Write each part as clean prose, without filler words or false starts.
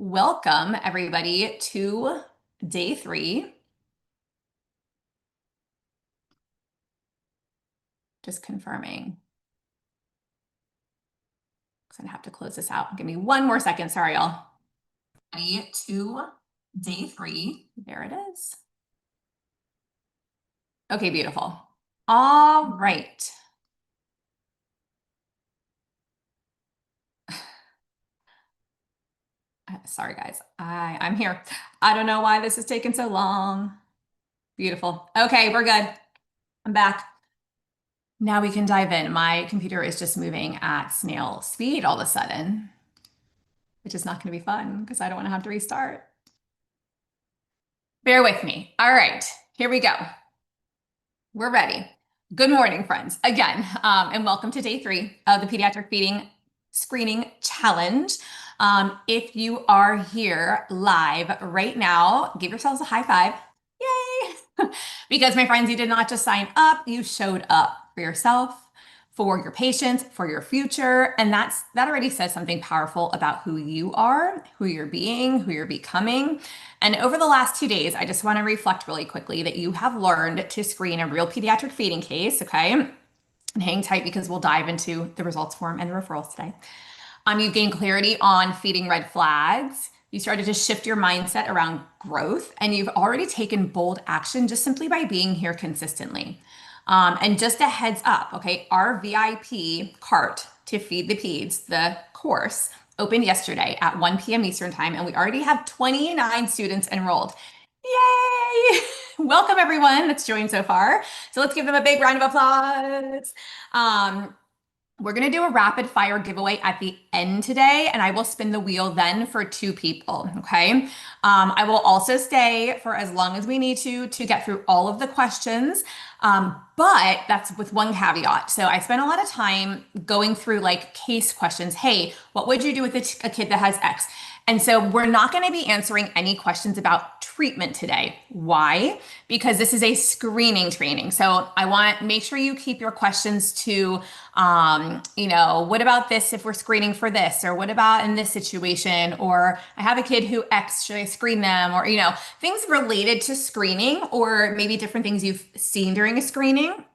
Welcome, everybody, to day 3. Just confirming. I'm gonna have to close this out. Give me one more second. Sorry, y'all. Ready to day 3. There it is. Okay, beautiful. All right. Sorry, guys. I'm here. I don't know why this is taking so long. Beautiful. Okay, we're good. I'm back. Now we can dive in. My computer is just moving at snail speed all of a sudden, which is not going to be fun because I don't want to have to restart. Bear with me. All right, here we go. We're ready. Good morning, friends, again, and welcome to day 3 of the Pediatric Feeding Screening Challenge. If you are here live right now, give yourselves a high five. Yay! Because, my friends, you did not just sign up, you showed up for yourself, for your patients, for your future. And that already says something powerful about who you are, who you're being, who you're becoming. And over the last 2 days, I just want to reflect really quickly that you have learned to screen a real pediatric feeding case, okay? And hang tight because we'll dive into the results form and the referrals today. You've gained clarity on feeding red flags. You started to shift your mindset around growth, and you've already taken bold action just simply by being here consistently. And just a heads up, okay, our VIP cart to feed the peds, the course, opened yesterday at 1 p.m. Eastern time, and we already have 29 students enrolled. Yay! Welcome everyone that's joined so far. So let's give them a big round of applause. We're going to do a rapid fire giveaway at the end today, and I will spin the wheel then for 2 people. Okay. I will also stay for as long as we need to get through all of the questions. But that's with one caveat. So I spent a lot of time going through like case questions. Hey, what would you do with a kid that has X? And so we're not going to be answering any questions about treatment today. Why? Because this is a screening training. So I want make sure you keep your questions to, what about this if we're screening for this? Or what about in this situation? Or I have a kid who X, should I screen them? Or, things related to screening or maybe different things you've seen during a screening.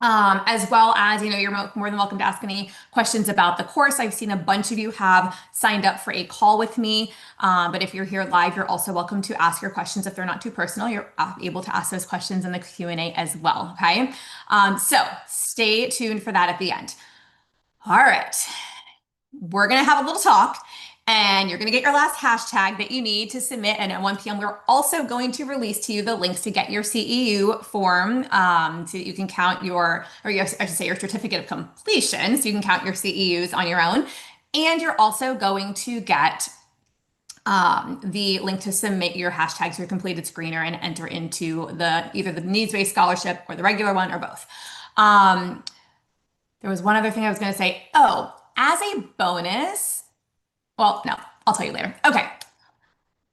As well as, you're more than welcome to ask any questions about the course. I've seen a bunch of you have signed up for a call with me. But if you're here live, you're also welcome to ask your questions. If they're not too personal, you're able to ask those questions in the Q&A as well. Okay. So stay tuned for that at the end. All right. We're going to have a little talk. And you're going to get your last hashtag that you need to submit. And at 1 p.m., we're also going to release to you the links to get your CEU form so that you can count I should say your certificate of completion. So you can count your CEUs on your own. And you're also going to get the link to submit your hashtags for your completed screener and enter into either the needs-based scholarship or the regular one or both. There was one other thing I was going to say. Oh, as a bonus, well, no, I'll tell you later. Okay,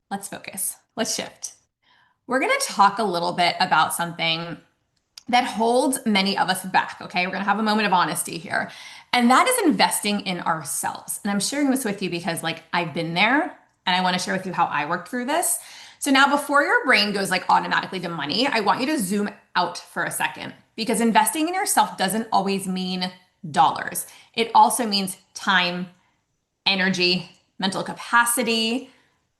let's focus. Let's shift. We're going to talk a little bit about something that holds many of us back, okay? We're going to have a moment of honesty here. And that is investing in ourselves. And I'm sharing this with you because I've been there and I want to share with you how I worked through this. So now before your brain goes automatically to money, I want you to zoom out for a second because investing in yourself doesn't always mean dollars. It also means time, energy, mental capacity,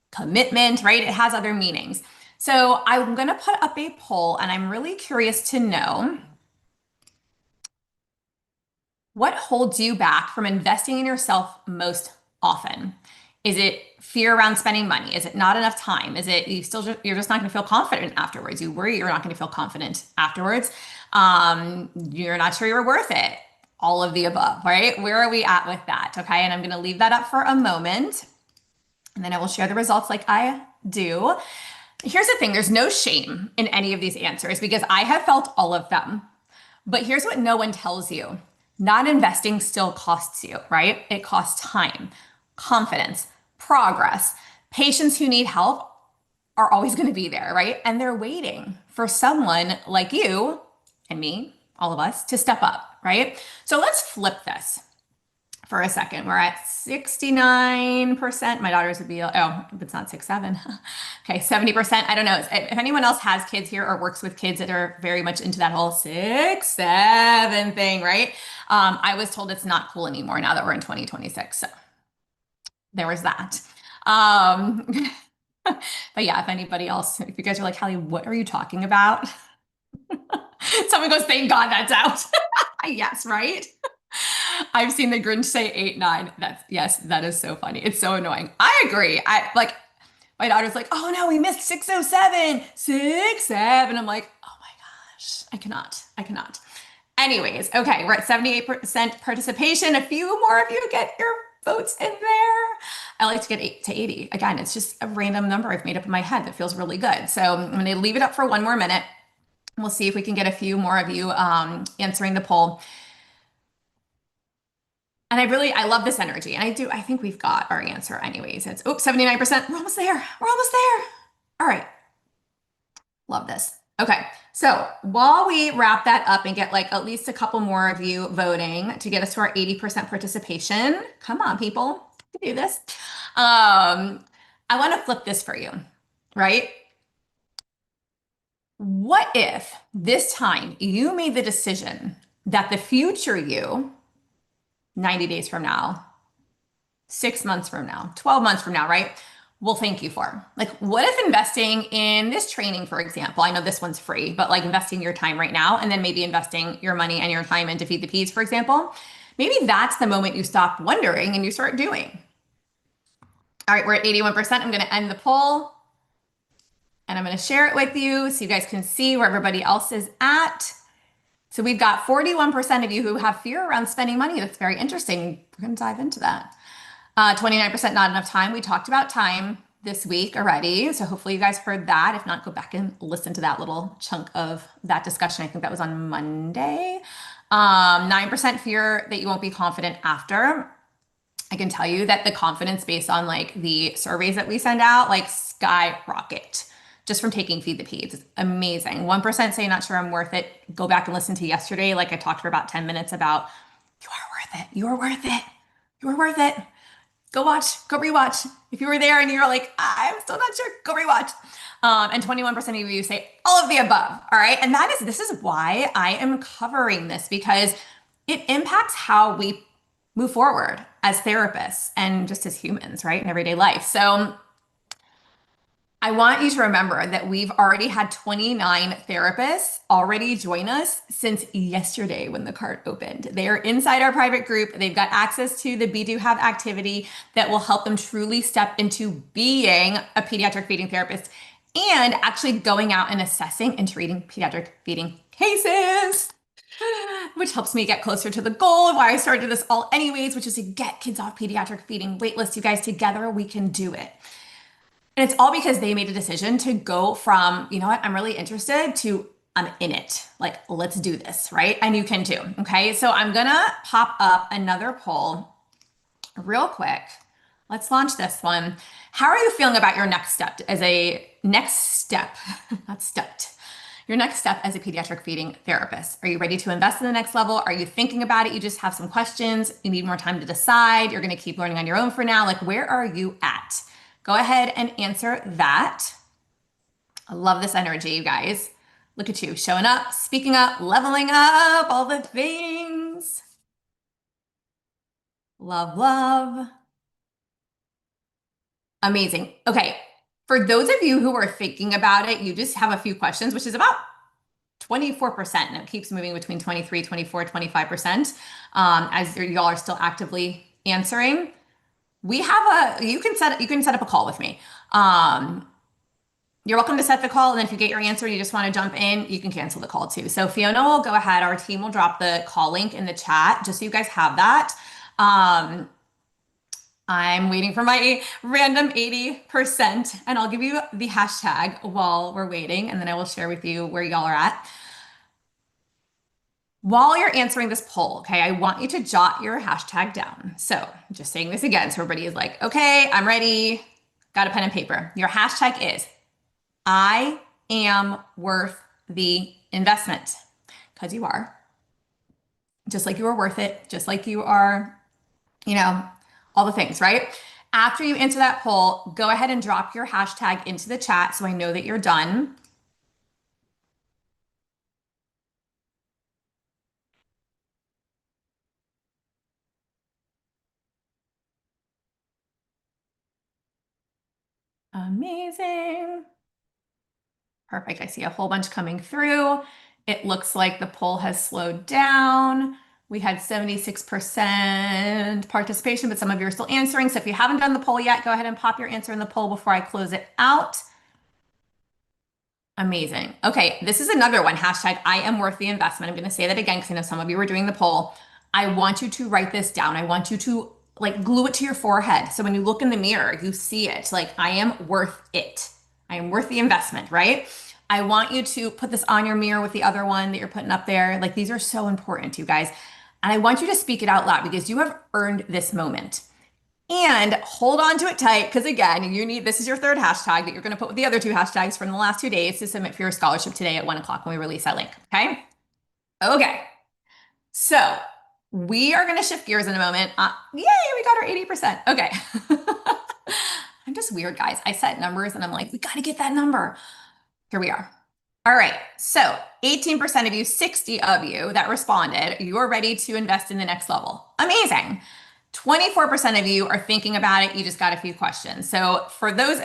commitment, right? It has other meanings. So I'm going to put up a poll and I'm really curious to know what holds you back from investing in yourself most often. Is it fear around spending money? Is it not enough time? Is it you're just not going to feel confident afterwards? You worry you're not going to feel confident afterwards. You're not sure you're worth it. All of the above, right? Where are we at with that? Okay. And I'm going to leave that up for a moment and then I will share the results like I do. Here's the thing. There's no shame in any of these answers because I have felt all of them. But here's what no one tells you. Not investing still costs you, right? It costs time, confidence, progress. Patients who need help are always going to be there, right? And they're waiting for someone like you and me, all of us, to step up, right? So let's flip this. for a second. We're at 69%. My daughters would be, oh, it's not 6, 7. Okay, 70%. I don't know. If anyone else has kids here or works with kids that are very much into that whole 6, 7 thing, right? I was told it's not cool anymore now that we're in 2026. So there was that. Um, but yeah, if anybody else, if you guys are like, Hallie, what are you talking about? Someone goes, thank God that's out. Yes, right? I've seen the Grinch say 8, 9. That's yes, that is so funny. It's so annoying. I agree. I like my daughter's like, oh no, we missed 607, 6, 7. I'm like, oh my gosh, I cannot. I cannot. Anyways, okay, we're at 78% participation. A few more of you get your votes in there. I like to get 8 to 80. Again, it's just a random number I've made up in my head that feels really good. So I'm going to leave it up for one more minute. We'll see if we can get a few more of you answering the poll. And I love this energy. And I think we've got our answer anyways. It's, oops, 79%. We're almost there. We're almost there. All right. Love this. Okay. So while we wrap that up and get like at least a couple more of you voting to get us to our 80% participation, come on, people, to do this. I want to flip this for you, right? What if this time you made the decision that the future you, 90 days from now, 6 months from now, 12 months from now, right? Will thank you for. Like, what if investing in this training, for example, I know this one's free, but like investing your time right now and then maybe investing your money and your time into Feed the Peas, for example, maybe that's the moment you stop wondering and you start doing. All right, we're at 81%. I'm going to end the poll and I'm going to share it with you so you guys can see where everybody else is at. So we've got 41% of you who have fear around spending money. That's very interesting. We're going to dive into that. 29% not enough time. We talked about time this week already. So hopefully you guys heard that. If not, go back and listen to that little chunk of that discussion. I think that was on Monday. 9% fear that you won't be confident after. I can tell you that the confidence based on like the surveys that we send out, like skyrocket just from taking Feed the Peds. It's amazing. 1% say not sure I'm worth it. Go back and listen to yesterday. Like I talked for about 10 minutes about you are worth it. You are worth it. You are worth it. Go watch, go rewatch. If you were there and you're like, I'm still not sure, go rewatch. And 21% of you say all of the above. All right. And this is why I am covering this because it impacts how we move forward as therapists and just as humans, right? In everyday life. So I want you to remember that we've already had 29 therapists already join us since yesterday when the cart opened. They are inside our private group. They've got access to the Be Do Have activity that will help them truly step into being a pediatric feeding therapist and actually going out and assessing and treating pediatric feeding cases, which helps me get closer to the goal of why I started this all anyways, which is to get kids off pediatric feeding wait lists. You guys, together we can do it. And it's all because they made a decision to go from, you know what, I'm really interested to I'm in it. Like, let's do this, right? And you can too. Okay. So I'm going to pop up another poll real quick. Let's launch this one. How are you feeling about your next step not stepped, your next step as a pediatric feeding therapist? Are you ready to invest in the next level? Are you thinking about it? You just have some questions. You need more time to decide. You're going to keep learning on your own for now. Like, where are you at? Go ahead and answer that. I love this energy, you guys. Look at you showing up, speaking up, leveling up, all the things. Love, love. Amazing. Okay. For those of you who are thinking about it, you just have a few questions, which is about 24%. And it keeps moving between 23, 24, 25% as y'all are still actively answering. We have you can set up a call with me. You're welcome to set the call. And then if you get your answer and you just want to jump in, you can cancel the call too. So Fiona will go ahead. Our team will drop the call link in the chat just so you guys have that. I'm waiting for my random 80% and I'll give you the hashtag while we're waiting. And then I will share with you where y'all are at. While you're answering this poll, okay, I want you to jot your hashtag down. So I'm just saying this again. So everybody is like, okay, I'm ready. Got a pen and paper. Your hashtag is I am worth the investment because you are. Just like you are worth it. Just like you are you know, all the things, right? After you answer that poll, go ahead and drop your hashtag into the chat so I know that you're done. Amazing. Perfect. I see a whole bunch coming through. It looks like the poll has slowed down. We had 76% participation, but some of you are still answering. So if you haven't done the poll yet, go ahead and pop your answer in the poll before I close it out. Amazing. Okay, this is another one. Hashtag I am worth the investment. I'm going to say that again because I know some of you were doing the poll. I want you to write this down. I want you to like glue it to your forehead. So when you look in the mirror, you see it. Like, I am worth it. I am worth the investment, right? I want you to put this on your mirror with the other one that you're putting up there. Like, these are so important, you guys. And I want you to speak it out loud because you have earned this moment. And hold on to it tight because again, you need this is your third hashtag that you're going to put with the other two hashtags from the last 2 days to submit for your scholarship today at 1 o'clock when we release that link. Okay. Okay. So we are going to shift gears in a moment. Yay, we got our 80%. Okay. I'm just weird, guys. I set numbers and I'm like, we got to get that number. Here we are. All right. So 18% of you, 60 of you that responded, you're ready to invest in the next level. Amazing. 24% of you are thinking about it. You just got a few questions. So for those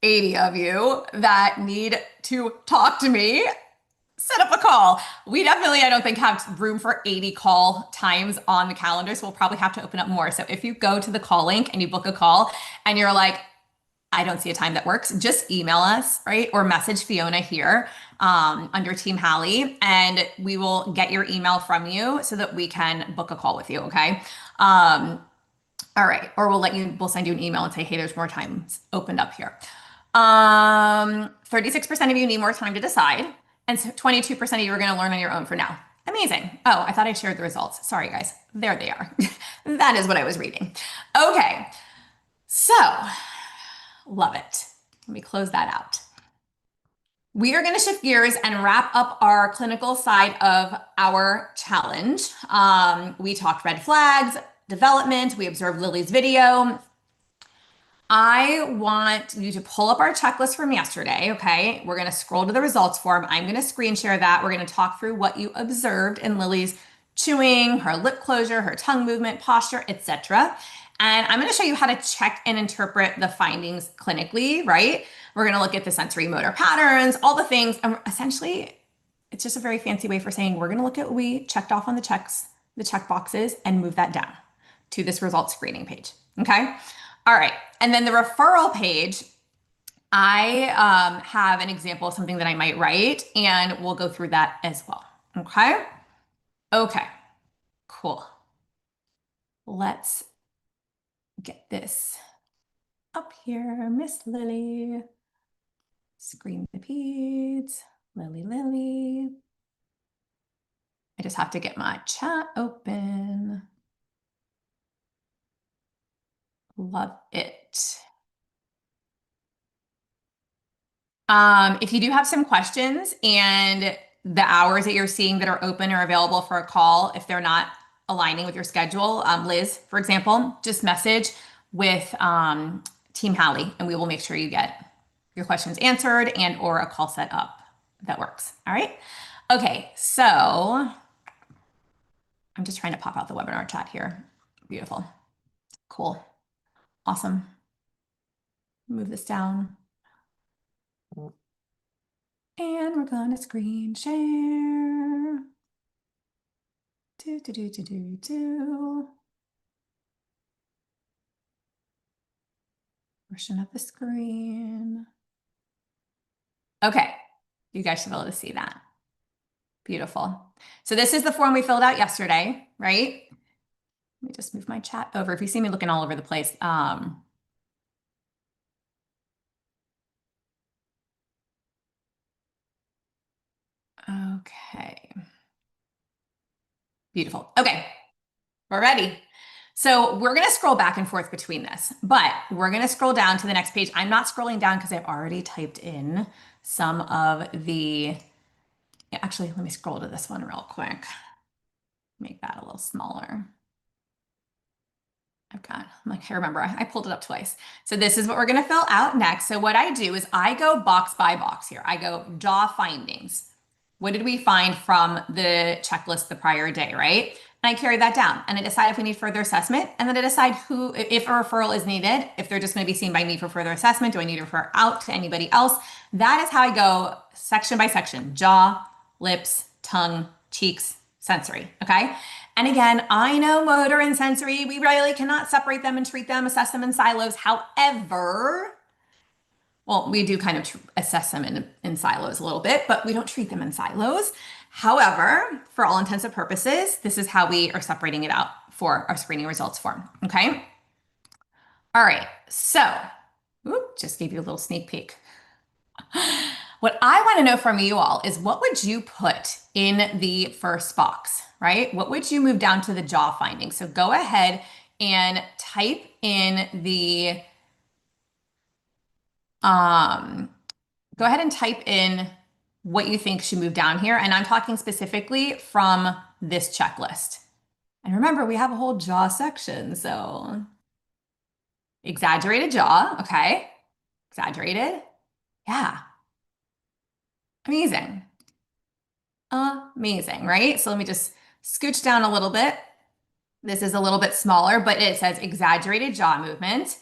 80 of you that need to talk to me, set up a call. We definitely, I don't think, have room for 80 call times on the calendar. So we'll probably have to open up more. So if you go to the call link and you book a call and you're like, I don't see a time that works, just email us, right? Or message Fiona here under Team Hallie, and we will get your email from you so that we can book a call with you, okay? All right. Or we'll send you an email and say, hey, there's more times opened up here. 36% of you need more time to decide. And so 22% of you are going to learn on your own for now. Amazing. Oh, I thought I shared the results. Sorry, guys. There they are. That is what I was reading. Okay. So, love it. Let me close that out. We are going to shift gears and wrap up our clinical side of our challenge. We talked red flags, development. We observed Lily's video. I want you to pull up our checklist from yesterday, okay? We're going to scroll to the results form. I'm going to screen share that. We're going to talk through what you observed in Lily's chewing, her lip closure, her tongue movement, posture, etc. And I'm going to show you how to check and interpret the findings clinically, right? We're going to look at the sensory motor patterns, all the things. And essentially, it's just a very fancy way for saying we're going to look at what we checked off on the check boxes, and move that down to this results screening page, okay? All right. And then the referral page, I have an example of something that I might write, and we'll go through that as well. Okay. Okay. Cool. Let's get this up here. Miss Lily. Screen the peds. Lily. I just have to get my chat open. Love it. If you do have some questions and the hours that you're seeing that are open or available for a call, if they're not aligning with your schedule, Liz, for example, just message with Team Hallie and we will make sure you get your questions answered and or a call set up that works. All right. Okay. So I'm just trying to pop out the webinar chat here. Beautiful. Cool. Awesome. Move this down. And we're gonna screen share. Portion of the screen. Okay, you guys should be able to see that. Beautiful. So this is the form we filled out yesterday, right? Let me just move my chat over. If you see me looking all over the place, okay. Beautiful. Okay, we're ready. So we're going to scroll back and forth between this, but we're going to scroll down to the next page. I'm not scrolling down because I've already typed in some of the, actually, let me scroll to this one real quick. Make that a little smaller. I'm like, I remember, I pulled it up twice. So this is what we're going to fill out next. So what I do is I go box by box here. I go jaw findings. What did we find from the checklist the prior day, right? And I carry that down and I decide if we need further assessment. And then I decide who, if a referral is needed, if they're just going to be seen by me for further assessment, do I need to refer out to anybody else? That is how I go section by section: jaw, lips, tongue, cheeks, sensory. Okay. And again, I know motor and sensory, we really cannot separate them and treat them, assess them in silos. However, well, we do kind of assess them in silos a little bit, but we don't treat them in silos. However, for all intents and purposes, this is how we are separating it out for our screening results form. Okay. All right. So, just gave you a little sneak peek. What I want to know from you all is, what would you put in the first box, right? What would you move down to the jaw finding? So go ahead and type in the, um, go ahead and type in what you think should move down here. And I'm talking specifically from this checklist. And remember, we have a whole jaw section. So exaggerated jaw. Okay. Exaggerated. Yeah. Amazing. Amazing, right? So let me just scooch down a little bit. This is a little bit smaller, but it says exaggerated jaw movement.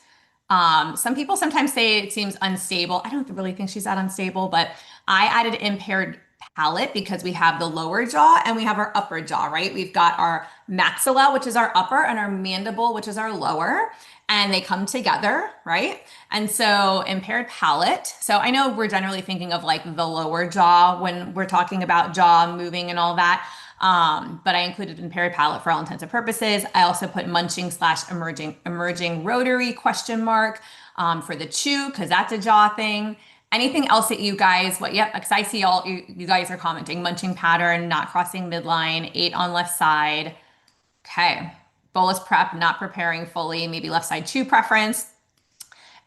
Some people sometimes say it seems unstable. I don't really think she's that unstable, but I added impaired palate because we have the lower jaw and we have our upper jaw, right? We've got our maxilla, which is our upper, and our mandible, which is our lower, and they come together, right? And so impaired palate. So I know we're generally thinking of like the lower jaw when we're talking about jaw moving and all that. But I included impaired palate for all intents and purposes. I also put munching slash emerging rotary question mark for the chew, because that's a jaw thing. Anything else that you guys, what, yep, because I see all you guys are commenting: munching pattern, not crossing midline, 8 on left side. Okay. Bolus prep, not preparing fully, maybe left side chew preference.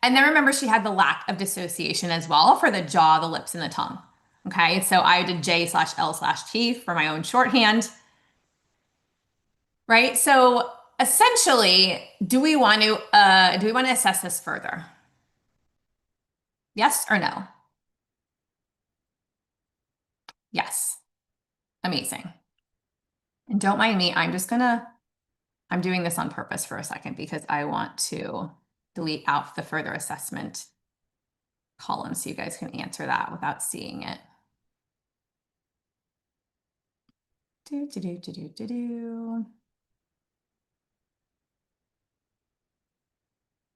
And then remember, she had the lack of dissociation as well for the jaw, the lips, and the tongue. Okay, so I did J/L/T for my own shorthand, right? So essentially, do we want to assess this further? Yes or no? Yes. Amazing. And don't mind me, I'm doing this on purpose for a second because I want to delete out the further assessment column so you guys can answer that without seeing it. Do, do, do, do, do, do, do.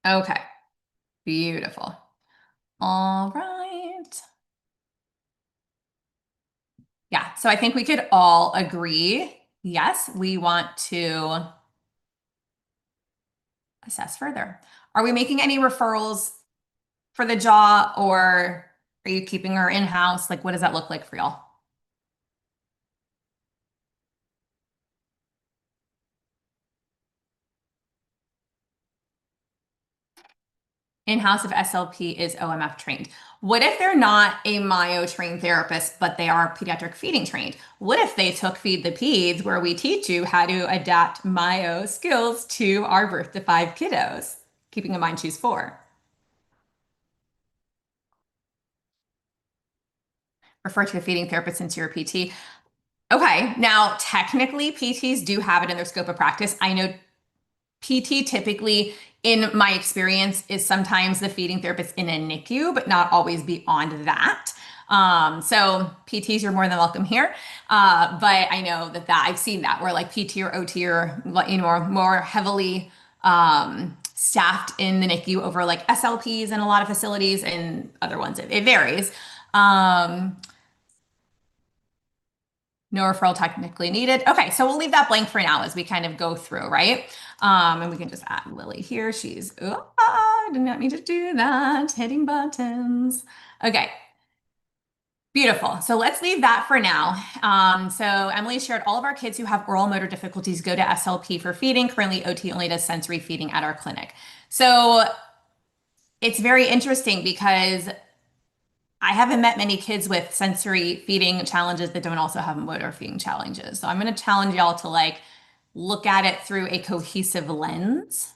Okay, beautiful. All right. Yeah, so I think we could all agree, yes, we want to assess further. Are we making any referrals for the jaw, or are you keeping her in-house? Like, what does that look like for y'all? In-house if SLP is OMF trained. What if they're not a myo trained therapist, but they are pediatric feeding trained? What if they took Feed the Peds, where we teach you how to adapt myo skills to our birth to 5 kiddos, keeping in mind choose 4? Refer to a feeding therapist since you're a PT. Okay, now technically PTs do have it in their scope of practice. I know PT typically, in my experience, is sometimes the feeding therapist in a NICU, but not always beyond that. So PTs, you're more than welcome here. But I know that I've seen that where like PT or OT are, you know, more heavily staffed in the NICU over like SLPs in a lot of facilities, and other ones. It varies. No referral technically needed. Okay, so we'll leave that blank for now as we kind of go through, right? And we can just add Lily here. She's, I did not mean to do that. Hitting buttons. Okay, beautiful. So let's leave that for now. So Emily shared all of our kids who have oral motor difficulties go to SLP for feeding. Currently, OT only does sensory feeding at our clinic. So it's very interesting because I haven't met many kids with sensory feeding challenges that don't also have motor feeding challenges. So I'm going to challenge y'all to like look at it through a cohesive lens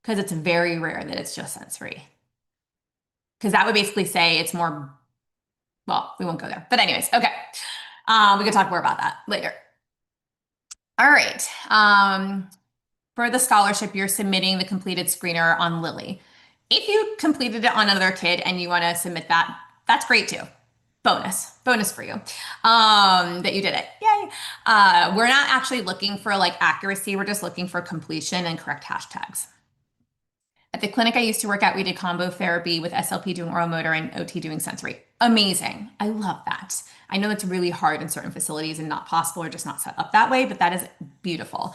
because it's very rare that it's just sensory. Because that would basically say it's more, well, we won't go there. But anyways, okay. We can talk more about that later. All right. For the scholarship, you're submitting the completed screener on Lily. If you completed it on another kid and you want to submit that, that's great too. Bonus for you that you did it. Yay. We're not actually looking for like accuracy. We're just looking for completion and correct hashtags. At the clinic I used to work at, we did combo therapy with SLP doing oral motor and OT doing sensory. Amazing. I love that. I know it's really hard in certain facilities and not possible or just not set up that way, but that is beautiful.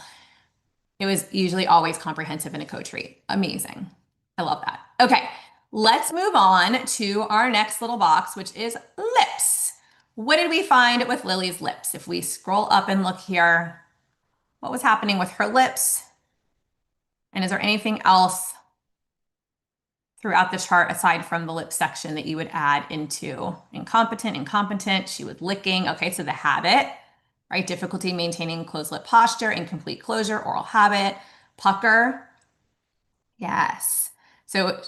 It was usually always comprehensive in a co-treat. Amazing. I love that. Okay, let's move on to our next little box, which is lips. What did we find with Lily's lips? If we scroll up and look here, what was happening with her lips? And is there anything else throughout the chart aside from the lip section that you would add into incompetent? She was licking. Okay, so the habit, right? Difficulty maintaining closed lip posture, incomplete closure, oral habit, pucker. Yes. So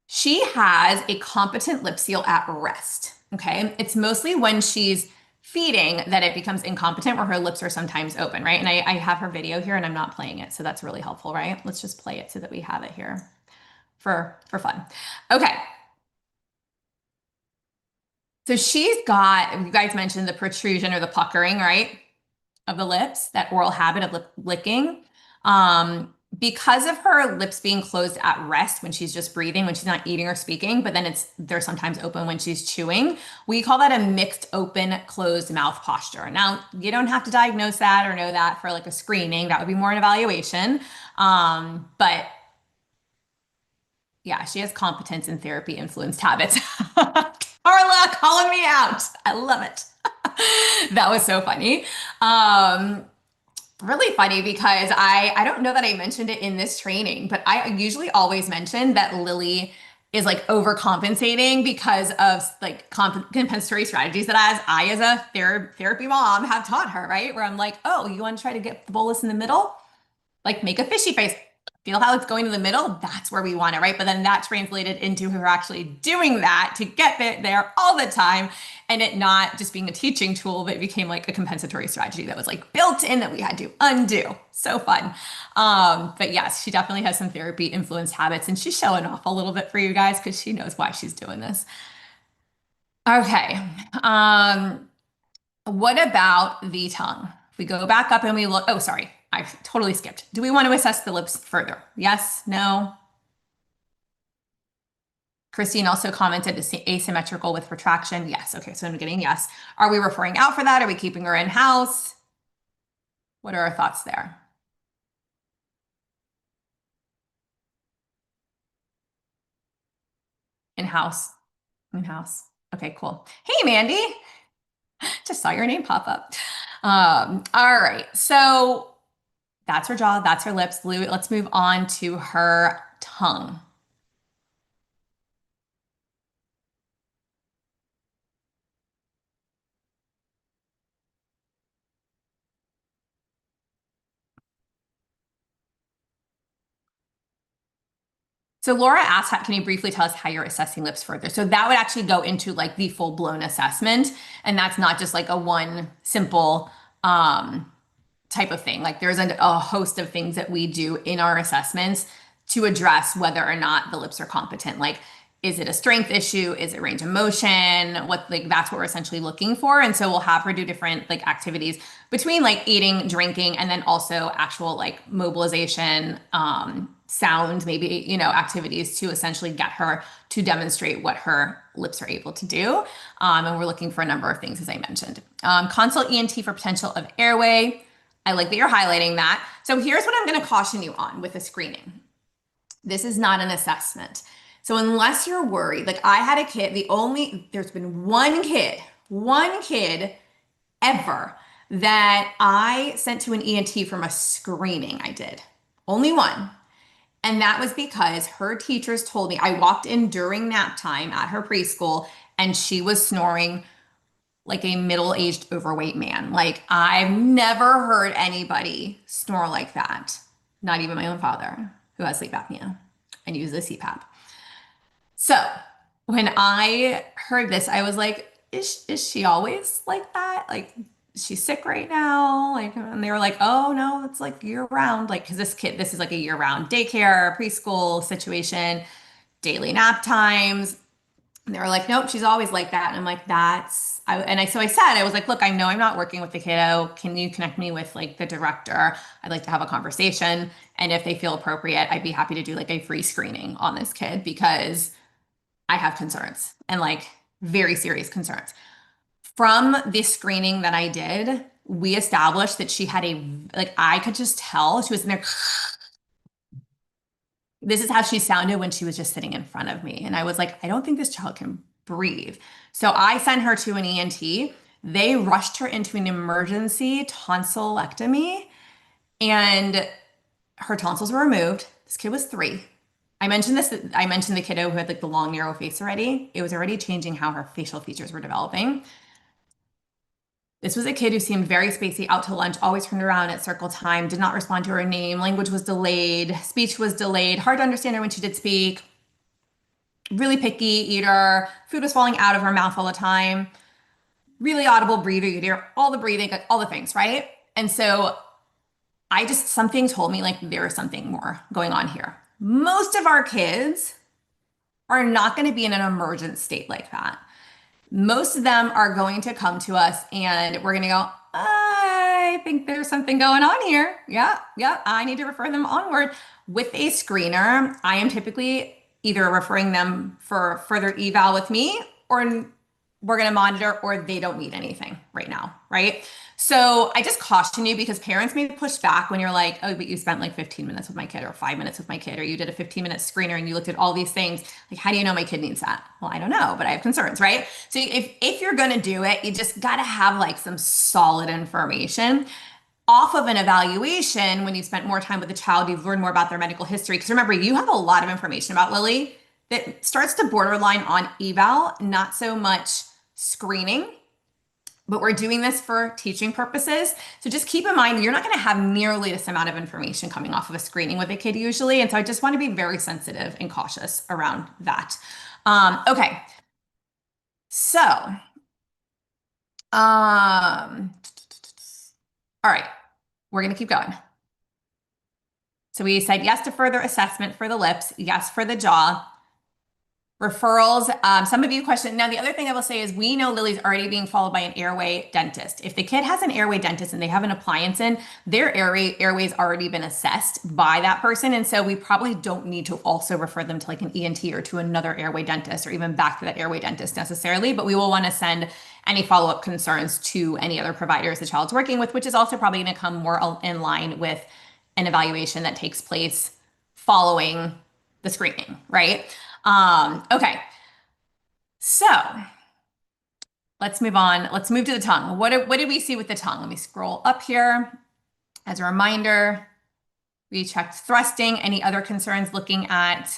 she has a competent lip seal at rest. Okay. It's mostly when she's feeding that it becomes incompetent where her lips are sometimes open, right? And I have her video here and I'm not playing it. So that's really helpful, right? Let's just play it so that we have it here for fun. Okay. So she's got, you guys mentioned the protrusion or the puckering, right? Of the lips, that oral habit of lip licking. Because of her lips being closed at rest when she's just breathing, when she's not eating or speaking, but then they're sometimes open when she's chewing. We call that a mixed open closed mouth posture. Now, you don't have to diagnose that or know that for like a screening. That would be more an evaluation. But yeah, she has competence in therapy influenced habits. Carla calling me out. I love it. That was so funny. Really funny because I don't know that I mentioned it in this training, but I usually always mention that Lily is like overcompensating because of like compensatory strategies that I as a therapy mom have taught her, right? Where I'm like, oh, you want to try to get the bolus in the middle? Like make a fishy face. Feel how it's going to the middle? That's where we want it, right? But then that translated into her actually doing that to get there all the time and it not just being a teaching tool, but it became like a compensatory strategy that was like built in that we had to undo. So fun. But yes, she definitely has some therapy influenced habits and she's showing off a little bit for you guys because she knows why she's doing this. Okay. What about the tongue? If we go back up and we look, oh, sorry, I totally skipped. Do we want to assess the lips further? Yes, no? Christine also commented asymmetrical with retraction. Yes. Okay. So I'm getting yes. Are we referring out for that? Are we keeping her in house? What are our thoughts there? In house. In house. Okay, cool. Hey, Mandy. Just saw your name pop up. All right. So that's her jaw. That's her lips. Let's move on to her tongue. So Laura asked, can you briefly tell us how you're assessing lips further? So that would actually go into like the full blown assessment. And that's not just like a one simple type of thing. Like there's a host of things that we do in our assessments to address whether or not the lips are competent. Like, is it a strength issue? Is it range of motion? What like that's what we're essentially looking for. And so we'll have her do different like activities between like eating, drinking, and then also actual like mobilization, sound, maybe, activities to essentially get her to demonstrate what her lips are able to do. And we're looking for a number of things, as I mentioned. Consult ENT for potential of airway. I like that you're highlighting that. So here's what I'm going to caution you on with the screening. This is not an assessment. So unless you're worried, like I had a kid, there's been one kid ever that I sent to an ENT from a screening I did. Only one. And that was because her teachers told me, I walked in during nap time at her preschool and she was snoring like a middle-aged overweight man. Like I've never heard anybody snore like that. Not even my own father. who has sleep apnea and uses a CPAP. So when I heard this, I was like, is she always like that? Like, she's sick right now? Like, and they were like, oh no, it's like year round. Like, because this is like a year round daycare, preschool situation, daily nap times. And they were like, nope, she's always like that. And I'm like, so I said, I was like, look, I know I'm not working with the kiddo. Can you connect me with like the director? I'd like to have a conversation. And if they feel appropriate, I'd be happy to do like a free screening on this kid because I have concerns and like very serious concerns. From the screening that I did, we established that she had like, I could just tell she was in there. This is how she sounded when she was just sitting in front of me. And I was like, I don't think this child can breathe. So I sent her to an ENT. They rushed her into an emergency tonsillectomy and her tonsils were removed. This kid was 3. I mentioned the kiddo who had like the long, narrow face already. It was already changing how her facial features were developing. This was a kid who seemed very spacey, out to lunch, always turned around at circle time, did not respond to her name, language was delayed, speech was delayed, hard to understand her when she did speak, really picky eater, food was falling out of her mouth all the time, really audible breather, you could hear all the breathing, like all the things, right? And so something told me like there is something more going on here. Most of our kids are not going to be in an emergent state like that. Most of them are going to come to us and we're going to go, I think there's something going on here. Yeah, yeah, I need to refer them onward. With a screener, I am typically either referring them for further eval with me or we're going to monitor or they don't need anything right now, right? So I just caution you because parents may push back when you're like, oh, but you spent like 15 minutes with my kid or 5 minutes with my kid, or you did a 15-minute screener and you looked at all these things. Like, how do you know my kid needs that? Well, I don't know, but I have concerns, right? So if you're going to do it, you just got to have like some solid information off of an evaluation. When you spent more time with the child, you've learned more about their medical history. Because remember, you have a lot of information about Lily that starts to borderline on eval, not so much screening, but we're doing this for teaching purposes. So just keep in mind, you're not going to have nearly this amount of information coming off of a screening with a kid usually. And so I just want to be very sensitive and cautious around that. Okay. So, all right, we're going to keep going. So we said yes to further assessment for the lips, yes for the jaw. Referrals. Some of you question. Now, the other thing I will say is we know Lily's already being followed by an airway dentist. If the kid has an airway dentist and they have an appliance in, their airway's already been assessed by that person. And so we probably don't need to also refer them to like an ENT or to another airway dentist or even back to that airway dentist necessarily. But we will want to send any follow-up concerns to any other providers the child's working with, which is also probably going to come more in line with an evaluation that takes place following the screening, right? Okay. So let's move on. Let's move to the tongue. What did we see with the tongue? Let me scroll up here. As a reminder, we checked thrusting. Any other concerns looking at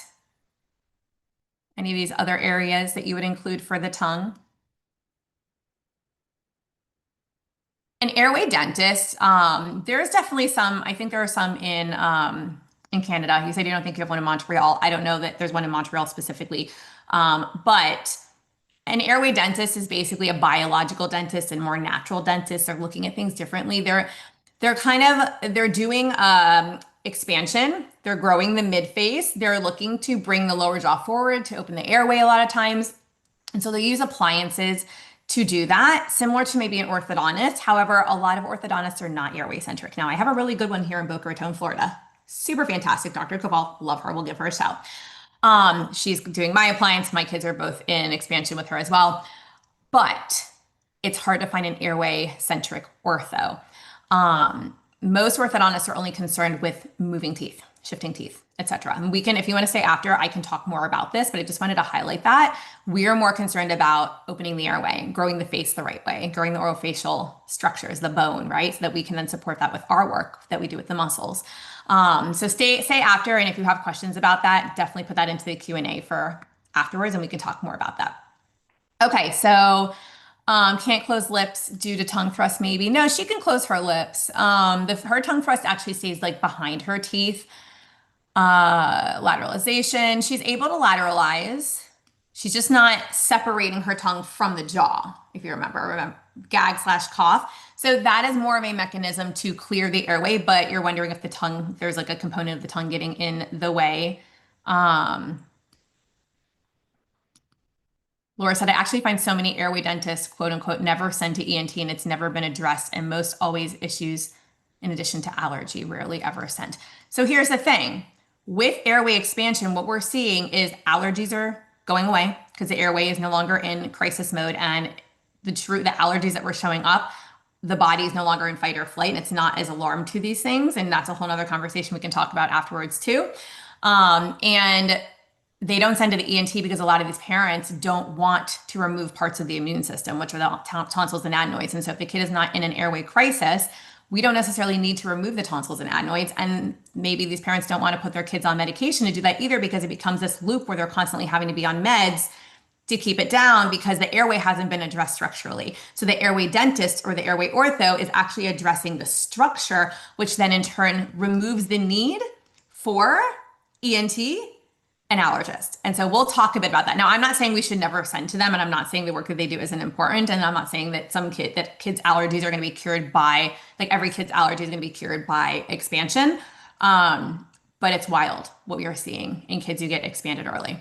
any of these other areas that you would include for the tongue? An airway dentist, there's definitely some, I think there are some in Canada. You said you don't think you have one in Montreal. I don't know that there's one in Montreal specifically. But an airway dentist is basically a biological dentist, and more natural dentists are looking at things differently. They're doing expansion. They're growing the mid face. They're looking to bring the lower jaw forward to open the airway a lot of times. And so they use appliances to do that, similar to maybe an orthodontist. However, a lot of orthodontists are not airway centric. Now, I have a really good one here in Boca Raton, Florida. Super fantastic. Dr. Caval, love her. We'll give her a shout. She's doing my appliance. My kids are both in expansion with her as well. But it's hard to find an airway centric ortho. Most orthodontists are only concerned with moving teeth, shifting teeth, etc. And we can, if you want to stay after, I can talk more about this, but I just wanted to highlight that. We're more concerned about opening the airway, growing the face the right way, growing the orofacial structures, the bone, right? So that we can then support that with our work that we do with the muscles. So stay after, and if you have questions about that, definitely put that into the Q&A for afterwards, and we can talk more about that. Okay, so can't close lips due to tongue thrust, maybe. No, she can close her lips. Her tongue thrust actually stays like behind her teeth. Lateralization. She's able to lateralize. She's just not separating her tongue from the jaw, if you remember, gag slash cough. So that is more of a mechanism to clear the airway, but you're wondering if the tongue, there's like a component of the tongue getting in the way. Um, Laura said, I actually find so many airway dentists, quote unquote, never send to ENT and it's never been addressed. And most always issues in addition to allergy, rarely ever sent. So here's the thing with airway expansion, what we're seeing is allergies are going away because the airway is no longer in crisis mode. And the allergies that were showing up, the body is no longer in fight or flight and it's not as alarmed to these things. And that's a whole nother conversation we can talk about afterwards too. And they don't send to the ENT because a lot of these parents don't want to remove parts of the immune system, which are the tonsils and adenoids. And so if the kid is not in an airway crisis, we don't necessarily need to remove the tonsils and adenoids. And maybe these parents don't want to put their kids on medication to do that either because it becomes this loop where they're constantly having to be on meds to keep it down because the airway hasn't been addressed structurally. So the airway dentist or the airway ortho is actually addressing the structure, which then in turn removes the need for ENT an allergist. And so we'll talk a bit about that. Now, I'm not saying we should never send to them, and I'm not saying the work that they do isn't important. And I'm not saying that kids' allergies are going to be cured by, like every kid's allergy is going to be cured by expansion. But it's wild what we are seeing in kids who get expanded early.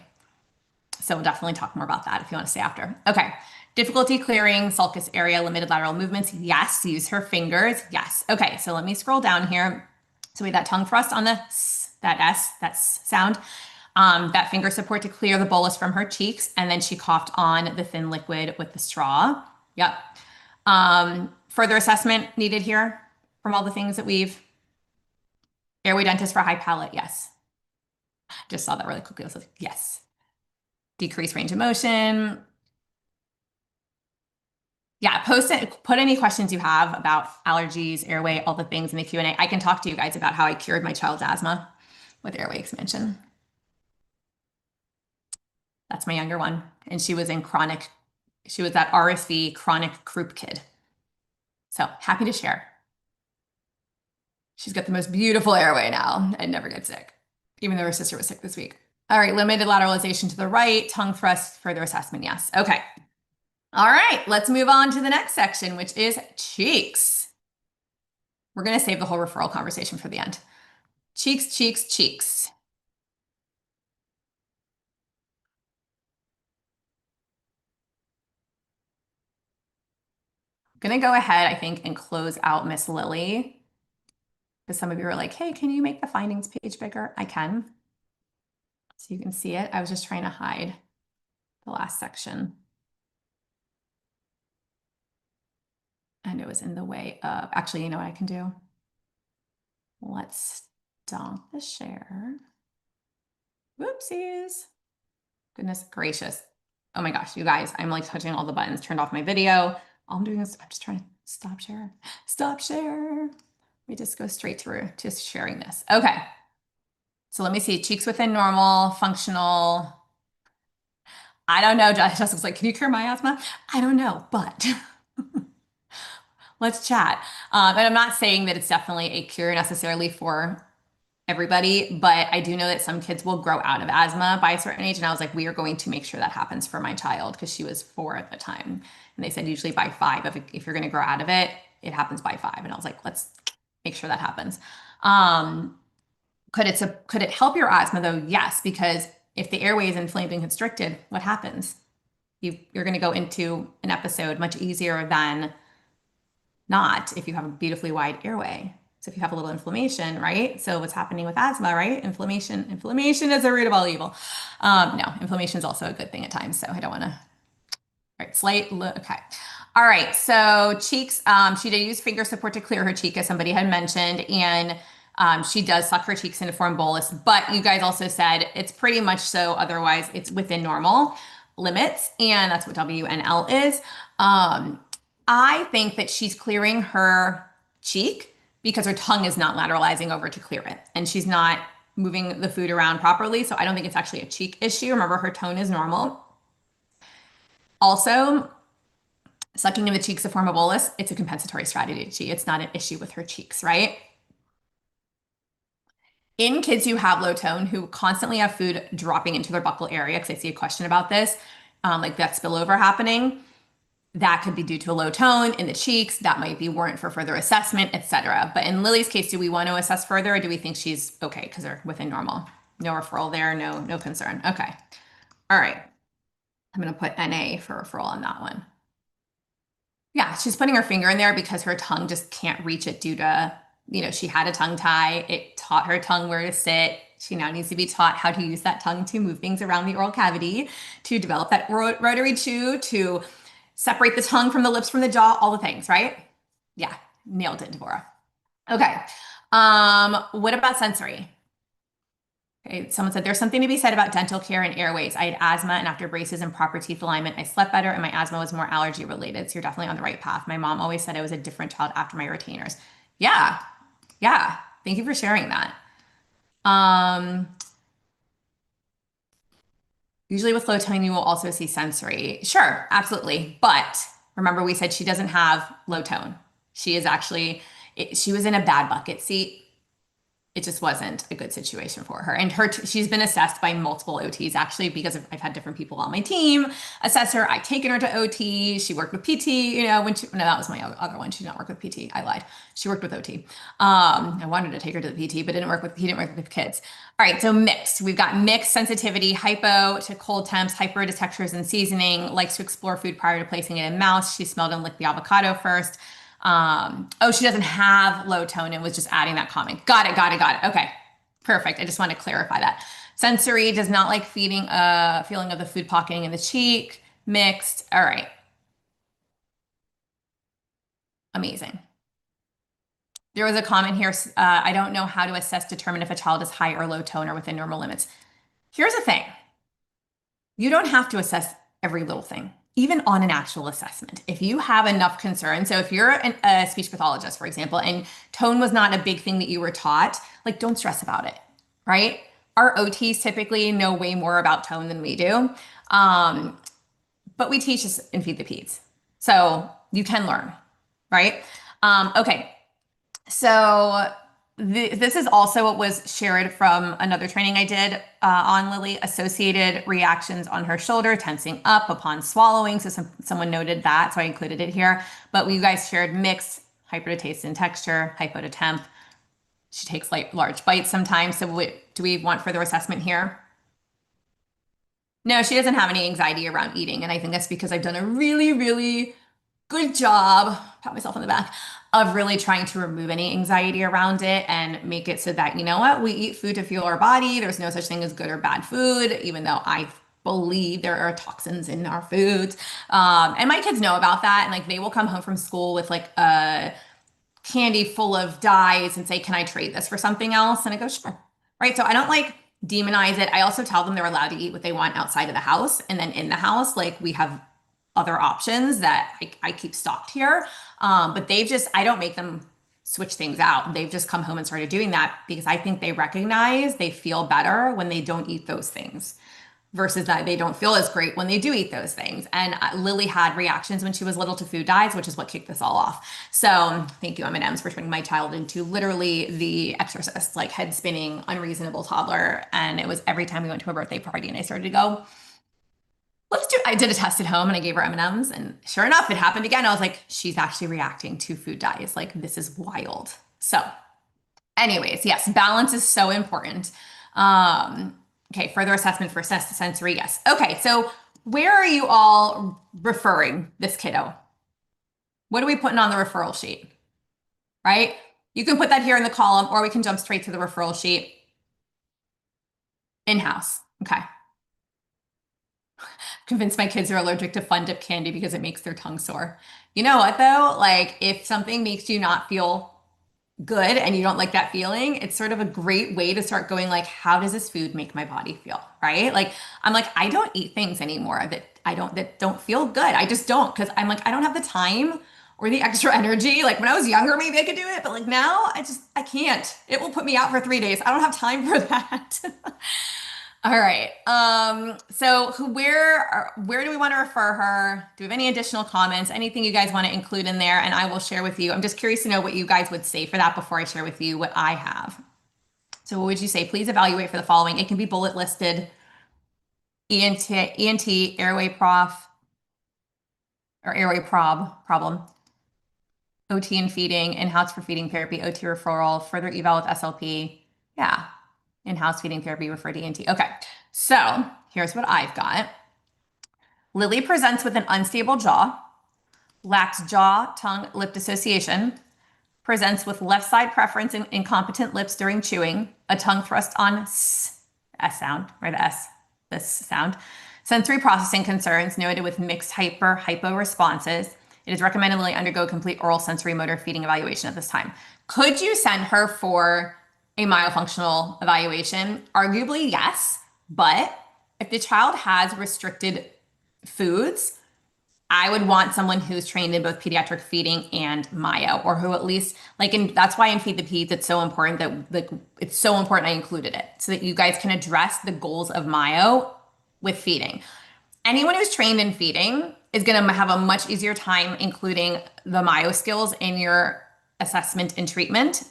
So we'll definitely talk more about that if you want to stay after. Okay. Difficulty clearing sulcus area, limited lateral movements. Yes. Use her fingers. Yes. Okay. So let me scroll down here. So we had that tongue thrust on the that sound. That finger support to clear the bolus from her cheeks. And then she coughed on the thin liquid with the straw. Yep. Further assessment needed here from all the things that airway dentist for high palate. Yes. Just saw that really quickly. I was like, yes. Decrease range of motion. Yeah, put any questions you have about allergies, airway, all the things in the Q&A. I can talk to you guys about how I cured my child's asthma with airway expansion. That's my younger one. And she was that RSV chronic croup kid. So happy to share. She's got the most beautiful airway now and never gets sick, even though her sister was sick this week. All right, limited lateralization to the right, tongue thrust, further assessment, yes. Okay. All right, let's move on to the next section, which is cheeks. We're going to save the whole referral conversation for the end. Cheeks, cheeks, cheeks. I'm going to go ahead, I think, and close out Miss Lily. Because some of you are like, hey, can you make the findings page bigger? I can. So you can see it. I was just trying to hide the last section. And it was in the way of, actually, you know what I can do? Let's stop the share. Whoopsies. Goodness gracious. Oh my gosh, you guys, I'm like touching all the buttons, turned off my video. All I'm doing is I'm just trying to stop share. Stop share. Let me just go straight through to sharing this. Okay. So let me see. Cheeks within normal, functional. I don't know. Jessica's like, can you cure my asthma? I don't know, but let's chat. And I'm not saying that it's definitely a cure necessarily for everybody, but I do know that some kids will grow out of asthma by a certain age. And I was like, we are going to make sure that happens for my child because she was 4 at the time. And they said usually by 5, if you're going to grow out of it, it happens by 5. And I was like, let's make sure that happens. Could it help your asthma though? Yes, because if the airway is inflamed and constricted, what happens? You're going to go into an episode much easier than not if you have a beautifully wide airway. So if you have a little inflammation, right? So what's happening with asthma, right? Inflammation is the root of all evil. No, inflammation is also a good thing at times. So I don't want to, all right, okay. All right, so cheeks, she did use finger support to clear her cheek, as somebody had mentioned, and she does suck her cheeks into form bolus, but you guys also said it's pretty much so, otherwise it's within normal limits, and that's what WNL is. I think that she's clearing her cheek because her tongue is not lateralizing over to clear it, and she's not moving the food around properly, so I don't think it's actually a cheek issue. Remember, her tone is normal. Also, sucking in the cheeks to form a bolus, it's a compensatory strategy. It's not an issue with her cheeks, right? In kids who have low tone, who constantly have food dropping into their buccal area, because I see a question about this, like that spillover happening, that could be due to a low tone in the cheeks. That might be warrant for further assessment, etc. But in Lily's case, do we want to assess further, or do we think she's okay because they're within normal? No referral there, no concern. Okay. All right. I'm going to put NA for referral on that one. Yeah, she's putting her finger in there because her tongue just can't reach it due to, she had a tongue tie. It taught her tongue where to sit. She now needs to be taught how to use that tongue to move things around the oral cavity, to develop that rotary chew, to separate the tongue from the lips from the jaw, all the things, right? Yeah, nailed it, Deborah. Okay. What about sensory? Okay, someone said there's something to be said about dental care and airways. I had asthma, and after braces and proper teeth alignment, I slept better, and my asthma was more allergy related. So you're definitely on the right path. My mom always said I was a different child after my retainers. Yeah, yeah. Thank you for sharing that. Um, Usually with low tone, you will also see sensory. Sure, absolutely. But remember, we said she doesn't have low tone. She is actually, she was in a bad bucket seat. It just wasn't a good situation for her. And she's been assessed by multiple OTs actually, because I've had different people on my team assess her. I've taken her to OT. She worked with PT, no, that was my other one. She did not work with PT. I lied. She worked with OT. I wanted to take her to the PT, but he didn't work with kids. All right. So mixed, we've got mixed sensitivity, hypo to cold temps, hyper to textures and seasoning, likes to explore food prior to placing it in mouth. She smelled and licked the avocado first. Oh, she doesn't have low tone and was just adding that comment. Got it. Okay, perfect. I just want to clarify that. Sensory does not like feeling of the food pocketing in the cheek. Mixed. All right. Amazing. There was a comment here. I don't know how to determine if a child is high or low tone or within normal limits. Here's the thing. You don't have to assess every little thing, even on an actual assessment. If you have enough concern, so if you're a speech pathologist, for example, and tone was not a big thing that you were taught, like don't stress about it, right? Our OTs typically know way more about tone than we do. But we teach this in Feed the Peds. So you can learn, right? Okay. So this is also what was shared from another training I did on Lily, associated reactions on her shoulder, tensing up upon swallowing. So someone noted that, so I included it here. But we guys shared mixed, hyper to taste and texture, hypo to temp. She takes large bites sometimes. So do we want further assessment here? No, she doesn't have any anxiety around eating. And I think that's because I've done a really, really good job, pat myself on the back, of really trying to remove any anxiety around it and make it so that, you know what, we eat food to fuel our body. There's no such thing as good or bad food, even though I believe there are toxins in our foods. And my kids know about that. And like they will come home from school with like a candy full of dyes and say, can I trade this for something else? And I go, sure. Right. So I don't like demonize it. I also tell them they're allowed to eat what they want outside of the house. And then in the house, like we have other options that I keep stocked here. But I don't make them switch things out. They've just come home and started doing that because I think they feel better when they don't eat those things versus that they don't feel as great when they do eat those things. And Lily had reactions when she was little to food dyes, which is what kicked this all off. So thank you, M&Ms, for turning my child into literally the Exorcist, like head spinning, unreasonable toddler. And it was every time we went to a birthday party and I started to go, I did a test at home and I gave her M&Ms and sure enough, it happened again. I was like, she's actually reacting to food dyes. Like this is wild. So anyways, yes, balance is so important. Okay, further assessment for sensory, yes. Okay, so where are you all referring this kiddo? What are we putting on the referral sheet? Right? You can put that here in the column or we can jump straight to the referral sheet. In-house. Okay. Convince my kids are allergic to Fun Dip candy because it makes their tongue sore. You know what though? Like if something makes you not feel good and you don't like that feeling, it's sort of a great way to start going like, how does this food make my body feel? Right? Like I'm like, I don't eat things anymore that don't feel good. I just don't because I'm like, I don't have the time or the extra energy. Like when I was younger, maybe I could do it, but like now I can't. It will put me out for 3 days. I don't have time for that. All right. So where do we want to refer her? Do we have any additional comments? Anything you guys want to include in there? And I will share with you. I'm just curious to know what you guys would say for that before I share with you what I have. So what would you say? Please evaluate for the following. It can be bullet listed, ENT, airway prof, or airway problem, OT and feeding, in-house for feeding therapy, OT referral, further eval with SLP. Yeah, in-house feeding therapy referred to ENT. Okay, so here's what I've got. Lily presents with an unstable jaw, lacks jaw, tongue, lip dissociation, presents with left side preference and incompetent lips during chewing, a tongue thrust on S sound, right? The S, this sound. Sensory processing concerns noted with mixed hypo responses. It is recommended Lily undergo complete oral sensory motor feeding evaluation at this time. Could you send her for a myofunctional evaluation? Arguably, yes. But if the child has restricted foods, I would want someone who's trained in both pediatric feeding and myo, or who at least like, and that's why in Feed the Peds, it's so important it's so important I included it so that you guys can address the goals of myo with feeding. Anyone who's trained in feeding is going to have a much easier time including the myo skills in your assessment and treatment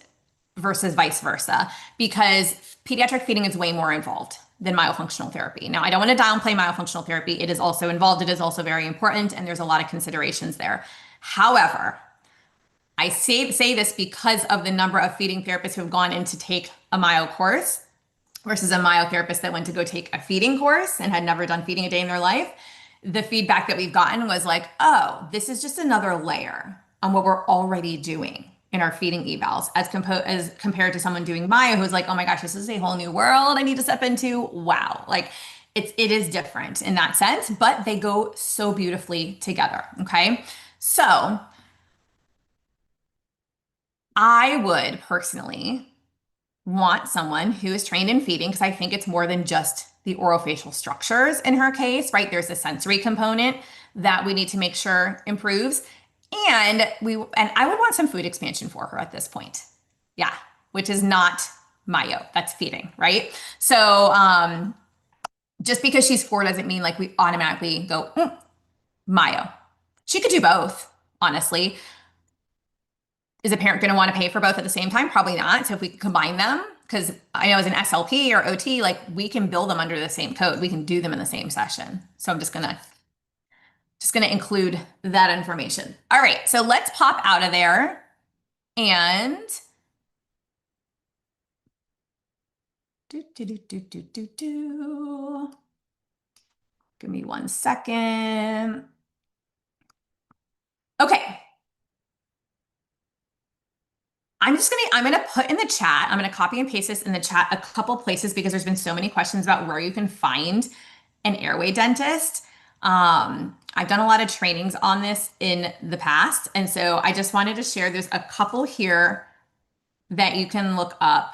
versus vice versa, because pediatric feeding is way more involved than myofunctional therapy. Now, I don't want to downplay myofunctional therapy. It is also involved. It is also very important, and there's a lot of considerations there. However, I say this because of the number of feeding therapists who have gone in to take a myo course versus a myotherapist that went to go take a feeding course and had never done feeding a day in their life. The feedback that we've gotten was like, oh, this is just another layer on what we're already doing in our feeding evals as compared to someone doing myo who's like, oh my gosh, this is a whole new world I need to step into. Wow. Like it is different in that sense, but they go so beautifully together. Okay. So I would personally want someone who is trained in feeding because I think it's more than just the orofacial structures in her case, right? There's a sensory component that we need to make sure improves. And I would want some food expansion for her at this point. Yeah, which is not myo, that's feeding, right? So just because she's 4 doesn't mean like we automatically go myo. She could do both, honestly. Is a parent going to want to pay for both at the same time? Probably not. So if we combine them, because I know as an SLP or OT, like we can bill them under the same code. We can do them in the same session. So I'm just gonna include that information. All right, so let's pop out of there and give me 1 second. Okay. I'm gonna put in the chat, I'm gonna copy and paste this in the chat a couple places because there's been so many questions about where you can find an airway dentist. I've done a lot of trainings on this in the past. And so I just wanted to share, there's a couple here that you can look up.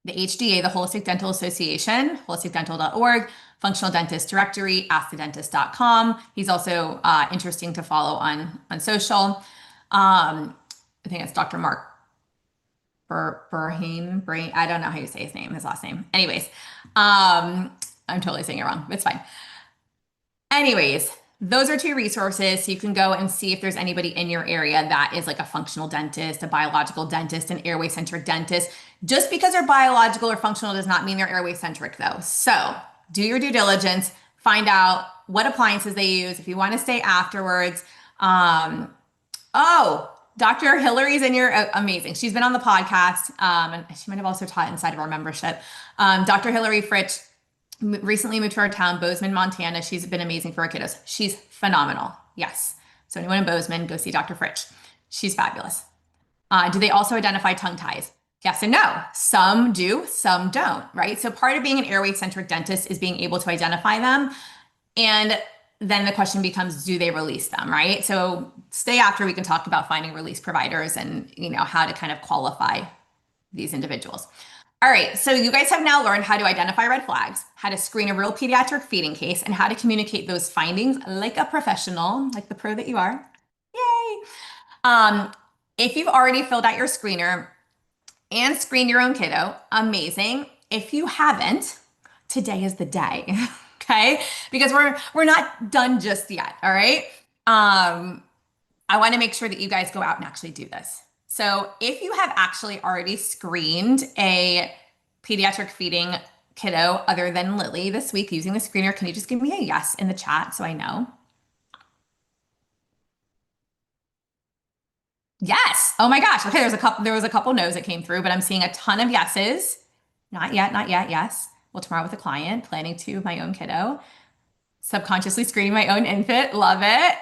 The HDA, the Holistic Dental Association, holisticdental.org, Functional Dentist Directory, askthedentist.com. He's also interesting to follow on social. I think it's Dr. Mark Burhane. I don't know how you say his last name. Anyways, I'm totally saying it wrong. It's fine. Anyways, those are 2 resources. So you can go and see if there's anybody in your area that is like a functional dentist, a biological dentist, an airway centric dentist. Just because they're biological or functional does not mean they're airway centric though. So do your due diligence, find out what appliances they use. If you want to stay afterwards. Dr. Hillary's in here. Amazing. She's been on the podcast. And she might have also taught inside of our membership. Dr. Hillary Fritch recently moved to our town, Bozeman, Montana. She's been amazing for our kiddos. She's phenomenal. Yes. So anyone in Bozeman, go see Dr. Fritch. She's fabulous. Do they also identify tongue ties? Yes and no. Some do, some don't, right? So part of being an airway-centric dentist is being able to identify them. And then the question becomes, do they release them, right? So stay after, we can talk about finding release providers and, how to kind of qualify these individuals. All right, so you guys have now learned how to identify red flags, how to screen a real pediatric feeding case, and how to communicate those findings like a professional, like the pro that you are. Yay! If you've already filled out your screener and screened your own kiddo, amazing. If you haven't, today is the day, okay? Because we're not done just yet, all right? I want to make sure that you guys go out and actually do this. So if you have actually already screened a pediatric feeding kiddo other than Lily this week using the screener, can you just give me a yes in the chat so I know? Yes. Oh my gosh. Okay, there was a couple no's that came through, but I'm seeing a ton of yeses. Not yet, not yet. Yes. Well, tomorrow with a client, planning to my own kiddo, subconsciously screening my own infant. Love it.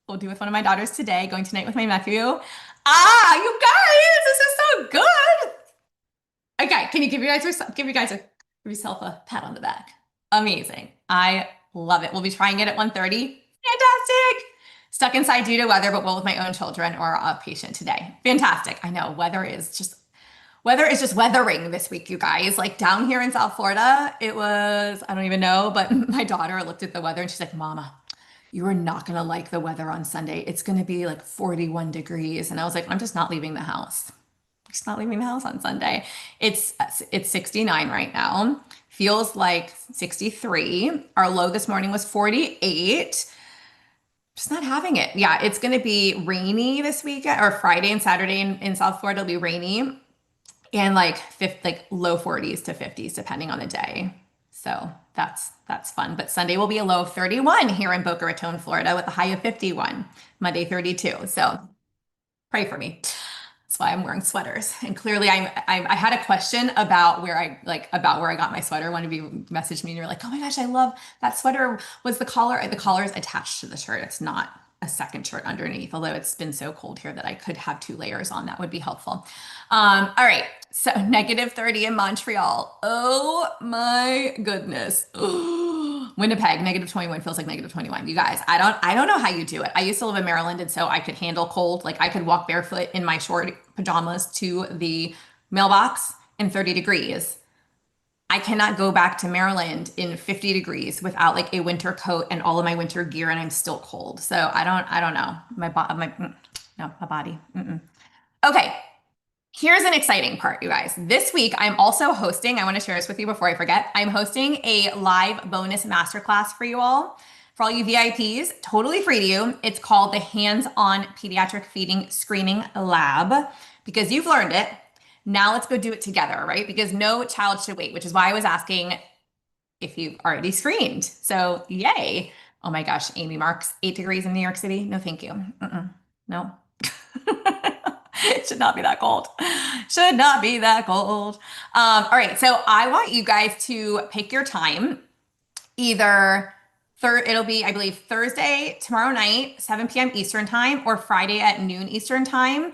We'll do with one of my daughters today, going tonight with my nephew. Ah, you guys, this is so good. Okay, can you give yourself a pat on the back? Amazing. I love it. We'll be trying it at 1:30. Fantastic. Stuck inside due to weather, but well with my own children or a patient today. Fantastic. I know weather is just weathering this week, you guys. Like down here in South Florida, it was, I don't even know, but my daughter looked at the weather and she's like, Mama, you are not going to like the weather on Sunday. It's going to be like 41 degrees. And I was like, I'm just not leaving the house. Just not leaving the house on Sunday. It's 69 right now. Feels like 63. Our low this morning was 48. Just not having it. Yeah, it's going to be rainy this weekend or Friday and Saturday in South Florida. It'll be rainy and like low 40s to 50s depending on the day. So that's fun. But Sunday will be a low of 31 here in Boca Raton, Florida, with a high of 51. Monday 32. So pray for me. That's why I'm wearing sweaters. And clearly, I had a question about about where I got my sweater. One of you messaged me and you're like, "Oh my gosh, I love that sweater." Was the collar? The collar is attached to the shirt. It's not a second shirt underneath. Although it's been so cold here that I could have two layers on. That would be helpful. All right. So -30 in Montreal. Oh my goodness. Winnipeg, -21 feels like -21. You guys, I don't know how you do it. I used to live in Maryland, and so I could handle cold. Like I could walk barefoot in my short pajamas to the mailbox in 30 degrees. I cannot go back to Maryland in 50 degrees without like a winter coat and all of my winter gear, and I'm still cold. So I don't know. No, my body. Mm-mm. Okay, here's an exciting part, you guys. This week, I'm also hosting, I want to share this with you before I forget. I'm hosting a live bonus masterclass for you all, for all you VIPs, totally free to you. It's called the Hands-On Pediatric Feeding Screening Lab because you've learned it. Now let's go do it together, right? Because no child should wait, which is why I was asking if you've already screened. So, yay. Oh my gosh, Amy Marks, 8 degrees in New York City. No, thank you. No. It should not be that cold. Should not be that cold. All right, so I want you guys to pick your time. Either it'll be, I believe, Thursday, tomorrow night, 7 p.m. Eastern time, or Friday at noon Eastern time.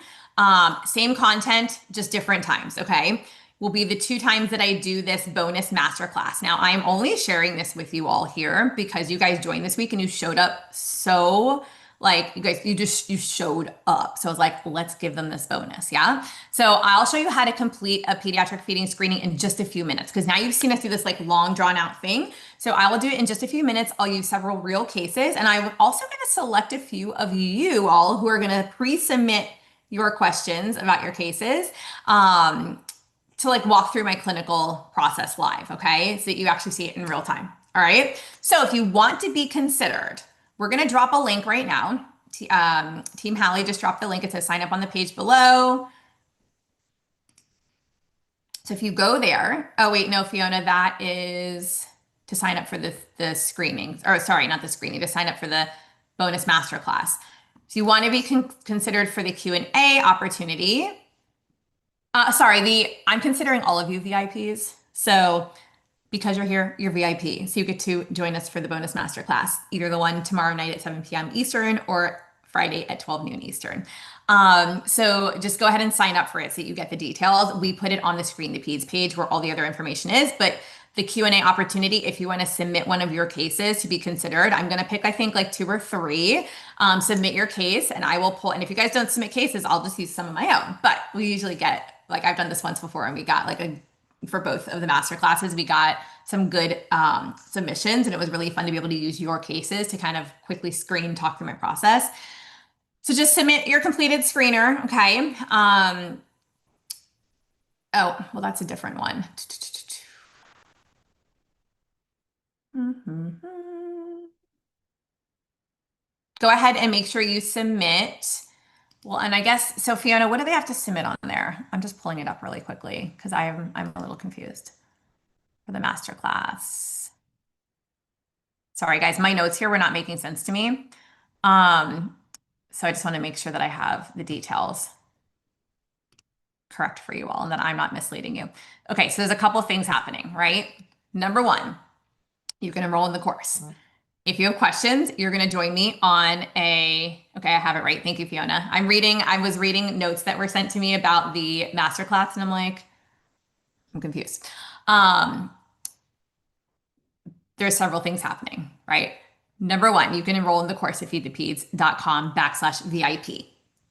Same content, just different times, okay? Will be the 2 times that I do this bonus masterclass. Now, I'm only sharing this with you all here because you guys joined this week and you showed up so like you showed up. So I was like, let's give them this bonus. Yeah. So I'll show you how to complete a pediatric feeding screening in just a few minutes because now you've seen us do this like long drawn out thing. So I will do it in just a few minutes. I'll use several real cases and I'm also going to select a few of you all who are going to pre-submit your questions about your cases. To like walk through my clinical process live, okay? So that you actually see it in real time. All right. So if you want to be considered, we're going to drop a link right now. Team Hallie just dropped the link. It says sign up on the page below. So if you go there, oh wait, no, Fiona, that is to sign up for the screening, or sorry, not the screening, to sign up for the bonus masterclass. So you want to be considered for the Q&A opportunity. I'm considering all of you VIPs. So because you're here, you're VIP. So you get to join us for the bonus masterclass, either the one tomorrow night at 7 p.m. Eastern or Friday at 12 noon Eastern. So just go ahead and sign up for it so you get the details. We put it on the Screen the Peds page where all the other information is, but the Q&A opportunity, if you want to submit one of your cases to be considered, I'm going to pick, I think, like 2 or 3. Submit your case and I will pull. And if you guys don't submit cases, I'll just use some of my own. But we usually get, like I've done this once before and we got for both of the master classes, we got some good submissions and it was really fun to be able to use your cases to kind of quickly screen, talk through my process. So just submit your completed screener, okay? Oh, well, that's a different one. Go ahead and make sure you submit Well, and I guess, so Fiona, what do they have to submit on there? I'm just pulling it up really quickly because I'm a little confused for the masterclass. Sorry, guys, my notes here were not making sense to me. So I just want to make sure that I have the details correct for you all and that I'm not misleading you. Okay, so there's a couple things happening, right? Number one, you can enroll in the course. If you have questions, you're going to join me on okay, I have it right. Thank you, Fiona. I was reading notes that were sent to me about the masterclass and I'm like, I'm confused. There's several things happening, right? Number one, you can enroll in the course at feedthepeds.com/VIP.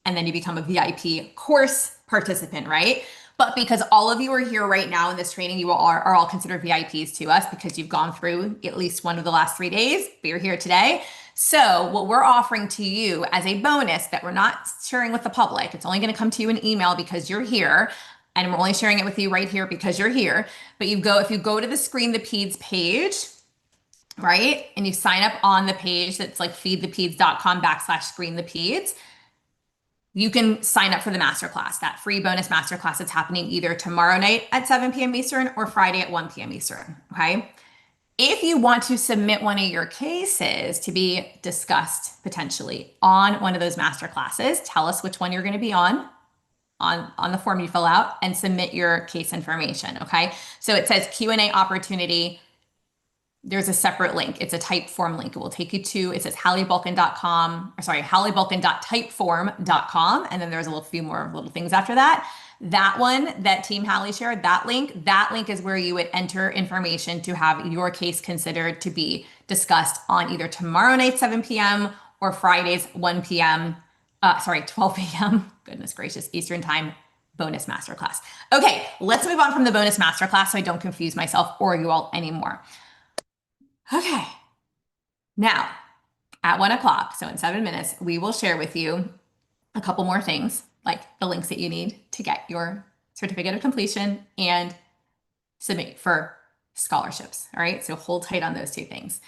And then you become a VIP course participant, right? But because all of you are here right now in this training, you are all considered VIPs to us because you've gone through at least one of the last 3 days, but you're here today. So what we're offering to you as a bonus that we're not sharing with the public, it's only going to come to you in email because you're here. And we're only sharing it with you right here because you're here. But if you go to the Screen the Peds page, right? And you sign up on the page that's like feedthepeds.com/screenthepeds. You can sign up for the masterclass, that free bonus masterclass that's happening either tomorrow night at 7 p.m. Eastern or Friday at 1 p.m. Eastern, okay? If you want to submit one of your cases to be discussed potentially on one of those masterclasses, tell us which one you're going to be on the form you fill out and submit your case information, okay? So it says Q&A opportunity. There's a separate link. It's a Typeform link. It will take you to, it says halliebalkin.typeform.com. And then there's a few more little things after that. That one that Team Hallie shared, that link is where you would enter information to have your case considered to be discussed on either tomorrow night, 7 p.m. or Fridays, 12 p.m. Goodness gracious, Eastern time bonus masterclass. Okay, let's move on from the bonus masterclass so I don't confuse myself or you all anymore. Okay, now at 1 o'clock, so in 7 minutes, we will share with you a couple more things, like the links that you need to get your certificate of completion and submit for scholarships. All right, so hold tight on those two things.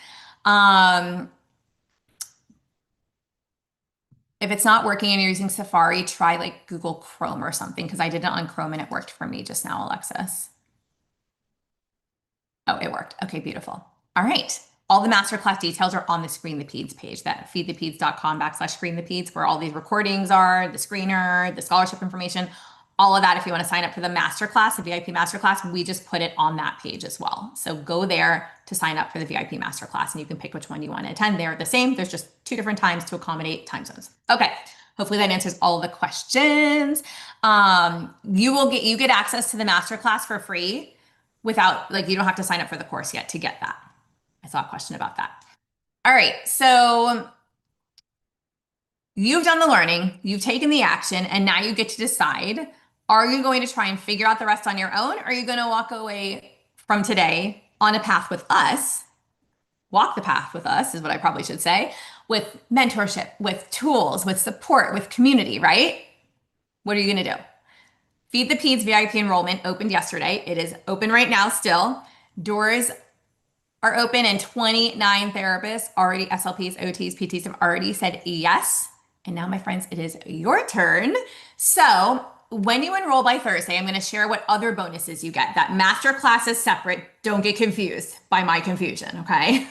If it's not working and you're using Safari, try like Google Chrome or something, because I did it on Chrome and it worked for me just now, Alexis. Oh, it worked. Okay, beautiful. All right. All the masterclass details are on the Screen the Peds page, that feedthepeds.com/screenthepeds, where all these recordings are, the screener, the scholarship information, all of that. If you want to sign up for the masterclass, the VIP masterclass, we just put it on that page as well. So go there to sign up for the VIP masterclass and you can pick which one you want to attend. They're the same. There's just 2 different times to accommodate time zones. Okay. Hopefully that answers all the questions. You get access to the masterclass for free without, like, you don't have to sign up for the course yet to get that. I saw a question about that. All right, so you've done the learning, you've taken the action, and now you get to decide, are you going to try and figure out the rest on your own? Or are you going to walk away from today on a path with us? Walk the path with us is what I probably should say, with mentorship, with tools, with support, with community, right? What are you going to do? Feed the Peds VIP enrollment opened yesterday. It is open right now still. Doors are open and 29 therapists already, SLPs, OTs, PTs have already said yes. And now, my friends, it is your turn. So when you enroll by Thursday, I'm going to share what other bonuses you get. That master class is separate. Don't get confused by my confusion, okay?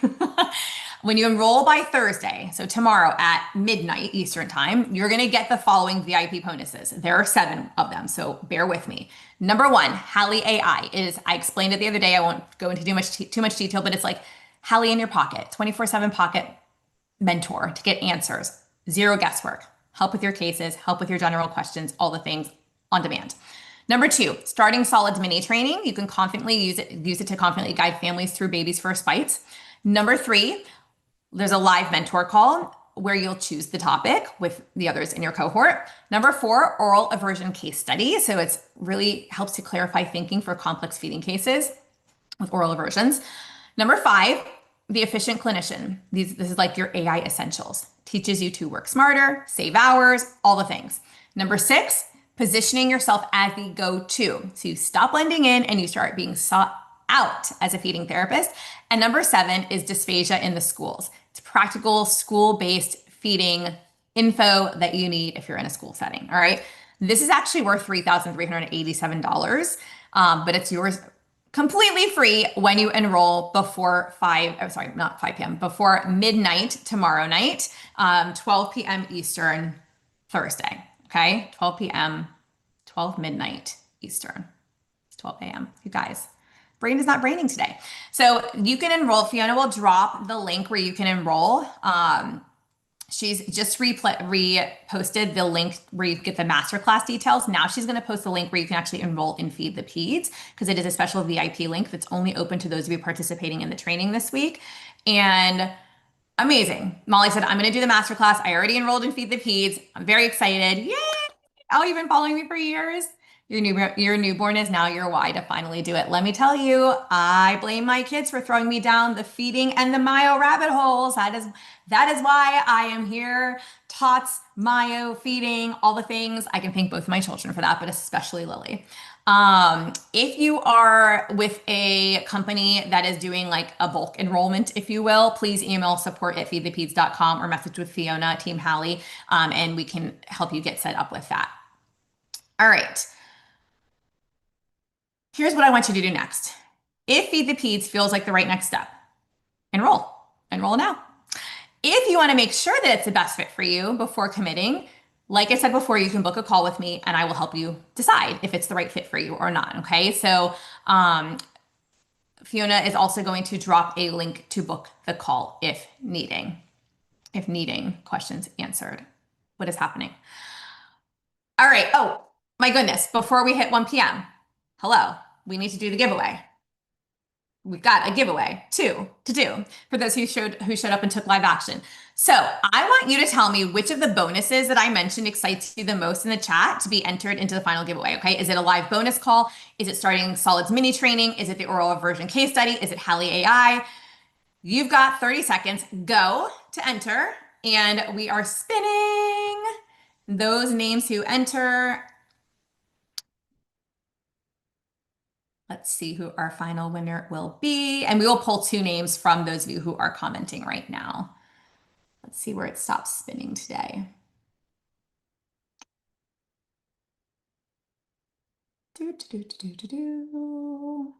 When you enroll by Thursday, so tomorrow at midnight Eastern time, you're going to get the following VIP bonuses. There are 7 of them, so bear with me. Number 1, Hallie AI I explained it the other day. I won't go into too much detail, but it's like Hallie in your pocket, 24/7 pocket mentor to get answers, 0 guesswork, help with your cases, help with your general questions, all the things on demand. Number 2, starting solids mini training. You can confidently use it to confidently guide families through baby's first bites. Number 3, there's a live mentor call where you'll choose the topic with the others in your cohort. Number 4, oral aversion case study. So it really helps to clarify thinking for complex feeding cases with oral aversions. Number 5, the efficient clinician. This is like your AI essentials. Teaches you to work smarter, save hours, all the things. Number 6, positioning yourself as the go-to. So you stop blending in and you start being sought out as a feeding therapist. And number 7 is dysphagia in the schools. It's practical school-based feeding info that you need if you're in a school setting. All right. This is actually worth $3,387, but it's yours completely free when you enroll before 5, oh, sorry, not 5 p.m., before midnight tomorrow night, 12 p.m. Eastern, Thursday. Okay. 12 p.m., 12 midnight Eastern. It's 12 a.m. You guys, brain is not braining today. So you can enroll. Fiona will drop the link where you can enroll. She's just reposted the link where you get the masterclass details. Now she's going to post the link where you can actually enroll in Feed the Peds, because it is a special VIP link that's only open to those of you participating in the training this week. And amazing. Molly said, I'm going to do the masterclass. I already enrolled in Feed the Peds. I'm very excited. Yay! Oh, you've been following me for years. Your newborn is now your why to finally do it. Let me tell you, I blame my kids for throwing me down the feeding and the Mayo rabbit holes. That is why I am here. Tots, Mayo, feeding, all the things. I can thank both my children for that, but especially Lily. If you are with a company that is doing like a bulk enrollment, if you will, please email support@feedthepeds.com or message with Fiona, Team Hallie, and we can help you get set up with that. All right. Here's what I want you to do next. If Feed the Peds feels like the right next step, enroll. Enroll now. If you want to make sure that it's the best fit for you before committing, like I said before, you can book a call with me and I will help you decide if it's the right fit for you or not. Okay. So, Fiona is also going to drop a link to book the call if needing questions answered. What is happening? All right. Oh my goodness. Before we hit 1 p.m. Hello. We need to do the giveaway. We've got a giveaway too to do for those who showed up and took live action. So I want you to tell me which of the bonuses that I mentioned excites you the most in the chat to be entered into the final giveaway. Okay. Is it a live bonus call? Is it starting Solids mini training? Is it the oral version case study? Is it Hallie AI? You've got 30 seconds. Go to enter, and we are spinning those names who enter. Let's see who our final winner will be. And we will pull 2 names from those of you who are commenting right now. Let's see where it stops spinning today. Do, do, do, do, do, do.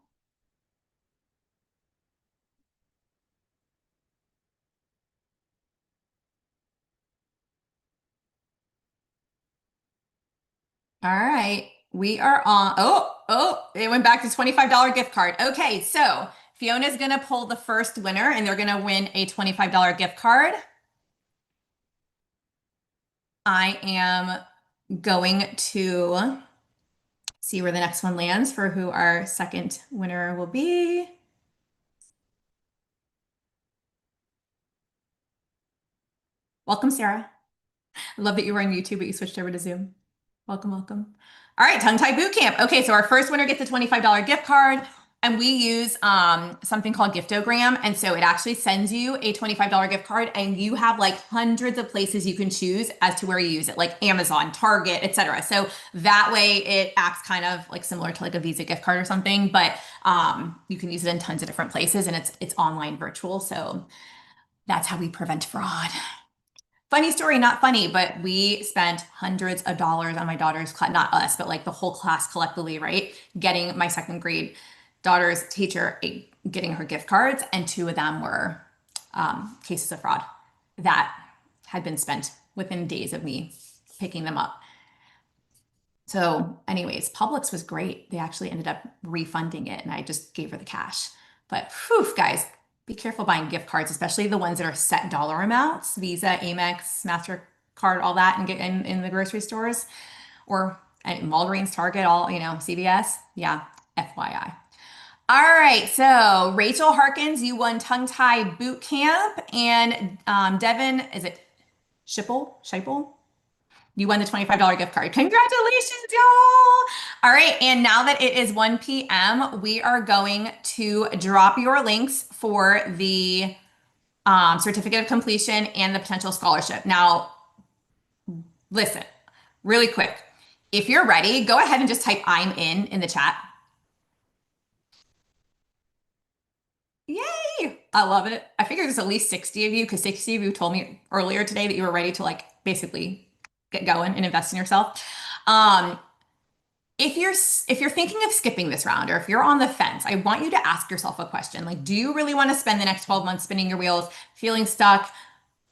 All right. We are on. It went back to $25 gift card. Okay. So Fiona's going to pull the first winner and they're going to win a $25 gift card. I am going to see where the next one lands for who our second winner will be. Welcome, Sarah. I love that you were on YouTube, but you switched over to Zoom. Welcome, welcome. All right, tongue tie boot camp. Okay, so our first winner gets a $25 gift card, and we use something called Giftogram, and so it actually sends you a $25 gift card, and you have like hundreds of places you can choose as to where you use it, like Amazon, Target, etc. So that way, it acts kind of like similar to like a Visa gift card or something, but you can use it in tons of different places, and it's online virtual. So that's how we prevent fraud. Funny story, not funny, but we spent hundreds of dollars on my daughter's class, not us, but like the whole class collectively, right? Getting my second grade daughter's teacher, getting her gift cards, and 2 of them were cases of fraud that had been spent within days of me picking them up. So anyways, Publix was great. They actually ended up refunding it and I just gave her the cash. But whew, guys, be careful buying gift cards, especially the ones that are set dollar amounts, Visa, Amex, MasterCard, all that, and get in the grocery stores or at Walgreens, Target, all, CVS. Yeah, FYI. All right, so Rachel Harkins, you won tongue tie boot camp, and Devin, is it Schipple? You won the $25 gift card. Congratulations, y'all. All right. And now that it is 1 p.m., we are going to drop your links for the certificate of completion and the potential scholarship. Now, listen, really quick. If you're ready, go ahead and just type I'm in the chat. Yay. I love it. I figured there's at least 60 of you because 60 of you told me earlier today that you were ready to like basically get going and invest in yourself. Um, if you're thinking of skipping this round or if you're on the fence, I want you to ask yourself a question. Like, do you really want to spend the next 12 months spinning your wheels, feeling stuck,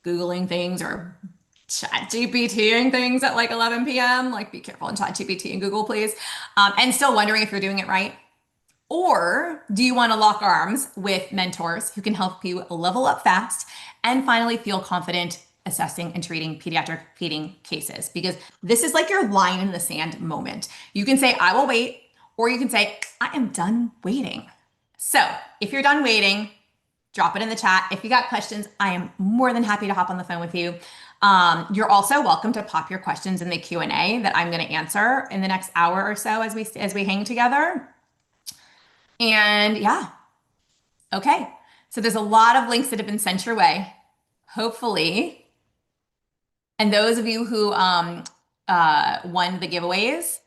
Googling things or chat GPTing things at like 11 p.m.? Like, be careful in chat GPT and Google, please. And still wondering if you're doing it right. Or do you want to lock arms with mentors who can help you level up fast and finally feel confident assessing and treating pediatric feeding cases? Because this is like your line in the sand moment. You can say, I will wait, or you can say, I am done waiting. So if you're done waiting, drop it in the chat. If you got questions, I am more than happy to hop on the phone with you. You're also welcome to pop your questions in the Q&A that I'm going to answer in the next hour or so as we hang together. And yeah, okay. So there's a lot of links that have been sent your way, hopefully. And those of you who won the giveaways,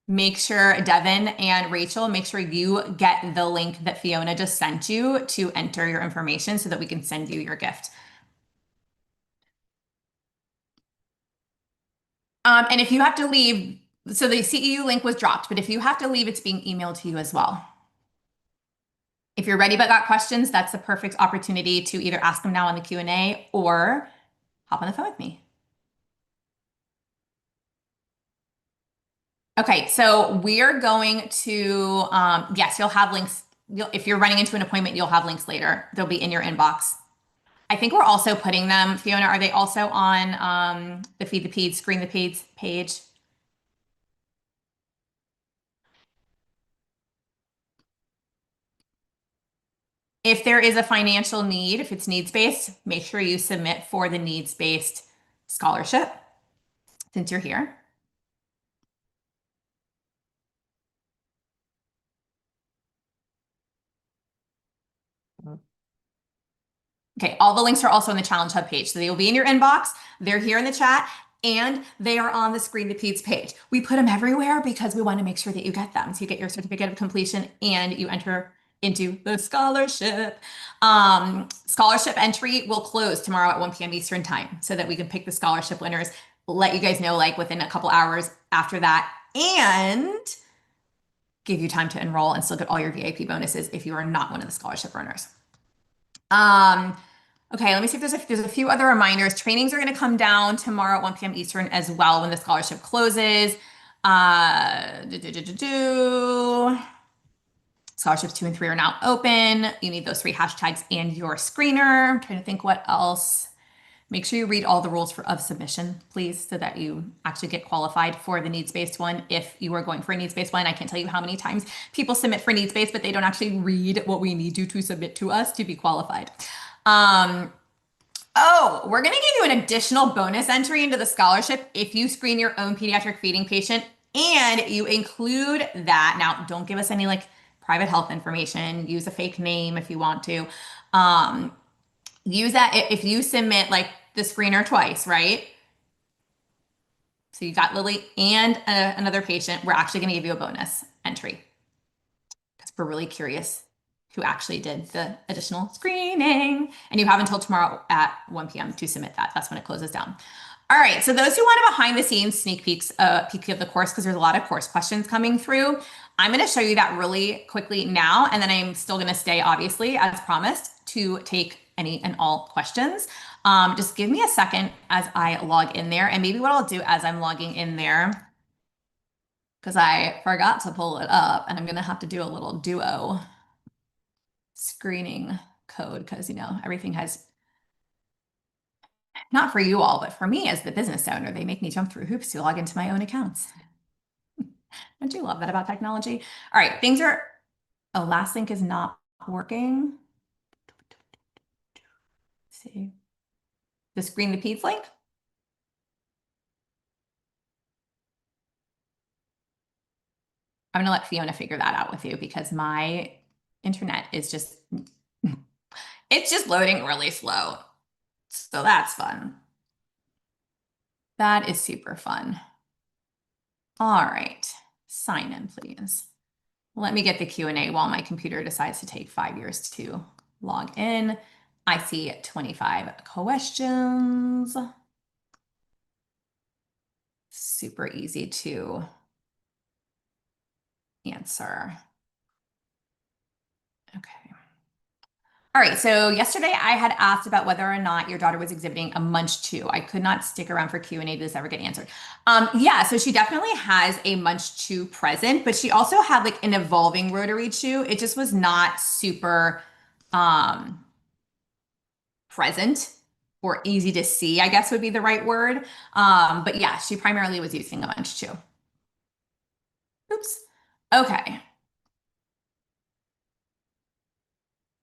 make sure Devin and Rachel, make sure you get the link that Fiona just sent you to enter your information so that we can send you your gift. And if you have to leave, so the CEU link was dropped, but if you have to leave, it's being emailed to you as well. If you're ready but got questions, that's the perfect opportunity to either ask them now on the Q&A or hop on the phone with me. Okay, so we're going to, yes, you'll have links. If you're running into an appointment, you'll have links later. They'll be in your inbox. I think we're also putting them, Fiona, are they also on the Feed the Peds, Screen the Peds page? If there is a financial need, if it's needs-based, make sure you submit for the needs-based scholarship since you're here. Okay, all the links are also on the Challenge Hub page. So they will be in your inbox. They're here in the chat and they are on the Screen the Peds page. We put them everywhere because we want to make sure that you get them. So you get your certificate of completion and you enter into the scholarship. Scholarship entry will close tomorrow at 1 p.m. Eastern time so that we can pick the scholarship winners, let you guys know like within a couple hours after that, and give you time to enroll and still get all your VIP bonuses if you are not one of the scholarship earners. Okay, let me see if there's a few other reminders. Trainings are going to come down tomorrow at 1 p.m. Eastern as well when the scholarship closes. Scholarships 2 and 3 are now open. You need those 3 hashtags and your screener. I'm trying to think what else. Make sure you read all the rules of submission, please, so that you actually get qualified for the needs-based one. If you are going for a needs-based one, I can't tell you how many times people submit for needs-based, but they don't actually read what we need you to submit to us to be qualified. Oh, we're going to give you an additional bonus entry into the scholarship if you screen your own pediatric feeding patient and you include that. Now, don't give us any like private health information. Use a fake name if you want to. Use that if you submit like the screener twice, right? So you got Lily and another patient. We're actually going to give you a bonus entry because we're really curious who actually did the additional screening. And you have until tomorrow at 1 p.m. to submit that. That's when it closes down. All right, so those who want a behind the scenes sneak peek of the course, because there's a lot of course questions coming through, I'm going to show you that really quickly now. And then I'm still going to stay, obviously, as promised, to take any and all questions. Just give me a second as I log in there. And maybe what I'll do as I'm logging in there, because I forgot to pull it up and I'm going to have to do a little duo screening code because, you know, everything has, not for you all, but for me as the business owner, they make me jump through hoops to log into my own accounts. Don't you love that about technology? All right, things are, oh, last link is not working. Let's see. The Screen the Peds link? I'm gonna let Fiona figure that out with you because my internet is just, it's just loading really slow. So that's fun. That is super fun. All right, sign in, please. Let me get the Q&A while my computer decides to take 5 years to log in. I see 25 questions. super easy to answer. Okay. All right, so yesterday I had asked about whether or not your daughter was exhibiting a munch chew. I could not stick around for Q&A. Did this ever get answered? Yeah, so she definitely has a munch chew present, but she also had like an evolving rotary chew. It just was not super um, present or easy to see, I guess would be the right word. But yeah, she primarily was using a munch chew. Oops. Okay.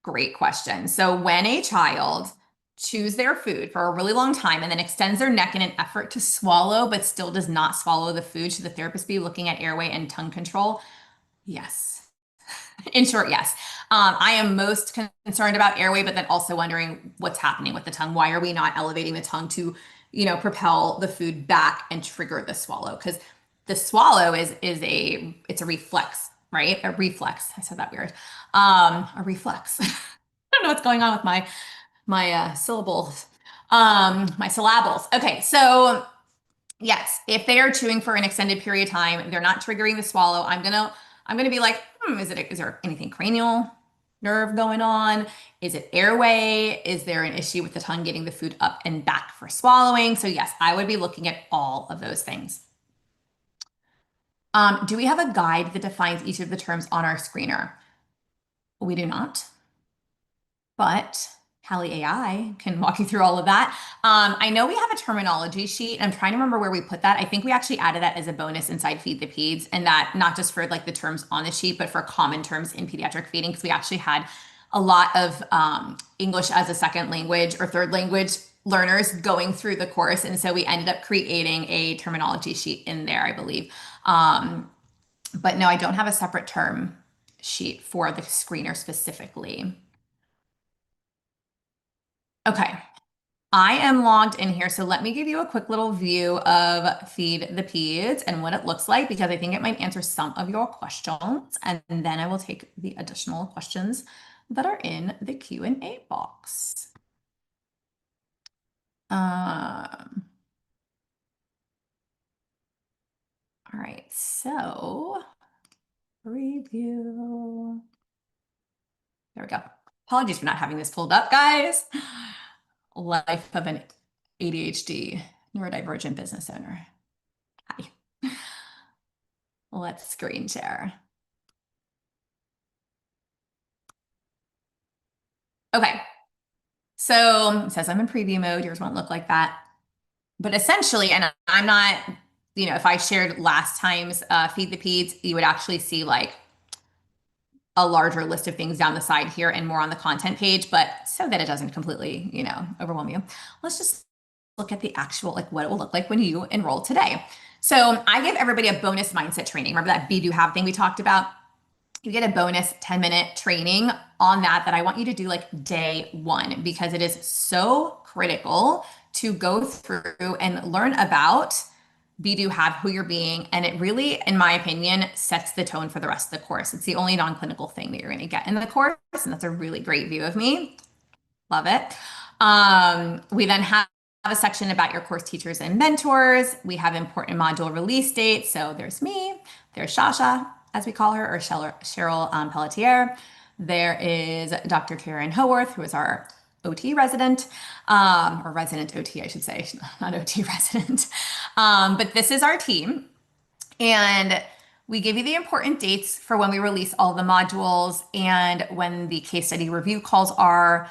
Great question. So, when a child chews their food for a really long time and then extends their neck in an effort to swallow, but still does not swallow the food, should the therapist be looking at airway and tongue control? Yes. In short, yes. I am most concerned about airway, but then also wondering what's happening with the tongue. Why are we not elevating the tongue to, propel the food back and trigger the swallow? Because the swallow is a reflex, right? A reflex. I said that weird. A reflex. I don't know what's going on with my syllables, my syllables. Okay, so yes, if they are chewing for an extended period of time, they're not triggering the swallow. I'm gonna be like, is there anything cranial nerve going on? Is it airway? Is there an issue with the tongue getting the food up and back for swallowing? So yes, I would be looking at all of those things. Do we have a guide that defines each of the terms on our screener? We do not. But Callie AI can walk you through all of that. I know we have a terminology sheet. I'm trying to remember where we put that. I think we actually added that as a bonus inside Feed the Peds, and that not just for like the terms on the sheet, but for common terms in pediatric feeding, because we actually had a lot of English as a second language or third language learners going through the course. And so we ended up creating a terminology sheet in there, I believe. But no, I don't have a separate term sheet for the screener specifically. Okay, I am logged in here. So let me give you a quick little view of Feed the Peds and what it looks like, because I think it might answer some of your questions. And then I will take the additional questions that are in the Q&A box. All right, so review. There we go. Apologies for not having this pulled up, guys. Life of an ADHD neurodivergent business owner. Hi. Let's screen share. Okay. So it says I'm in preview mode. Yours won't look like that. But essentially, and I'm not, if I shared last time's Feed the Peds, you would actually see like a larger list of things down the side here and more on the content page. But so that it doesn't completely, overwhelm you, let's just look at the actual, like what it will look like when you enroll today. So I give everybody a bonus mindset training. Remember that be do have thing we talked about? You get a bonus 10-minute training on that I want you to do like day one, because it is so critical to go through and learn about be do have who you're being. And it really, in my opinion, sets the tone for the rest of the course. It's the only non-clinical thing that you're going to get in the course. And that's a really great view of me. Love it. We then have a section about your course teachers and mentors. We have important module release dates. So there's me, there's Shasha, as we call her, or Cheryl Pelletier. There is Dr. Karen Howarth, who is our OT resident, or resident OT, I should say, not OT resident. But this is our team. And we give you the important dates for when we release all the modules and when the case study review calls are.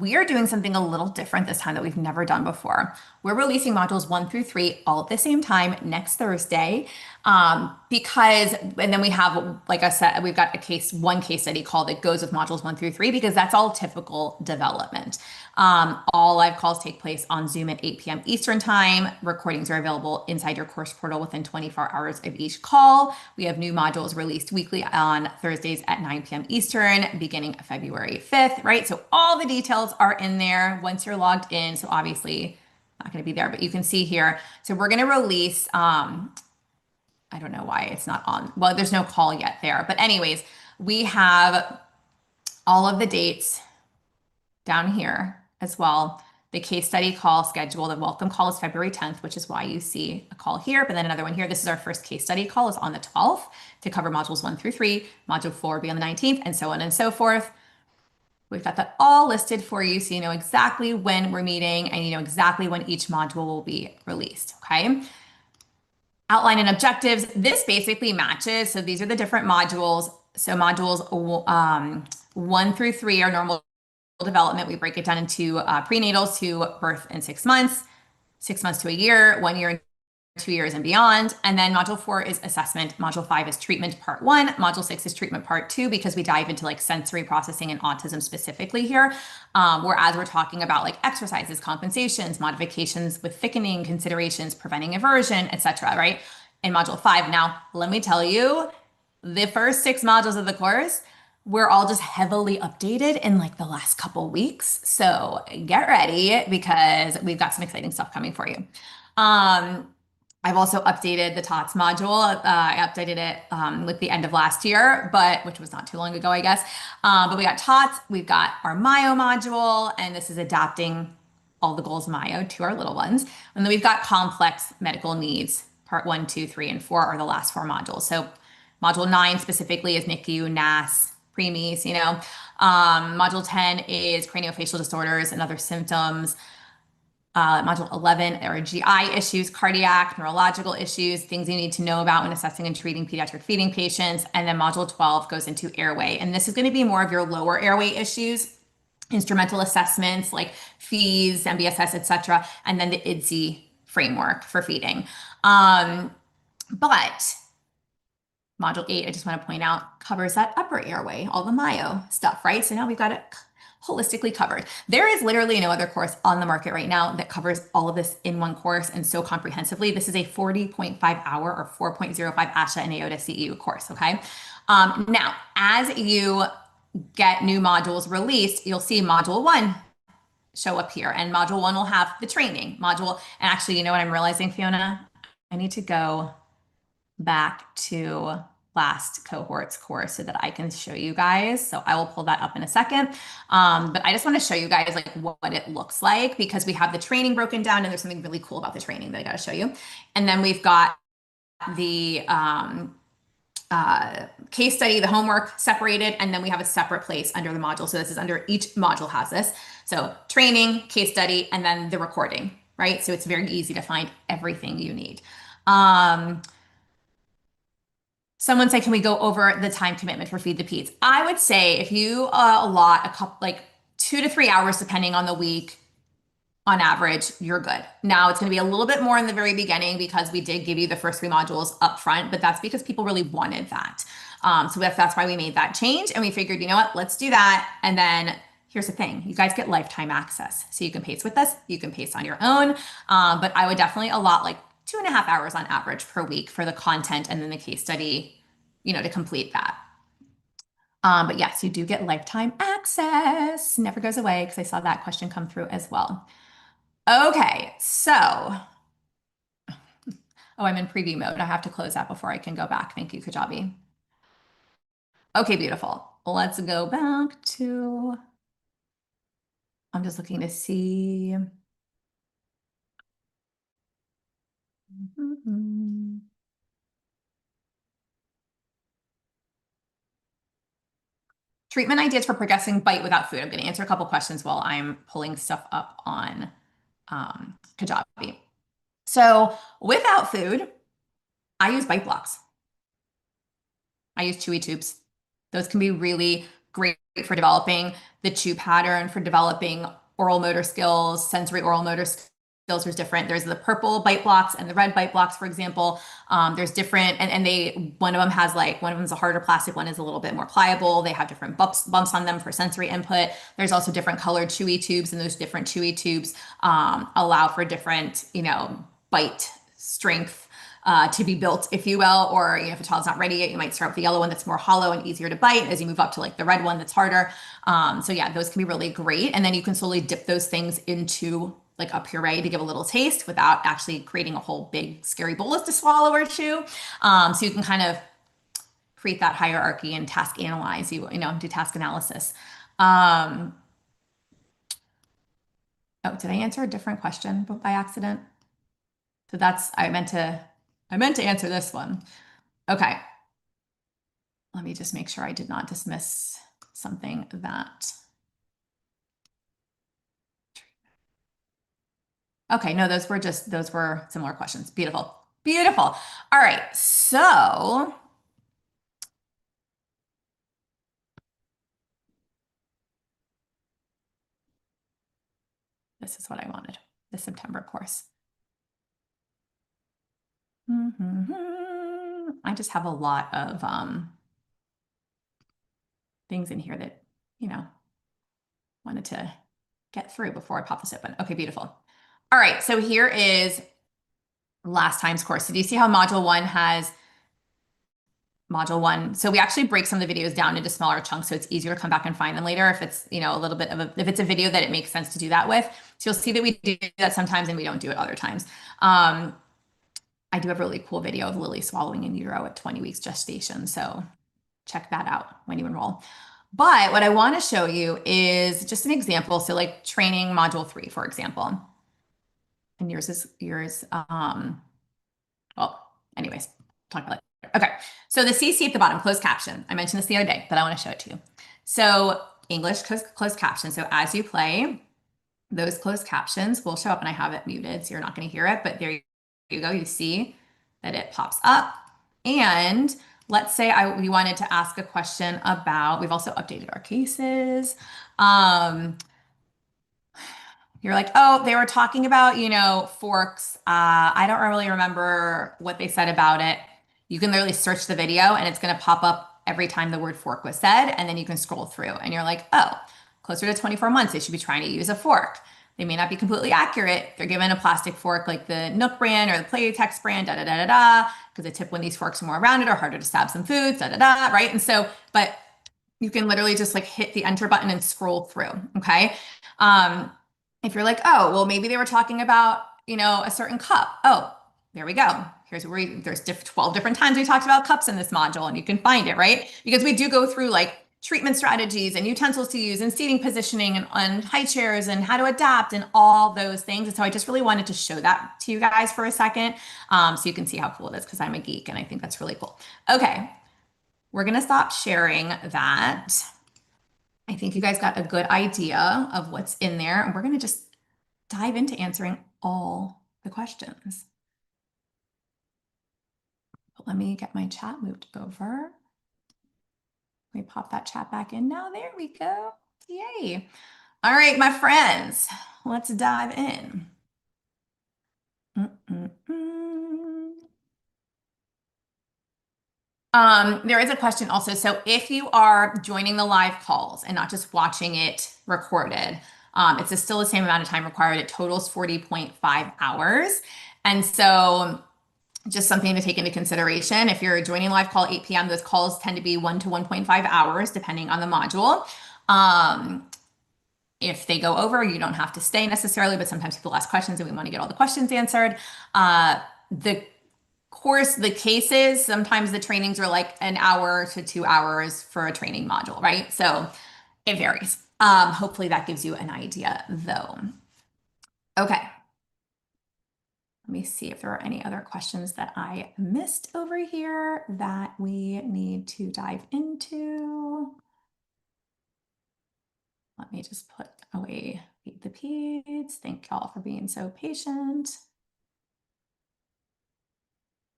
We are doing something a little different this time that we've never done before. We're releasing modules 1 through 3 all at the same time next Thursday. And then we have, like I said, we've got one case study call that goes with modules 1 through 3, because that's all typical development. All live calls take place on Zoom at 8 p.m. Eastern time. Recordings are available inside your course portal within 24 hours of each call. We have new modules released weekly on Thursdays at 9 p.m. Eastern, beginning February 5th, right? So all the details are in there once you're logged in. So obviously not going to be there, but you can see here. So we're going to release, I don't know why it's not on. Well, there's no call yet there. But anyways, we have all of the dates down here as well. The case study call schedule, the welcome call is February 10th, which is why you see a call here, but then another one here. This is our first case study call is on the 12th to cover modules 1 through 3. Module 4 will be on the 19th, and so on and so forth. We've got that all listed for you so you know exactly when we're meeting and you know exactly when each module will be released, okay? Outline and objectives. This basically matches. So these are the different modules. So modules 1 through 3 are normal development. We break it down into prenatals to birth in 6 months, 6 months to a year, 1 year, 2 years and beyond. And then module 4 is assessment. Module 5 is treatment part 1. Module 6 is treatment part 2 because we dive into like sensory processing and autism specifically here. Whereas we're talking about like exercises, compensations, modifications with thickening, considerations, preventing aversion, etc. Right? In module 5. Now, let me tell you, the first 6 modules of the course, we're all just heavily updated in like the last couple weeks. So get ready because we've got some exciting stuff coming for you. I've also updated the TOTS module. I updated it with the end of last year, but which was not too long ago, I guess. But we got TOTS, we've got our MIO module, and this is adapting all the goals MIO to our little ones. And then we've got complex medical needs. Part 1, 2, 3, and 4 are the last 4 modules. So module 9 specifically is NICU, NAS, preemies, you know. Module 10 is craniofacial disorders and other symptoms. Module 11 are GI issues, cardiac, neurological issues, things you need to know about when assessing and treating pediatric feeding patients. And then module 12 goes into airway. And this is going to be more of your lower airway issues, instrumental assessments like fees, MBSS, etc. And then the IDSI framework for feeding. But module 8, I just want to point out, covers that upper airway, all the myo stuff, right? So now we've got it holistically covered. There is literally no other course on the market right now that covers all of this in one course and so comprehensively. This is a 40.5 hour or 4.05 ASHA and AOTA CEU course, okay? Now, as you get new modules released, you'll see module 1 show up here, and module 1 will have the training module. And actually, you know what I'm realizing, Fiona? I need to go back to last cohort's course so that I can show you guys. So I will pull that up in a second. But I just want to show you guys like what it looks like because we have the training broken down and there's something really cool about the training that I got to show you. And then we've got the case study, the homework separated, and then we have a separate place under the module. So this is under each module has this. So training, case study, and then the recording, right? So it's very easy to find everything you need. Someone said, can we go over the time commitment for Feed the Peds? I would say if you allot a couple, like 2 to 3 hours, depending on the week, on average, you're good. Now it's going to be a little bit more in the very beginning because we did give you the first 3 modules up front, but that's because people really wanted that. So that's why we made that change. And we figured, you know what, let's do that. And then here's the thing, you guys get lifetime access. So you can pace with us, you can pace on your own. But I would definitely allot like 2.5 hours on average per week for the content and then the case study, you know, to complete that. But yes, you do get lifetime access. Never goes away because I saw that question come through as well. Okay, so, oh, I'm in preview mode. I have to close that before I can go back. Thank you, Kajabi. Okay, beautiful. Let's go back to, I'm just looking to see. Treatment ideas for progressing bite without food. I'm going to answer a couple questions while I'm pulling stuff up on Kajabi. So without food, I use bite blocks. I use chewy tubes. Those can be really great for developing the chew pattern, for developing oral motor skills, sensory oral motor skills. There's different. There's the purple bite blocks and the red bite blocks, for example. There's different, and they, one of them has like, one of them is a harder plastic, one is a little bit more pliable. They have different bumps on them for sensory input. There's also different colored chewy tubes, and those different chewy tubes allow for different, you know, bite strength to be built, if you will, or you know, if a child's not ready yet, you might start with the yellow one that's more hollow and easier to bite as you move up to like the red one that's harder. So yeah, those can be really great. And then you can slowly dip those things into like a puree to give a little taste without actually creating a whole big scary bolus to swallow or chew. So you can kind of create that hierarchy and task analyze, you know, do task analysis. Oh, did I answer a different question by accident? So that's, I meant to answer this one. Okay. Let me just make sure I did not dismiss something that. Okay, no, those were similar questions. Beautiful. Beautiful. All right. So this is what I wanted, the September course. I just have a lot of things in here that, you know, wanted to get through before I pop this open. Okay, beautiful. All right, so here is last time's course. So do you see how module one has module one? So we actually break some of the videos down into smaller chunks so it's easier to come back and find them later if it's, a little bit of if it's a video that it makes sense to do that with. So you'll see that we do that sometimes and we don't do it other times. I do have a really cool video of Lily swallowing in utero at 20 weeks gestation. So check that out when you enroll. But what I want to show you is just an example. So like training module 3, for example. And well, anyways, talk about it. Okay. So the CC at the bottom, closed caption. I mentioned this the other day, but I want to show it to you. So English closed caption. So as you play, those closed captions will show up, and I have it muted, so you're not going to hear it, but there you go. You see that it pops up. And let's say we wanted to ask a question about, we've also updated our cases. You're like, oh, they were talking about, forks. I don't really remember what they said about it. You can literally search the video and it's going to pop up every time the word fork was said. And then you can scroll through and you're like, oh, closer to 24 months, they should be trying to use a fork. They may not be completely accurate. They're given a plastic fork like the Nook brand or the Playtex brand, da da da da da, because the tip when these forks are more rounded or harder to stab some foods, da da da, right? And so, but you can literally just like hit the enter button and scroll through, okay? If you're like, oh, well, maybe they were talking about, a certain cup. Oh, there we go. Here's where there's 12 different times we talked about cups in this module, and you can find it, right? Because we do go through like treatment strategies and utensils to use and seating positioning and high chairs and how to adapt and all those things. And so I just really wanted to show that to you guys for a second, so you can see how cool it is, because I'm a geek and I think that's really cool. Okay, we're going to stop sharing that. I think you guys got a good idea of what's in there, and we're going to just dive into answering all the questions. But let me get my chat moved over. Let me pop that chat back in now. There we go. Yay. All right, my friends, let's dive in. There is a question also. So if you are joining the live calls and not just watching it recorded, it's still the same amount of time required. It totals 40.5 hours. And so just something to take into consideration. If you're joining live call 8 p.m., those calls tend to be 1 to 1.5 hours, depending on the module. If they go over, you don't have to stay necessarily, but sometimes people ask questions and we want to get all the questions answered. The course, the cases, sometimes the trainings are like an hour to 2 hours for a training module, right? So it varies. Hopefully that gives you an idea though. Okay. Let me see if there are any other questions that I missed over here that we need to dive into. Let me just put away the Peds. Thank y'all for being so patient.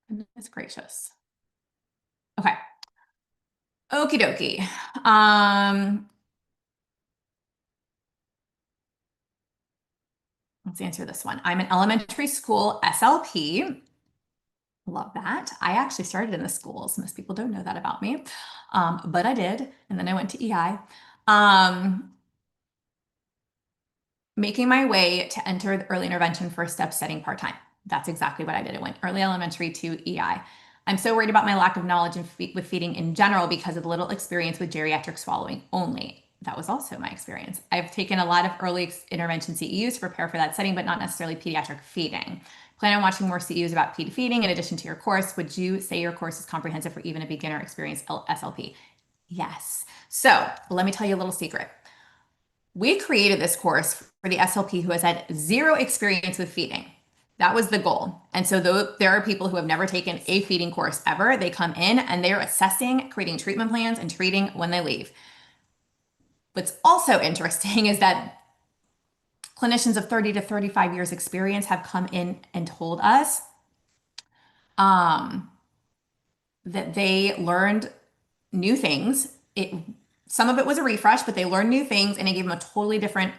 Goodness gracious. Okay. Okie dokie. Let's answer this one. I'm an elementary school SLP. Love that. I actually started in the schools. Most people don't know that about me, but I did. And then I went to EI. Making my way to enter the early intervention first step setting part-time. That's exactly what I did. It went early elementary to EI. I'm so worried about my lack of knowledge with feeding in general because of little experience with geriatric swallowing only. That was also my experience. I've taken a lot of early intervention CEUs to prepare for that setting, but not necessarily pediatric feeding. Plan on watching more CEUs about ped feeding in addition to your course. Would you say your course is comprehensive for even a beginner experienced SLP? Yes. So let me tell you a little secret. We created this course for the SLP who has had zero experience with feeding. That was the goal. And so though there are people who have never taken a feeding course ever, they come in and they're assessing, creating treatment plans, and treating when they leave. What's also interesting is that clinicians of 30 to 35 years experience have come in and told us um, that they learned new things. Some of it was a refresh, but they learned new things and it gave them a totally different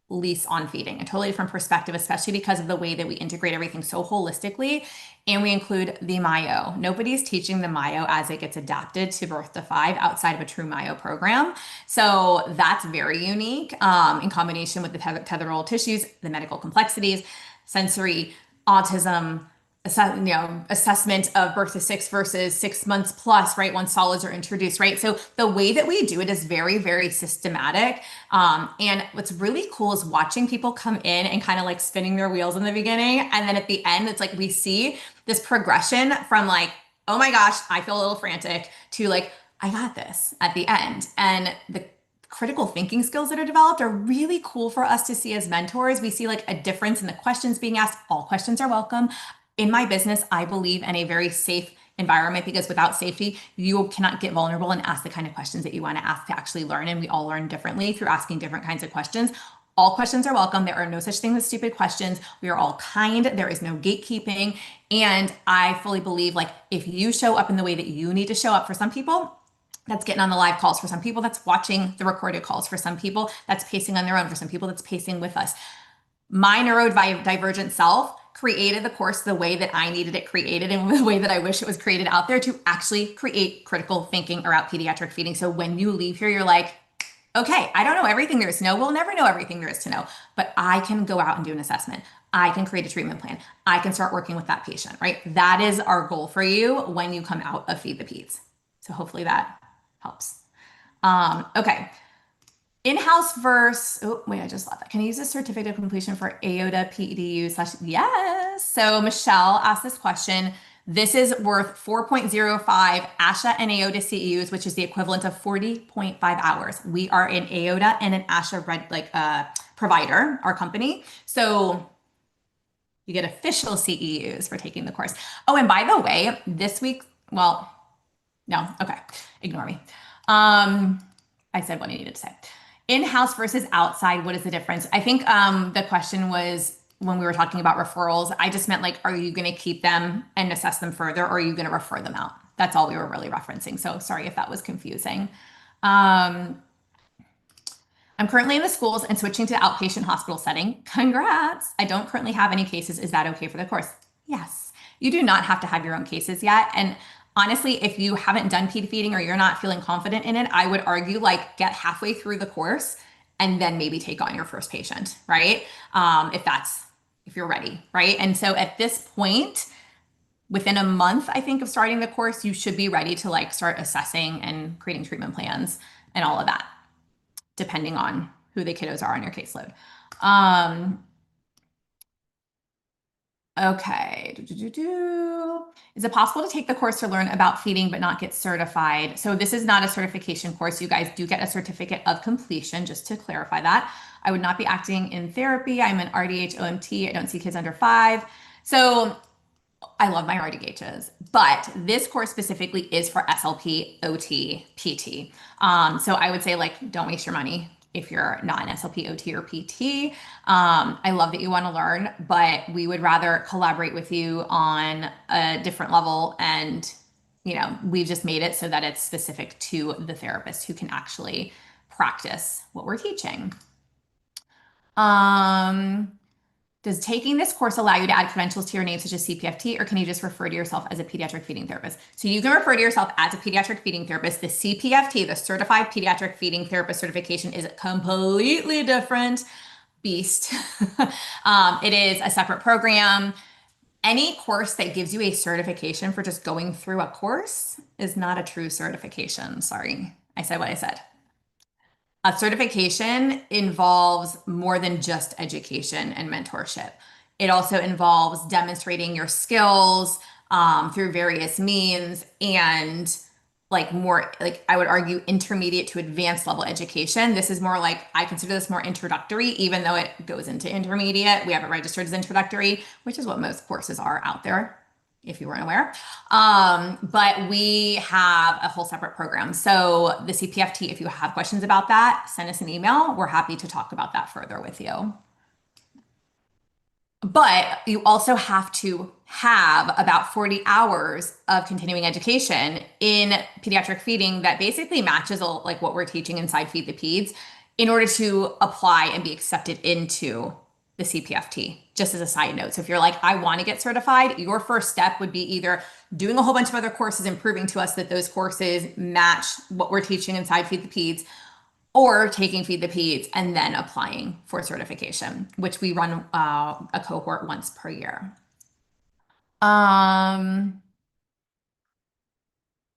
lease on feeding, a totally different perspective, especially because of the way that we integrate everything so holistically. And we include the Myo. Nobody's teaching the Myo as it gets adapted to birth to five outside of a true Myo program. So that's very unique in combination with the tetheral tissues, the medical complexities, sensory, autism, assessment of birth to six versus 6 months plus, right? Once solids are introduced, right? So the way that we do it is very, very systematic. And what's really cool is watching people come in and kind of like spinning their wheels in the beginning. And then at the end, it's like we see this progression from like, oh my gosh, I feel a little frantic to like, I got this at the end. And the critical thinking skills that are developed are really cool for us to see as mentors. We see like a difference in the questions being asked. All questions are welcome. In my business, I believe in a very safe environment because without safety, you cannot get vulnerable and ask the kind of questions that you want to ask to actually learn. And we all learn differently through asking different kinds of questions. All questions are welcome. There are no such thing as stupid questions. We are all kind. There is no gatekeeping. And I fully believe like if you show up in the way that you need to show up for some people, that's getting on the live calls. For some people, that's watching the recorded calls. For some people, that's pacing on their own. For some people, that's pacing with us. My neurodivergent self created the course the way that I needed it created and the way that I wish it was created out there to actually create critical thinking around pediatric feeding. So when you leave here, you're like, okay, I don't know everything there is to know. We'll never know everything there is to know, but I can go out and do an assessment. I can create a treatment plan. I can start working with that patient, right? That is our goal for you when you come out of Feed the Peds. So hopefully that helps. Okay. In-house versus, oh, wait, I just left that. Can you use a certificate of completion for AOTA PEDU slash, yes. So Michelle asked this question. This is worth 4.05 ASHA and AOTA CEUs, which is the equivalent of 40.5 hours. We are an AOTA and an ASHA provider, our company. So you get official CEUs for taking the course. Oh, and by the way, this week, well, no, okay, ignore me. I said what I needed to say. In-house versus outside, what is the difference? I think the question was when we were talking about referrals, I just meant like, are you going to keep them and assess them further, or are you going to refer them out? That's all we were really referencing. So sorry if that was confusing. I'm currently in the schools and switching to outpatient hospital setting. Congrats. I don't currently have any cases. Is that okay for the course? Yes. You do not have to have your own cases yet. And honestly, if you haven't done ped feeding or you're not feeling confident in it, I would argue like get halfway through the course and then maybe take on your first patient, right? If you're ready, right? And so at this point, within a month, I think of starting the course, you should be ready to like start assessing and creating treatment plans and all of that, depending on who the kiddos are on your caseload. Okay. Is it possible to take the course to learn about feeding but not get certified? So this is not a certification course. You guys do get a certificate of completion, just to clarify that. I would not be acting in therapy. I'm an RDH OMT. I don't see kids under 5. So I love my RDHs, but this course specifically is for SLP, OT, PT. So I would say like, don't waste your money if you're not an SLP, OT, or PT. I love that you want to learn, but we would rather collaborate with you on a different level. And, we've just made it so that it's specific to the therapist who can actually practice what we're teaching. Does taking this course allow you to add credentials to your name, such as CPFT, or can you just refer to yourself as a pediatric feeding therapist? So you can refer to yourself as a pediatric feeding therapist. The CPFT, the Certified Pediatric Feeding Therapist certification, is a completely different beast. It is a separate program. Any course that gives you a certification for just going through a course is not a true certification. Sorry, I said what I said. A certification involves more than just education and mentorship. It also involves demonstrating your skills through various means and like more like I would argue intermediate to advanced level education. This is more like I consider this more introductory, even though it goes into intermediate. We have it registered as introductory, which is what most courses are out there, if you weren't aware. But we have a whole separate program. So the CPFT, if you have questions about that, send us an email. We're happy to talk about that further with you. But you also have to have about 40 hours of continuing education in pediatric feeding that basically matches like what we're teaching inside Feed the Peds in order to apply and be accepted into the CPFT, just as a side note. So if you're like, I want to get certified, your first step would be either doing a whole bunch of other courses and proving to us that those courses match what we're teaching inside Feed the Peds, or taking Feed the Peds and then applying for certification, which we run a cohort once per year.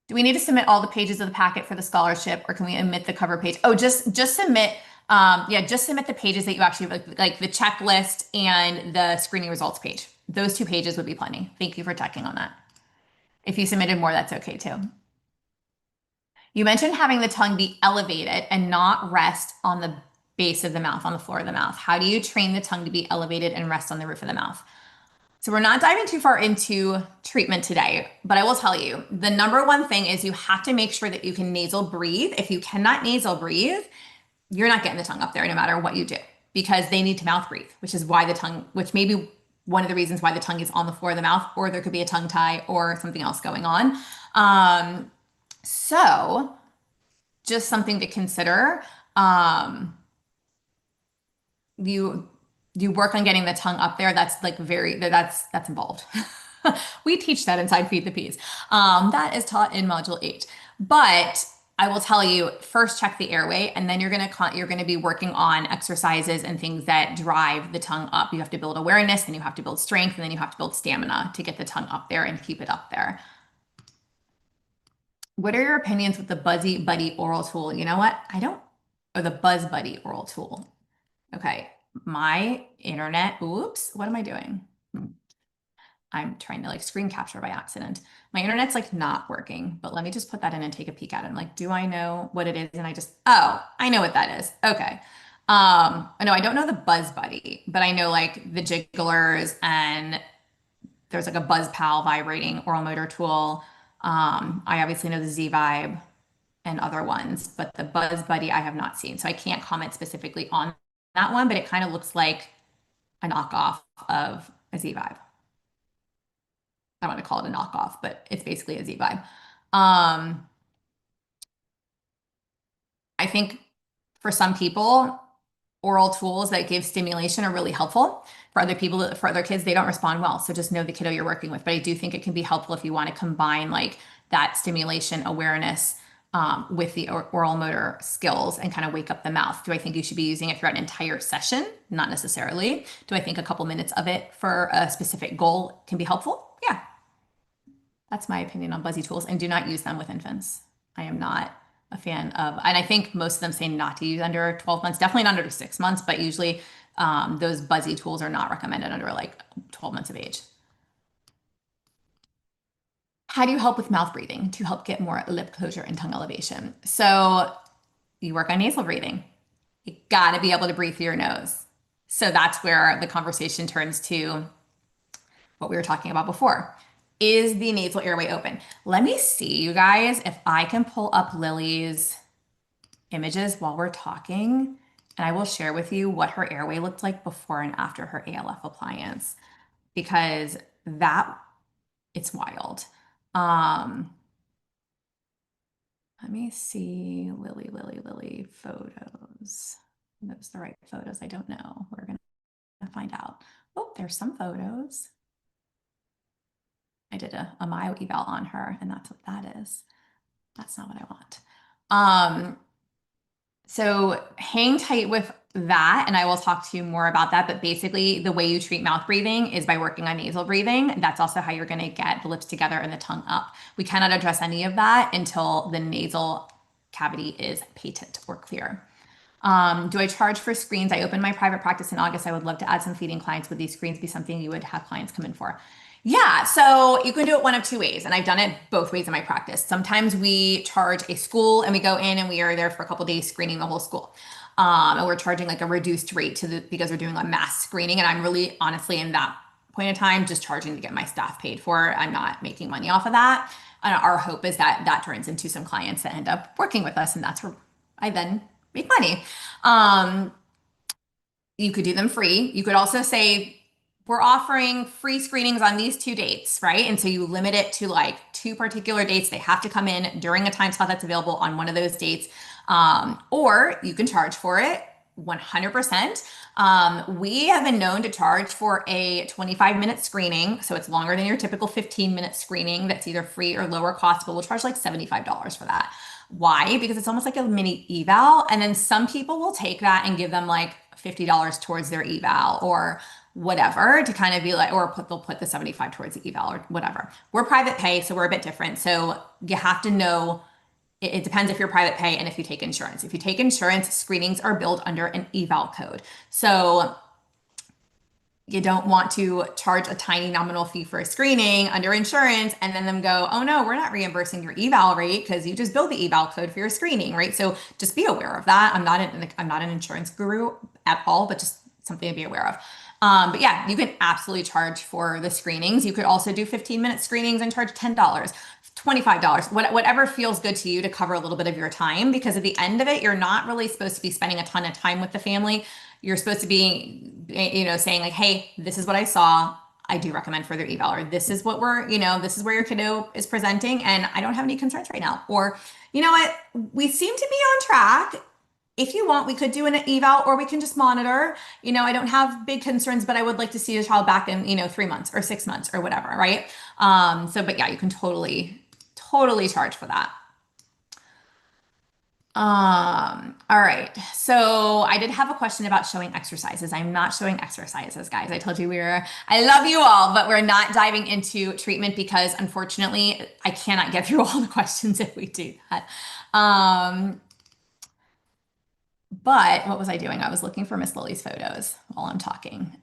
Do we need to submit all the pages of the packet for the scholarship, or can we omit the cover page? Oh, just submit. Yeah, just submit the pages that you actually like the checklist and the screening results page. Those two pages would be plenty. Thank you for checking on that. If you submitted more, that's okay too. You mentioned having the tongue be elevated and not rest on the base of the mouth, on the floor of the mouth. How do you train the tongue to be elevated and rest on the roof of the mouth? So we're not diving too far into treatment today, but I will tell you, the number one thing is you have to make sure that you can nasal breathe. If you cannot nasal breathe, you're not getting the tongue up there no matter what you do, because they need to mouth breathe, which is why the tongue, which may be one of the reasons why the tongue is on the floor of the mouth, or there could be a tongue tie or something else going on. So just something to consider. You you work on getting the tongue up there. That's like that's involved. We teach that inside Feed the Peas. That is taught in module 8. But I will tell you, first check the airway, and then you're gonna be working on exercises and things that drive the tongue up. You have to build awareness, then you have to build strength, and then you have to build stamina to get the tongue up there and keep it up there. What are your opinions with the Buzzy Buddy oral tool? You know what? Or the Buzz Buddy oral tool. Okay, my internet, oops, what am I doing? I'm trying to like screen capture by accident. My internet's like not working, but let me just put that in and take a peek at it. I'm like, do I know what it is? And oh, I know what that is. Okay. No, I don't know the Buzz Buddy, but I know like the jigglers, and there's like a Buzz Pal vibrating oral motor tool. I obviously know the Z Vibe and other ones, but the Buzz Buddy I have not seen. So I can't comment specifically on that one, but it kind of looks like a knockoff of a Z Vibe. I don't want to call it a knockoff, but it's basically a Z Vibe. I think for some people, oral tools that give stimulation are really helpful. For other people, for other kids, they don't respond well. So just know the kiddo you're working with. But I do think it can be helpful if you want to combine like that stimulation awareness with the oral motor skills and kind of wake up the mouth. Do I think you should be using it throughout an entire session? Not necessarily. Do I think a couple minutes of it for a specific goal can be helpful? Yeah. That's my opinion on buzzy tools, and do not use them with infants. I am not a fan of, and I think most of them say not to use under 12 months, definitely not under 6 months, but usually those buzzy tools are not recommended under like 12 months of age. How do you help with mouth breathing to help get more lip closure and tongue elevation? So you work on nasal breathing. You got to be able to breathe through your nose. So that's where the conversation turns to what we were talking about before. Is the nasal airway open? Let me see, you guys, if I can pull up Lily's images while we're talking, and I will share with you what her airway looked like before and after her ALF appliance, because it's wild. Let me see Lily photos. Those the right photos? I don't know. We're gonna find out. Oh, there's some photos. I did a myo eval on her, and that's what that is. That's not what I want. So hang tight with that, and I will talk to you more about that. But basically, the way you treat mouth breathing is by working on nasal breathing. That's also how you're going to get the lips together and the tongue up. We cannot address any of that until the nasal cavity is patent or clear. Do I charge for screens? I opened my private practice in August. I would love to add some feeding clients. Would these screens be something you would have clients come in for? Yeah, so you can do it one of two ways, and I've done it both ways in my practice. Sometimes we charge a school and we go in and we are there for a couple days screening the whole school. And we're charging like a reduced rate because we're doing a mass screening. And I'm really honestly in that point in time just charging to get my staff paid for. I'm not making money off of that. And our hope is that that turns into some clients that end up working with us, and that's where I then make money. Um, you could do them free. You could also say, we're offering free screenings on these two dates, right? And so you limit it to like two particular dates. They have to come in during a time slot that's available on one of those dates. Or you can charge for it 100%. We have been known to charge for a 25-minute screening. So it's longer than your typical 15-minute screening that's either free or lower cost, but we'll charge like $75 for that. Why? Because it's almost like a mini eval. And then some people will take that and give them like $50 towards their eval or whatever to kind of be like, or they'll put the 75 towards the eval or whatever. We're private pay, so we're a bit different. So you have to know, it depends if you're private pay and if you take insurance. If you take insurance, screenings are billed under an eval code. So you don't want to charge a tiny nominal fee for a screening under insurance and then them go, oh no, we're not reimbursing your eval rate because you just billed the eval code for your screening, right? So just be aware of that. I'm not an insurance guru at all, but just something to be aware of. But yeah, you can absolutely charge for the screenings. You could also do 15-minute screenings and charge $10, $25, whatever feels good to you to cover a little bit of your time, because at the end of it, you're not really supposed to be spending a ton of time with the family. You're supposed to be, saying like, hey, this is what I saw. I do recommend further eval, or this is what this is where your kiddo is presenting, and I don't have any concerns right now. Or, you know what, we seem to be on track. If you want, we could do an eval, or we can just monitor. I don't have big concerns, but I would like to see a child back in, 3 months or 6 months or whatever, right? But yeah, you can totally charge for that. All right. So I did have a question about showing exercises. I'm not showing exercises, guys. I told you I love you all, but we're not diving into treatment because unfortunately I cannot get through all the questions if we do that. But what was I doing? I was looking for Miss Lily's photos while I'm talking.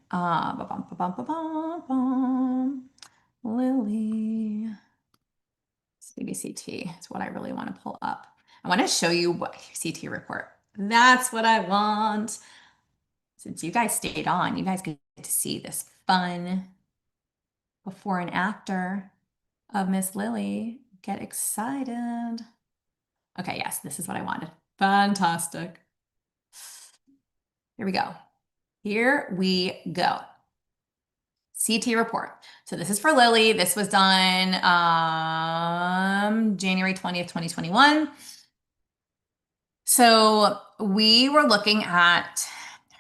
Lily. CBCT is what I really want to pull up. I want to show you what CT report. That's what I want. Since you guys stayed on, you guys get to see this fun before and after of Miss Lily. Get excited. Okay, yes, this is what I wanted. Fantastic. Here we go. Here we go. CT report. So this is for Lily. This was done January 20th, 2021. So we were looking at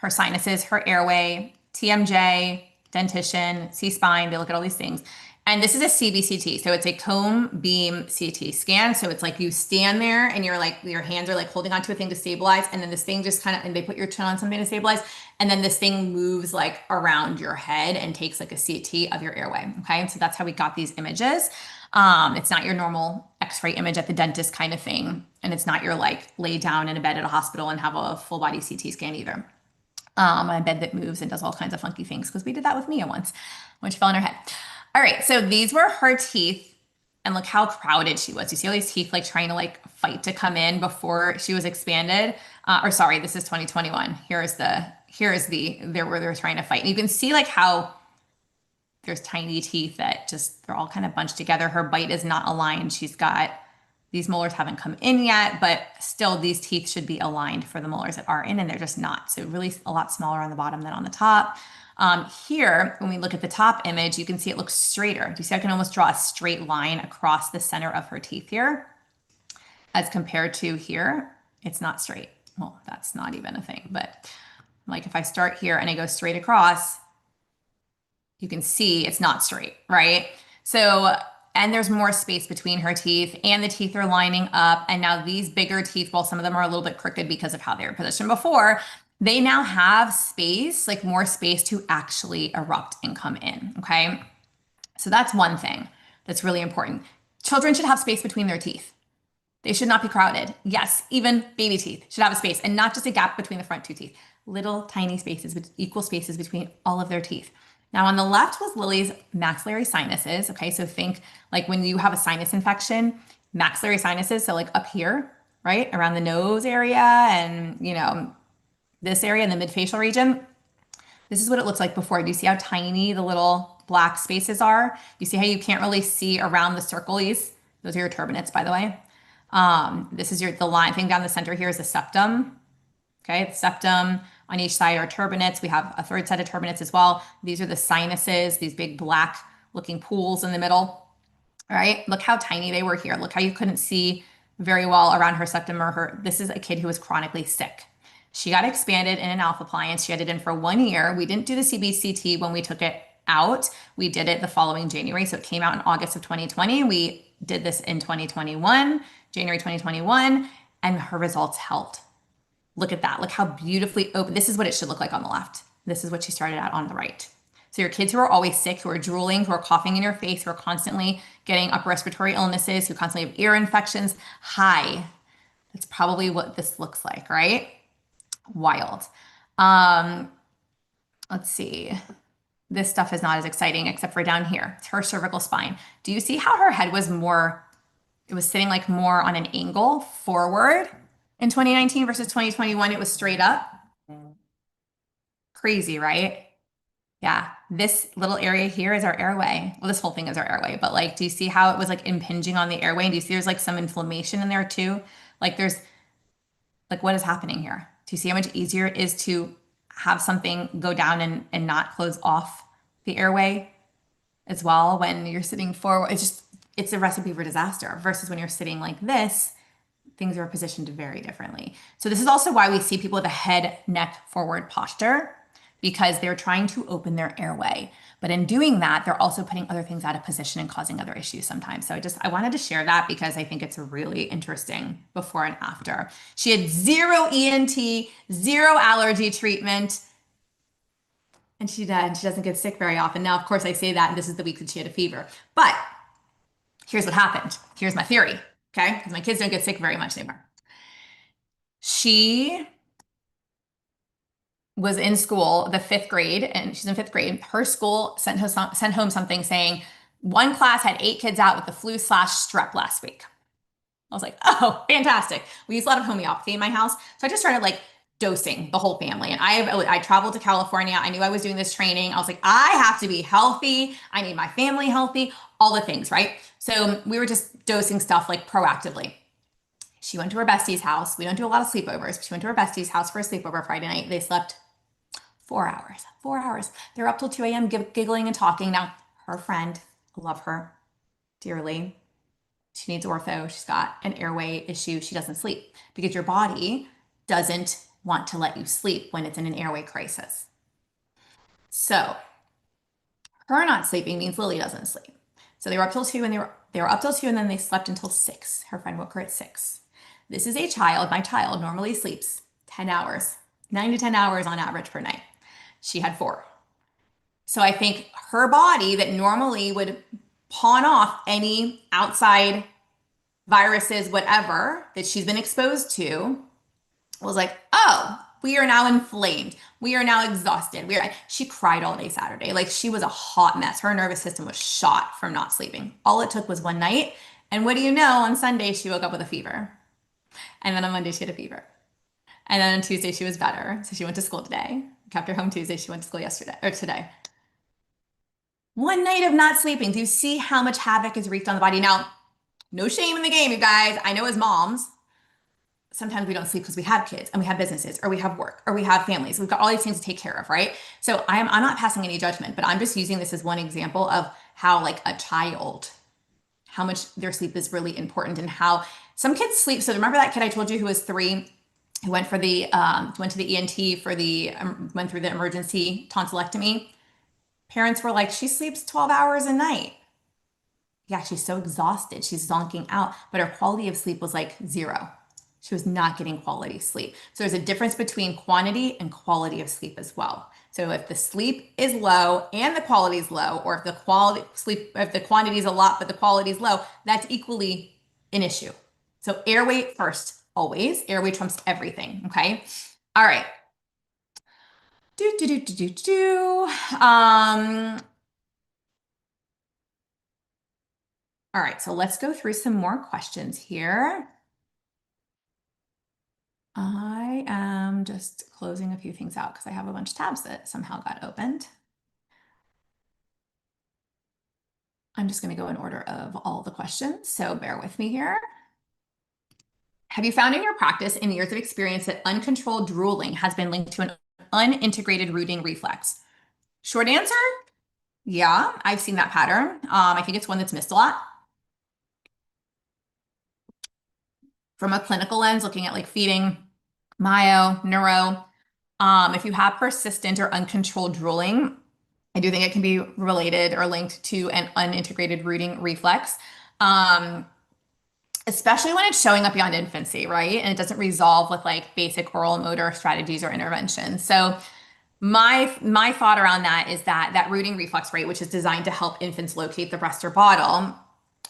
her sinuses, her airway, TMJ, dentition, C-spine. They look at all these things. And this is a CBCT. So it's a cone beam CT scan. So it's like you stand there and you're like, your hands are like holding onto a thing to stabilize. And then this thing just kind of, and they put your chin on something to stabilize. And then this thing moves like around your head and takes like a CT of your airway. Okay. So that's how we got these images. It's not your normal x-ray image at the dentist kind of thing. And it's not your like lay down in a bed at a hospital and have a full body CT scan either. A bed that moves and does all kinds of funky things, because we did that with Mia once when she fell on her head. All right, so these were her teeth, and look how crowded she was. You see all these teeth like trying to like fight to come in before she was expanded. Or sorry, this is 2021. Here's there where they're trying to fight. And you can see like how there's tiny teeth that just, they're all kind of bunched together. Her bite is not aligned. These molars haven't come in yet, but still these teeth should be aligned for the molars that are in, and they're just not. So really a lot smaller on the bottom than on the top. Here, when we look at the top image, you can see it looks straighter. Do you see I can almost draw a straight line across the center of her teeth here? As compared to here, it's not straight. Well, that's not even a thing, but like if I start here and I go straight across, you can see it's not straight, right? So, and there's more space between her teeth, and the teeth are lining up. And now these bigger teeth, while some of them are a little bit crooked because of how they were positioned before, they now have space, like more space to actually erupt and come in, okay? So that's one thing that's really important. Children should have space between their teeth. They should not be crowded. Yes, even baby teeth should have a space and not just a gap between the front two teeth. Little tiny spaces, with equal spaces between all of their teeth. Now on the left was Lily's maxillary sinuses. Okay, so think like when you have a sinus infection, maxillary sinuses, so like up here, right, around the nose area and this area in the midfacial region. This is what it looks like before. Do you see how tiny the little black spaces are? You see how you can't really see around the circles? Those are your turbinates, by the way. This is the line thing down the center here is the septum. Okay, the septum on each side are turbinates. We have a third set of turbinates as well. These are the sinuses, these big black looking pools in the middle. All right, look how tiny they were here. Look how you couldn't see very well around her septum or her. This is a kid who was chronically sick. She got expanded in an alpha appliance. She had it in for 1 year. We didn't do the CBCT when we took it out. We did it the following January. So it came out in August of 2020. We did this in 2021, January 2021, and her results held. Look at that. Look how beautifully open. This is what it should look like on the left. This is what she started at on the right. So your kids who are always sick, who are drooling, who are coughing in your face, who are constantly getting upper respiratory illnesses, who constantly have ear infections, hi. That's probably what this looks like, right? Wild. Um, let's see. This stuff is not as exciting except for down here. It's her cervical spine. Do you see how her head was more, it was sitting like more on an angle forward in 2019 versus 2021? It was straight up. Crazy, right? Yeah, this little area here is our airway. Well, this whole thing is our airway, but like, do you see how it was like impinging on the airway? And do you see there's like some inflammation in there too? Like there's like, what is happening here? Do you see how much easier it is to have something go down and not close off the airway as well when you're sitting forward? It's a recipe for disaster versus when you're sitting like this, things are positioned very differently. So this is also why we see people with a head, neck, forward posture because they're trying to open their airway. But in doing that, they're also putting other things out of position and causing other issues sometimes. So I wanted to share that because I think it's really interesting before and after. She had zero ENT, zero allergy treatment, and she doesn't get sick very often. Now, of course, I say that, and this is the week that she had a fever. But here's what happened. Here's my theory, okay? Because my kids don't get sick very much anymore. She was in school, the fifth grade, and she's in fifth grade. Her school sent home something saying one class had 8 kids out with the flu/strep last week. I was like, oh, fantastic. We use a lot of homeopathy in my house. So I just started like dosing the whole family. And I traveled to California. I knew I was doing this training. I was like, I have to be healthy. I need my family healthy, all the things, right? So we were just dosing stuff like proactively. She went to her bestie's house. We don't do a lot of sleepovers, but she went to her bestie's house for a sleepover Friday night. They slept 4 hours, 4 hours. They're up till 2 a.m. giggling and talking. Now, her friend, love her dearly. She needs ortho. She's got an airway issue. She doesn't sleep because your body doesn't want to let you sleep when it's in an airway crisis. So her not sleeping means Lily doesn't sleep. So they were up till 2 and they were up till 2 and then they slept until 6. Her friend woke her at 6. This is a child. My child normally sleeps 10 hours, 9 to 10 hours on average per night. She had 4. So I think her body that normally would pawn off any outside viruses, whatever, that she's been exposed to was like, oh, we are now inflamed. We are now exhausted. She cried all day Saturday. Like she was a hot mess. Her nervous system was shot from not sleeping. All it took was one night. And what do you know? On Sunday, she woke up with a fever. And then on Monday, she had a fever. And then on Tuesday, she was better. So she went to school today. Kept her home Tuesday. She went to school today. One night of not sleeping. Do you see how much havoc is wreaked on the body? Now, no shame in the game, you guys. I know as moms, sometimes we don't sleep because we have kids and we have businesses or we have work or we have families. We've got all these things to take care of, right? So I'm not passing any judgment, but I'm just using this as one example of how like a child, how much their sleep is really important and how some kids sleep. So remember that kid I told you who was 3, who went to the ENT for went through the emergency tonsillectomy. Parents were like, she sleeps 12 hours a night. Yeah, she's so exhausted. She's zonking out, but her quality of sleep was like 0. She was not getting quality sleep. So there's a difference between quantity and quality of sleep as well. So if the sleep is low and the quality is low, or if the quantity is a lot but the quality is low, that's equally an issue. So airway first, always. Airway trumps everything, okay? All right. Do, do, do, do, do, do. All right, so let's go through some more questions here. I am just closing a few things out because I have a bunch of tabs that somehow got opened. I'm just going to go in order of all the questions, so bear with me here. Have you found in your practice and years of experience that uncontrolled drooling has been linked to an unintegrated rooting reflex? Short answer, yeah, I've seen that pattern. I think it's one that's missed a lot. From a clinical lens, looking at like feeding, myo, neuro, if you have persistent or uncontrolled drooling, I do think it can be related or linked to an unintegrated rooting reflex, especially when it's showing up beyond infancy, right? And it doesn't resolve with like basic oral motor strategies or interventions. So my thought around that is that that rooting reflex rate, which is designed to help infants locate the breast or bottle,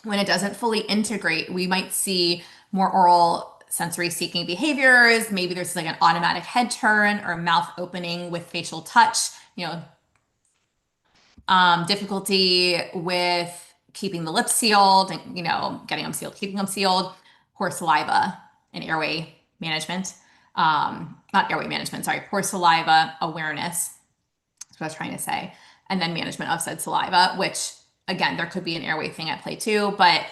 when it doesn't fully integrate, we might see more oral sensory seeking behaviors. Maybe there's like an automatic head turn or mouth opening with facial touch, difficulty with keeping the lips sealed and, getting them sealed, keeping them sealed, poor saliva and airway management. Not airway management, sorry, poor saliva awareness. That's what I was trying to say. And then management of said saliva, which again, there could be an airway thing at play too, but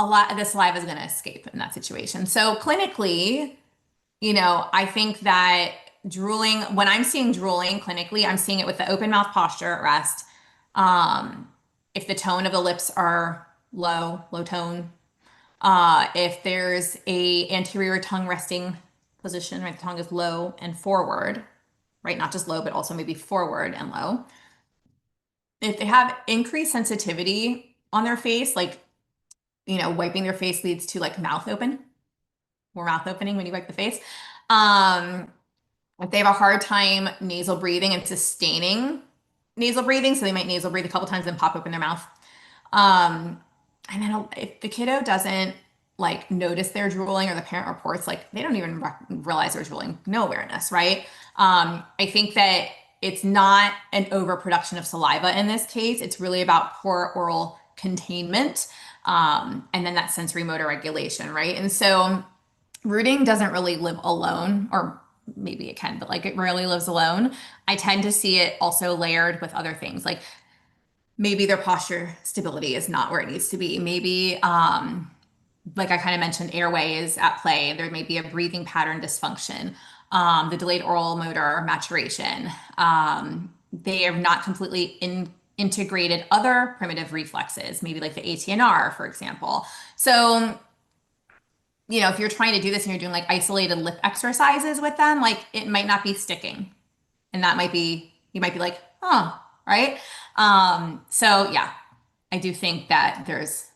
a lot of the saliva is going to escape in that situation. So clinically, I think that drooling, when I'm seeing drooling clinically, I'm seeing it with the open mouth posture at rest. If the tone of the lips are low tone, if there's a anterior tongue resting position, right, the tongue is low and forward, right, not just low, but also maybe forward and low. If they have increased sensitivity on their face, like, wiping their face leads to like mouth open, more mouth opening when you wipe the face. If they have a hard time nasal breathing and sustaining nasal breathing, so they might nasal breathe a couple times and pop open their mouth. And then if the kiddo doesn't like notice they're drooling or the parent reports, like they don't even realize they're drooling, no awareness, right? I think that it's not an overproduction of saliva in this case. It's really about poor oral containment, and then that sensory motor regulation, right? And so rooting doesn't really live alone, or maybe it can, but like it rarely lives alone. I tend to see it also layered with other things, like maybe their posture stability is not where it needs to be. Maybe, like I kind of mentioned, airway is at play. There may be a breathing pattern dysfunction, the delayed oral motor maturation. They are not completely integrated other primitive reflexes, maybe like the ATNR, for example. So, if you're trying to do this and you're doing like isolated lip exercises with them, like it might not be sticking. And that might be, you might be like, oh, right? So yeah, I do think that there's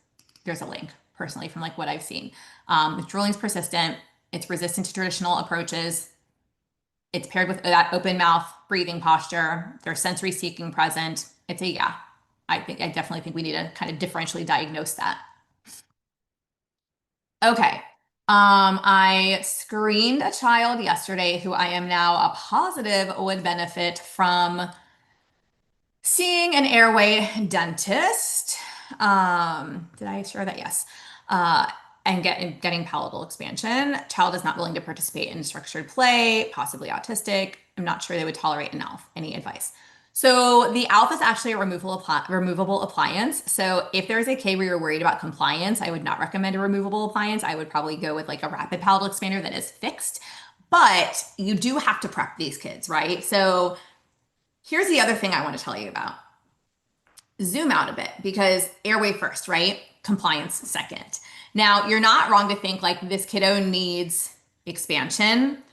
a link personally from like what I've seen. If drooling's persistent, it's resistant to traditional approaches, it's paired with that open mouth breathing posture, there's sensory seeking present. It's a yeah. I definitely think we need to kind of differentially diagnose that. Okay. I screened a child yesterday who I am now a positive would benefit from seeing an airway dentist. Did I share that? Yes. And getting palatal expansion. Child is not willing to participate in structured play, possibly autistic. I'm not sure they would tolerate an ALF. Any advice? So the ALF is actually a removable appliance. So if there's a K where you're worried about compliance, I would not recommend a removable appliance. I would probably go with like a rapid palatal expander that is fixed. But you do have to prep these kids, right? So here's the other thing I want to tell you about. Zoom out a bit because airway first, right? Compliance second. Now, you're not wrong to think like this kiddo needs expansion,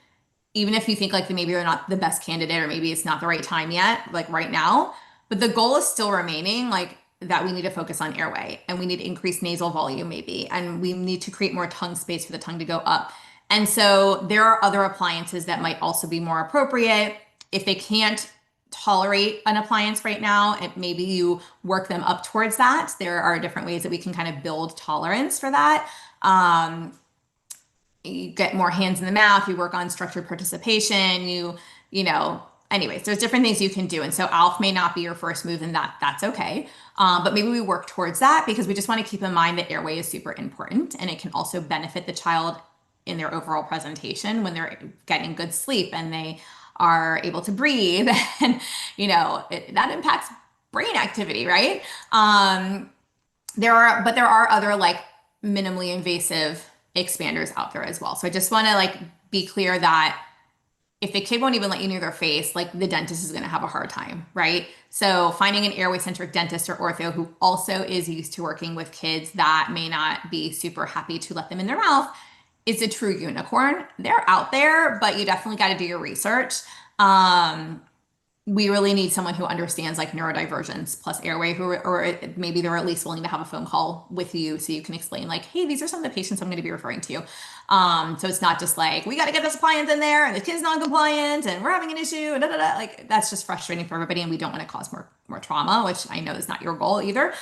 even if you think like maybe they're not the best candidate or maybe it's not the right time yet, like right now. But the goal is still remaining like that we need to focus on airway and we need to increase nasal volume maybe, and we need to create more tongue space for the tongue to go up. And so there are other appliances that might also be more appropriate. If they can't tolerate an appliance right now, and maybe you work them up towards that. There are different ways that we can kind of build tolerance for that. Um, you get more hands in the mouth, you work on structured participation, you know, anyways, there's different things you can do. And so ALF may not be your first move, and that's okay. But maybe we work towards that because we just want to keep in mind that airway is super important, and it can also benefit the child in their overall presentation when they're getting good sleep and they are able to breathe. And that impacts brain activity, right? There are other like minimally invasive expanders out there as well. So I just want to like be clear that if the kid won't even let you near their face, like the dentist is going to have a hard time, right? So finding an airway centric dentist or ortho who also is used to working with kids that may not be super happy to let them in their mouth is a true unicorn. They're out there, but you definitely got to do your research. Um, we really need someone who understands like neurodivergence plus airway, or maybe they're at least willing to have a phone call with you so you can explain like, hey, these are some of the patients I'm going to be referring to. So it's not just like, we got to get this appliance in there and the kid's non-compliant and we're having an issue and da, da, da. Like that's just frustrating for everybody, and we don't want to cause more trauma, which I know is not your goal either.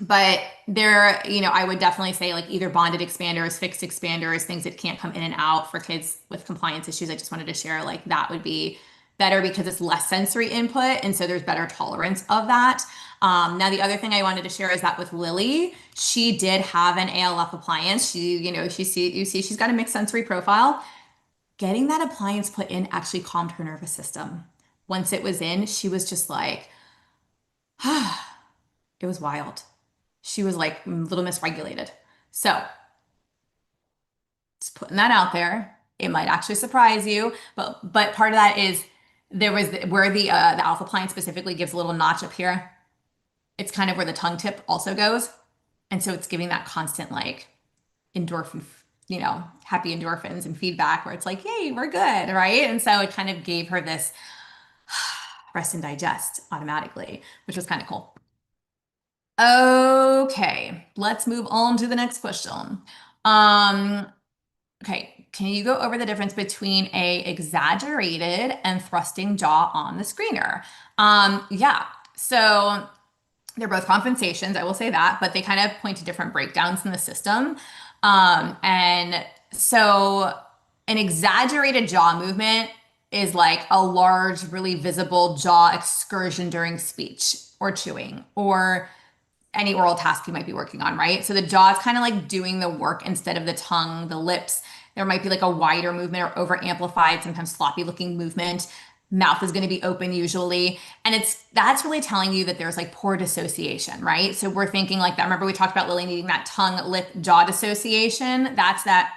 But I would definitely say like either bonded expanders, fixed expanders, things that can't come in and out for kids with compliance issues. I just wanted to share like that would be better because it's less sensory input. And so there's better tolerance of that. Now, the other thing I wanted to share is that with Lily, she did have an ALF appliance. You see, she's got a mixed sensory profile. Getting that appliance put in actually calmed her nervous system. Once it was in, she was just like, it was wild. She was like a little misregulated. So just putting that out there. It might actually surprise you, but part of that is where the alpha appliance specifically gives a little notch up here. It's kind of where the tongue tip also goes, and so it's giving that constant like endorphin, happy endorphins and feedback where it's like, yay, we're good, right? And so it kind of gave her this rest and digest automatically, which was kind of cool. Okay, let's move on to the next question. Um, okay, can you go over the difference between a exaggerated and thrusting jaw on the screener? Yeah, so they're both compensations, I will say that, but they kind of point to different breakdowns in the system. And so an exaggerated jaw movement is like a large, really visible jaw excursion during speech or chewing or any oral task you might be working on, right? So the jaw is kind of like doing the work instead of the tongue, the lips. There might be like a wider movement or over amplified, sometimes sloppy looking movement. Mouth is going to be open usually. And that's really telling you that there's like poor dissociation, right? So we're thinking like that. Remember we talked about Lily needing that tongue, lip, jaw dissociation. That's that,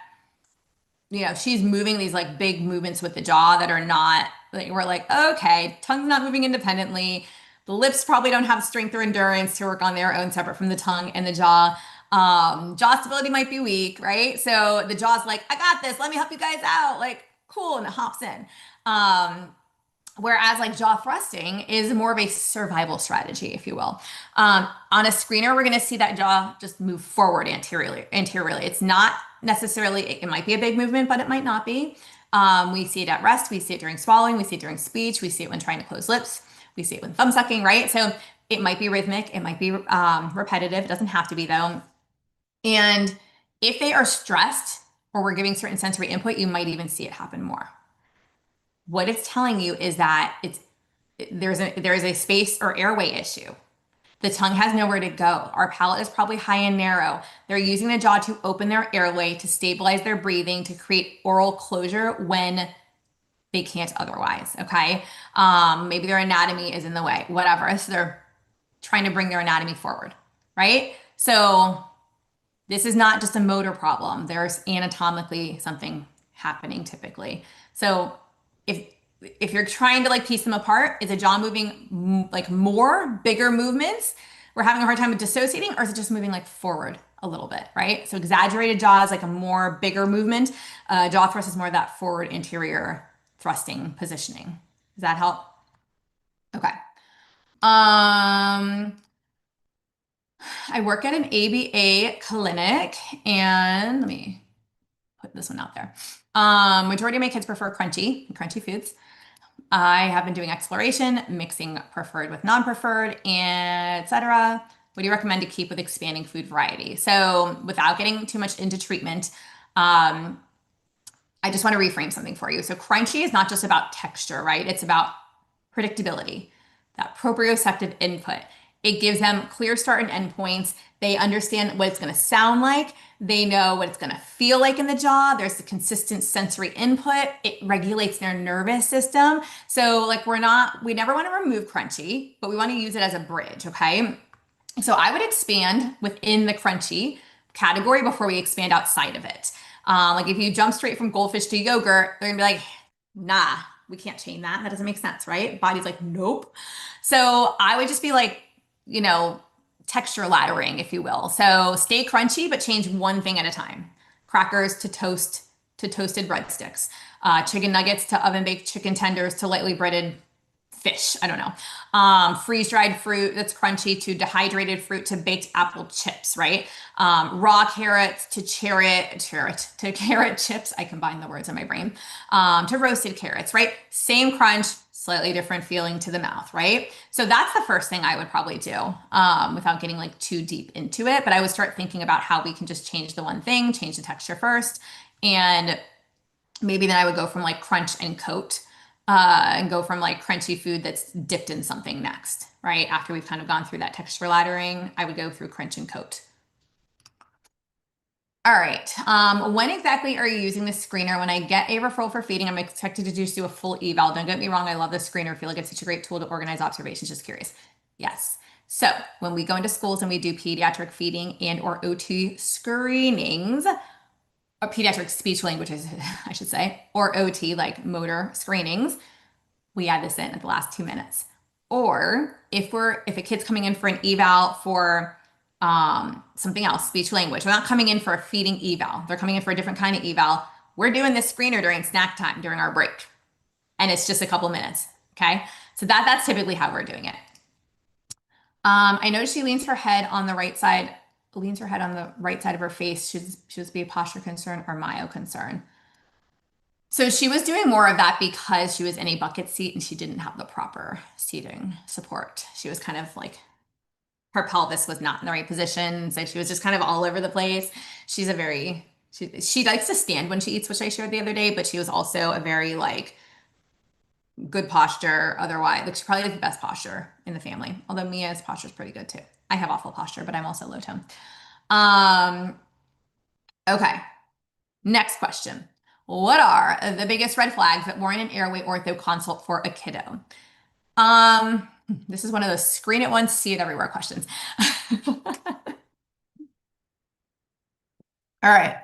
she's moving these like big movements with the jaw that are not, like, we're like, okay, tongue's not moving independently. The lips probably don't have strength or endurance to work on their own separate from the tongue and the jaw. Jaw stability might be weak, right? So the jaw's like, I got this. Let me help you guys out. Like, cool. And it hops in. Whereas like jaw thrusting is more of a survival strategy, if you will. On a screener, we're going to see that jaw just move forward anteriorly. It's not necessarily, it might be a big movement, but it might not be. We see it at rest. We see it during swallowing. We see it during speech. We see it when trying to close lips. We see it when thumb sucking, right? So it might be rhythmic. It might be repetitive. It doesn't have to be though. And if they are stressed or we're giving certain sensory input, you might even see it happen more. What it's telling you is that there is a space or airway issue. The tongue has nowhere to go. Our palate is probably high and narrow. They're using the jaw to open their airway, to stabilize their breathing, to create oral closure when they can't otherwise. Okay. Maybe their anatomy is in the way, whatever. So they're trying to bring their anatomy forward, right? So this is not just a motor problem. There's anatomically something happening typically. So if you're trying to like piece them apart, is a jaw moving like more bigger movements? We're having a hard time with dissociating, or is it just moving like forward a little bit, right? So exaggerated jaw is like a more bigger movement. Jaw thrust is more of that forward anterior thrusting positioning. Does that help? Okay. I work at an ABA clinic, and let me put this one out there. Majority of my kids prefer crunchy foods. I have been doing exploration, mixing preferred with non-preferred, and etc. What do you recommend to keep with expanding food variety? So, without getting too much into treatment, um, I just want to reframe something for you. So, crunchy is not just about texture, right? It's about predictability, that proprioceptive input. It gives them clear start and end points. They understand what it's going to sound like. They know what it's going to feel like in the jaw. There's a consistent sensory input. It regulates their nervous system. So, like, we never want to remove crunchy, but we want to use it as a bridge, okay? So I would expand within the crunchy category before we expand outside of it. Like if you jump straight from goldfish to yogurt, they're gonna be like, nah, we can't chain that. That doesn't make sense, right? Body's like, nope. So I would just be like, you know, texture laddering, if you will. So stay crunchy, but change one thing at a time. Crackers to toast to toasted breadsticks, chicken nuggets to oven baked chicken tenders to lightly breaded fish. I don't know. Freeze dried fruit that's crunchy to dehydrated fruit to baked apple chips, right? Raw carrots to carrot chips. I combine the words in my brain. To roasted carrots, right? Same crunch, slightly different feeling to the mouth, right? So that's the first thing I would probably do without getting like too deep into it. But I would start thinking about how we can just change the one thing, change the texture first, and maybe then I would go from like crunch and coat and go from like crunchy food that's dipped in something next, right? After we've kind of gone through that texture laddering, I would go through crunch and coat. All right. When exactly are you using the screener? When I get a referral for feeding, I'm expected to just do a full eval. Don't get me wrong. I love the screener. I feel like it's such a great tool to organize observations. Just curious. Yes. So when we go into schools and we do pediatric feeding and or OT screenings, or pediatric speech languages, I should say, or OT, like motor screenings, we add this in at the last 2 minutes. Or if a kid's coming in for an eval for something else, speech language, they're not coming in for a feeding eval. They're coming in for a different kind of eval. We're doing this screener during snack time, during our break. And it's just a couple minutes. Okay. So that's typically how we're doing it. I noticed she leans her head on the right side of her face. Should this be a posture concern or myo concern? So she was doing more of that because she was in a bucket seat and she didn't have the proper seating support. She was kind of like her pelvis was not in the right position, so she was just kind of all over the place. She likes to stand when she eats, which I shared the other day, but she was also a very like good posture otherwise. Like she probably has the best posture in the family. Although Mia's posture is pretty good too. I have awful posture, but I'm also low tone. Um, okay. Next question. What are the biggest red flags that warrant an airway ortho consult for a kiddo? This is one of those screen it once, see it everywhere questions. All right.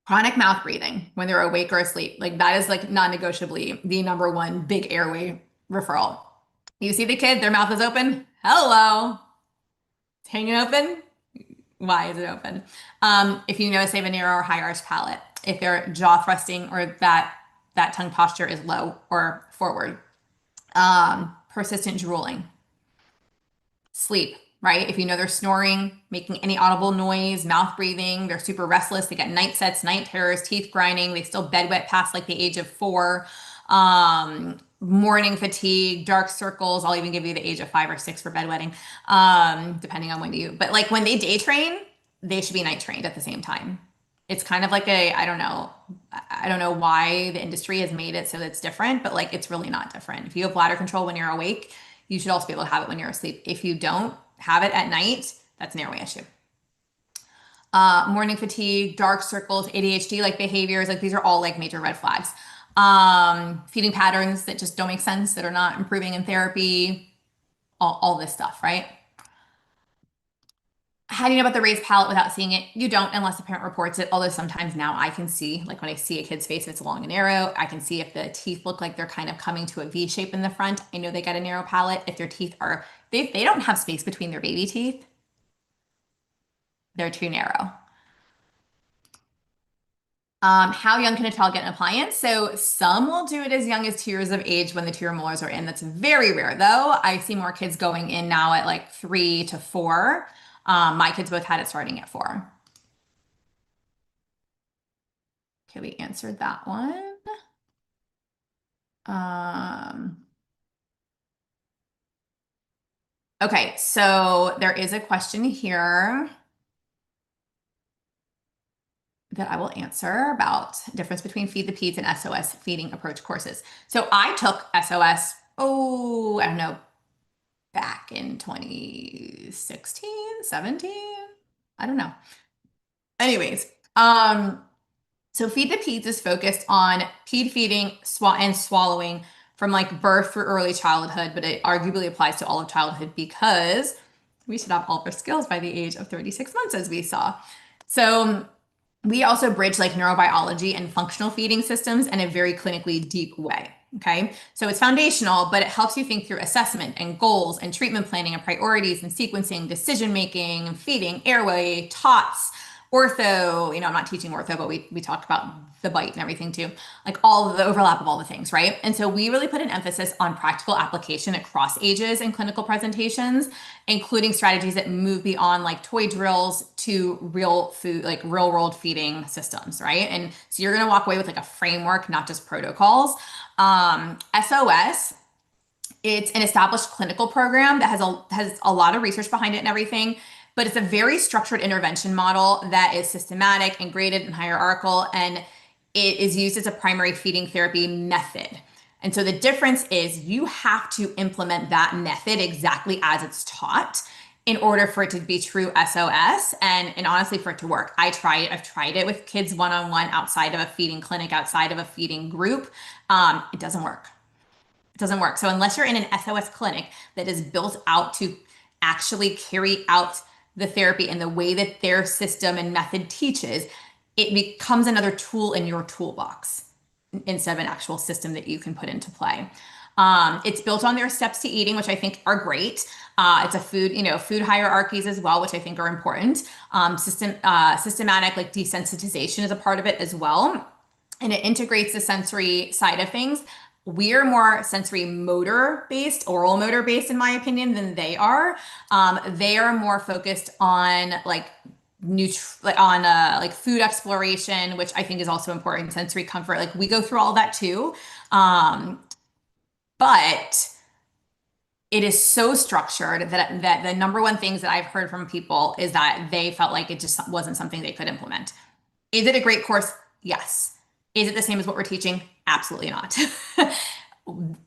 Chronic mouth breathing when they're awake or asleep. Like that is like non-negotiably the number one big airway referral. You see the kid, their mouth is open. Hello. It's hanging open. Why is it open? If you notice they have a narrow or high arched palate, if their jaw thrusting or that tongue posture is low or forward, persistent drooling, sleep, right? If you know they're snoring, making any audible noise, mouth breathing, they're super restless, they get night sets, night terrors, teeth grinding, they still bedwet past like the age of 4, morning fatigue, dark circles. I'll even give you the age of 5 or 6 for bedwetting, depending on but like when they day train, they should be night trained at the same time. It's kind of like I don't know why the industry has made it so that it's different, but like it's really not different. If you have bladder control when you're awake, you should also be able to have it when you're asleep. If you don't have it at night, that's an airway issue. Morning fatigue, dark circles, ADHD like behaviors, like these are all like major red flags. Feeding patterns that just don't make sense, that are not improving in therapy, all this stuff, right? How do you know about the raised palate without seeing it? You don't unless the parent reports it. Although sometimes now I can see, like when I see a kid's face, if it's long and narrow, I can see if the teeth look like they're kind of coming to a V shape in the front. I know they got a narrow palate. If their teeth they don't have space between their baby teeth. They're too narrow. How young can a child get an appliance? So some will do it as young as 2 years of age when the 2 molars are in. That's very rare though. I see more kids going in now at like 3 to 4. My kids both had it starting at 4. Okay, we answered that one. Um, okay, so there is a question here that I will answer about difference between Feed the Peds and SOS feeding approach courses. So I took SOS, oh, I don't know, back in 2016, 17. I don't know. Anyways, so Feed the Peds is focused on ped feeding and swallowing from like birth through early childhood, but it arguably applies to all of childhood because we should have all of our skills by the age of 36 months, as we saw. So we also bridge like neurobiology and functional feeding systems in a very clinically deep way. Okay. So it's foundational, but it helps you think through assessment and goals and treatment planning and priorities and sequencing, decision making, feeding, airway, TOTS, ortho. I'm not teaching ortho, but we talked about the bite and everything too, like all of the overlap of all the things, right? And so we really put an emphasis on practical application across ages in clinical presentations, including strategies that move beyond like toy drills to real food, like real world feeding systems, right? And so you're going to walk away with like a framework, not just protocols. SOS, it's an established clinical program that has a lot of research behind it and everything, but it's a very structured intervention model that is systematic and graded and hierarchical, and it is used as a primary feeding therapy method. And so the difference is you have to implement that method exactly as it's taught in order for it to be true SOS and honestly for it to work. I've tried it with kids one-on-one outside of a feeding clinic, outside of a feeding group. It doesn't work. It doesn't work. So unless you're in an SOS clinic that is built out to actually carry out the therapy in the way that their system and method teaches, it becomes another tool in your toolbox instead of an actual system that you can put into play. It's built on their steps to eating, which I think are great. It's a food hierarchies as well, which I think are important. Systematic like desensitization is a part of it as well. And it integrates the sensory side of things. We're more sensory motor based, oral motor based, in my opinion, than they are. They are more focused on like like food exploration, which I think is also important. Sensory comfort, like we go through all that too. But it is so structured that the number one things that I've heard from people is that they felt like it just wasn't something they could implement. Is it a great course? Yes. Is it the same as what we're teaching? Absolutely not.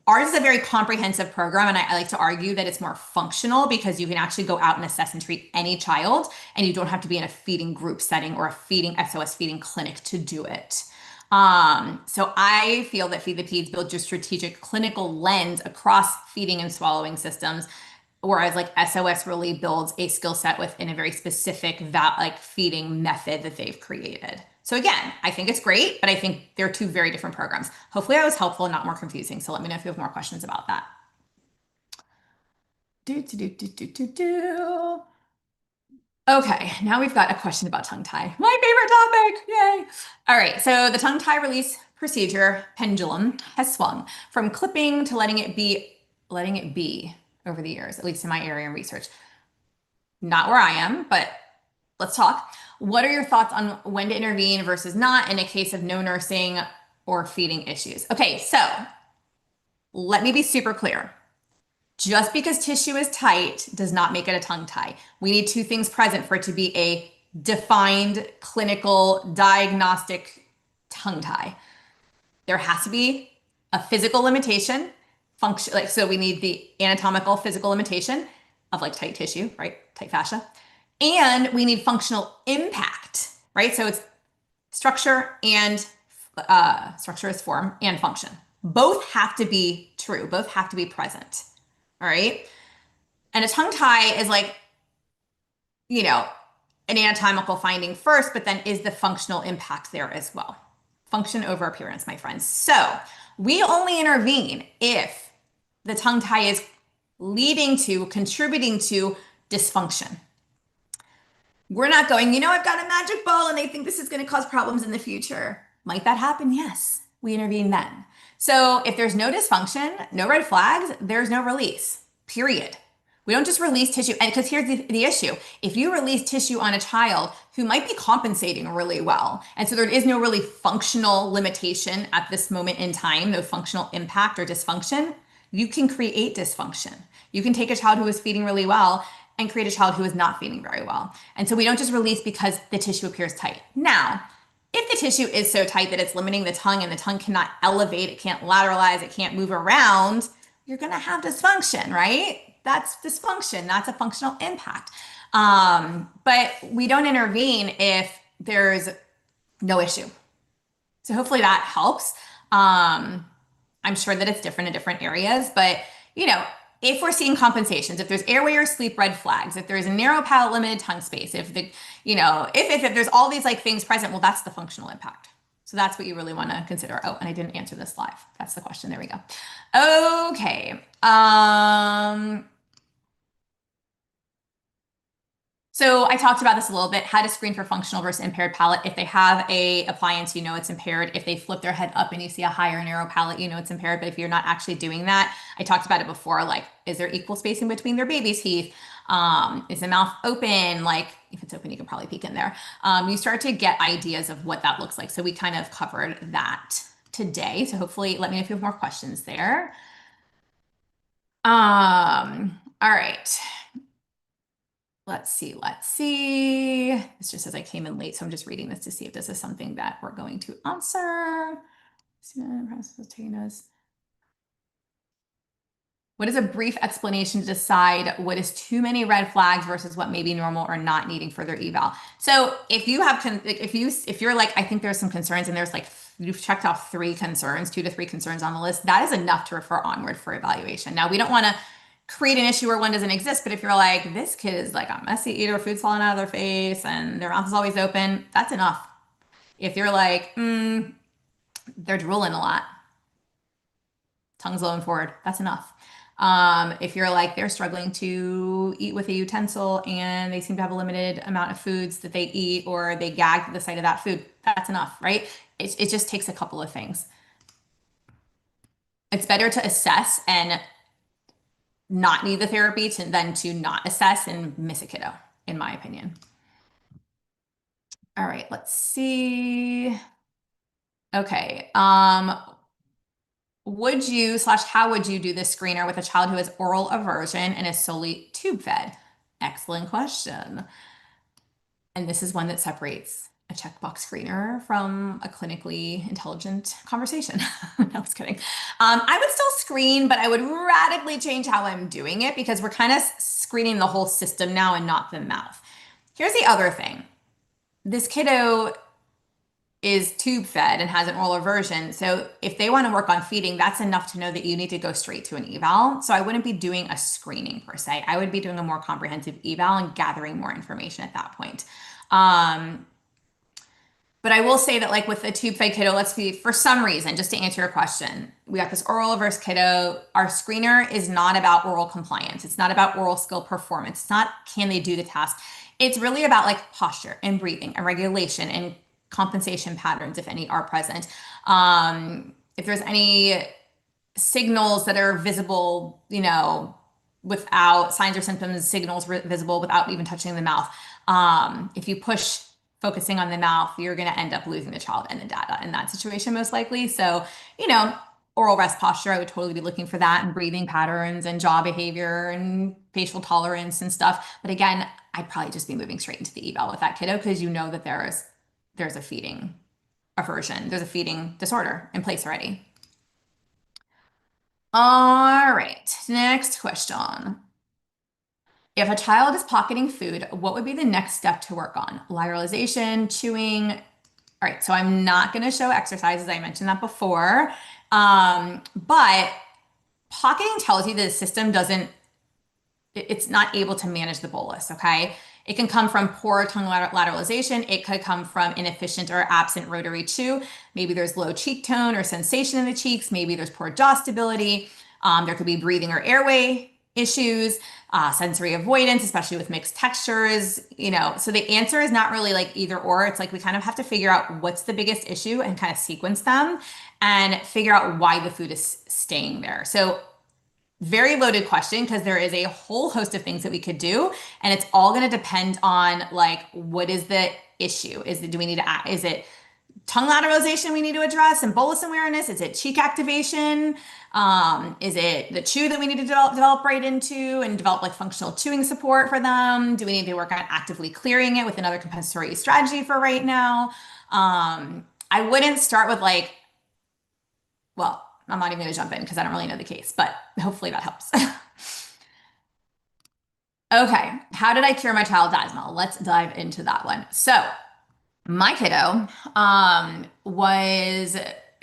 Ours is a very comprehensive program, and I like to argue that it's more functional because you can actually go out and assess and treat any child, and you don't have to be in a feeding group setting or a feeding SOS feeding clinic to do it. So I feel that Feed the Peds builds your strategic clinical lens across feeding and swallowing systems, whereas like SOS really builds a skill set within a very specific like feeding method that they've created. So again, I think it's great, but I think they're two very different programs. Hopefully I was helpful and not more confusing. So let me know if you have more questions about that. Okay, now we've got a question about tongue tie. My favorite topic. Yay. All right, so the tongue tie release procedure pendulum has swung from clipping to letting it be over the years, at least in my area of research. Not where I am, but let's talk. What are your thoughts on when to intervene versus not in a case of no nursing or feeding issues? Okay, so let me be super clear. Just because tissue is tight does not make it a tongue tie. We need two things present for it to be a defined clinical diagnostic tongue tie. There has to be a physical limitation, function, like so we need the anatomical physical limitation of like tight tissue, right? Tight fascia. And we need functional impact, right? So it's structure and structure is form and function. Both have to be true. Both have to be present. All right. And a tongue tie is like, an anatomical finding first, but then is the functional impact there as well? Function over appearance, my friends. So we only intervene if the tongue tie is contributing to dysfunction. We're not going, I've got a magic ball and they think this is going to cause problems in the future. Might that happen? Yes. We intervene then. So if there's no dysfunction, no red flags, there's no release, period. We don't just release tissue. And because here's the issue. If you release tissue on a child who might be compensating really well, and so there is no really functional limitation at this moment in time, no functional impact or dysfunction, you can create dysfunction. You can take a child who is feeding really well and create a child who is not feeding very well. And so we don't just release because the tissue appears tight. Now, if the tissue is so tight that it's limiting the tongue and the tongue cannot elevate, it can't lateralize, it can't move around, you're going to have dysfunction, right? That's dysfunction. That's a functional impact. But we don't intervene if there's no issue. So hopefully that helps. I'm sure that it's different in different areas, but if we're seeing compensations, if there's airway or sleep red flags, if there's a narrow palate, limited tongue space, if there's all these like things present, well, that's the functional impact. So that's what you really want to consider. Oh, and I didn't answer this live. That's the question. There we go. Okay. So I talked about this a little bit, how to screen for functional versus impaired palate. If they have a appliance, you know it's impaired. If they flip their head up and you see a higher narrow palate, you know it's impaired. But if you're not actually doing that, I talked about it before, like, is there equal spacing between their baby's teeth? Is the mouth open? Like, if it's open, you can probably peek in there. You start to get ideas of what that looks like. So we kind of covered that today. So hopefully let me know if you have more questions there. All right. Let's see. This just says I came in late, so I'm just reading this to see if this is something that we're going to answer. What is a brief explanation to decide what is too many red flags versus what may be normal or not needing further eval? So if you have, if you're like, I think there's some concerns and there's like, you've checked off 3 concerns, 2 to 3 concerns on the list, that is enough to refer onward for evaluation. Now, we don't want to create an issue where one doesn't exist, but if you're like, this kid is like a messy eater, food's falling out of their face and their mouth is always open, that's enough. If you're like, they're drooling a lot, tongue's low and forward, that's enough. If you're like, they're struggling to eat with a utensil and they seem to have a limited amount of foods that they eat, or they gag at the sight of that food, that's enough, right? It just takes a couple of things. It's better to assess and not need the therapy than to not assess and miss a kiddo, in my opinion. All right, let's see. Okay. Would you / how would you do this screener with a child who has oral aversion and is solely tube fed? Excellent question. And this is one that separates a checkbox screener from a clinically intelligent conversation. No, I was kidding. I would still screen, but I would radically change how I'm doing it because we're kind of screening the whole system now and not the mouth. Here's the other thing. This kiddo is tube fed and has an oral aversion. So if they want to work on feeding, that's enough to know that you need to go straight to an eval. So I wouldn't be doing a screening per se. I would be doing a more comprehensive eval and gathering more information at that point. But I will say that like with the tube fed kiddo, let's see, for some reason, just to answer your question, we got this oral averse kiddo. Our screener is not about oral compliance. It's not about oral skill performance. It's not, can they do the task? It's really about like posture and breathing and regulation and compensation patterns, if any are present. If there's any signals that are visible, without signs or symptoms, signals visible without even touching the mouth. If you push focusing on the mouth, you're going to end up losing the child and the data in that situation, most likely. So, oral rest posture, I would totally be looking for that, and breathing patterns and jaw behavior and facial tolerance and stuff. But again, I'd probably just be moving straight into the eval with that kiddo because you know that there's a feeding aversion, there's a feeding disorder in place already. All right, next question. If a child is pocketing food, what would be the next step to work on? Lateralization, chewing. All right, so I'm not going to show exercises. I mentioned that before. But pocketing tells you that the system it's not able to manage the bolus, okay? It can come from poor tongue lateralization. It could come from inefficient or absent rotary chew. Maybe there's low cheek tone or sensation in the cheeks. Maybe there's poor jaw stability. There could be breathing or airway issues, sensory avoidance, especially with mixed textures, so the answer is not really like either or. It's like we kind of have to figure out what's the biggest issue and kind of sequence them and figure out why the food is staying there. So very loaded question because there is a whole host of things that we could do, and it's all going to depend on like what is the issue? Do we need to is it tongue lateralization we need to address and bolus awareness? Is it cheek activation? Is it the chew that we need to develop right into and develop like functional chewing support for them? Do we need to work on actively clearing it with another compensatory strategy for right now? I wouldn't start with like, well, I'm not even going to jump in because I don't really know the case, but hopefully that helps. Okay, how did I cure my child's asthma? Let's dive into that one. So, my kiddo was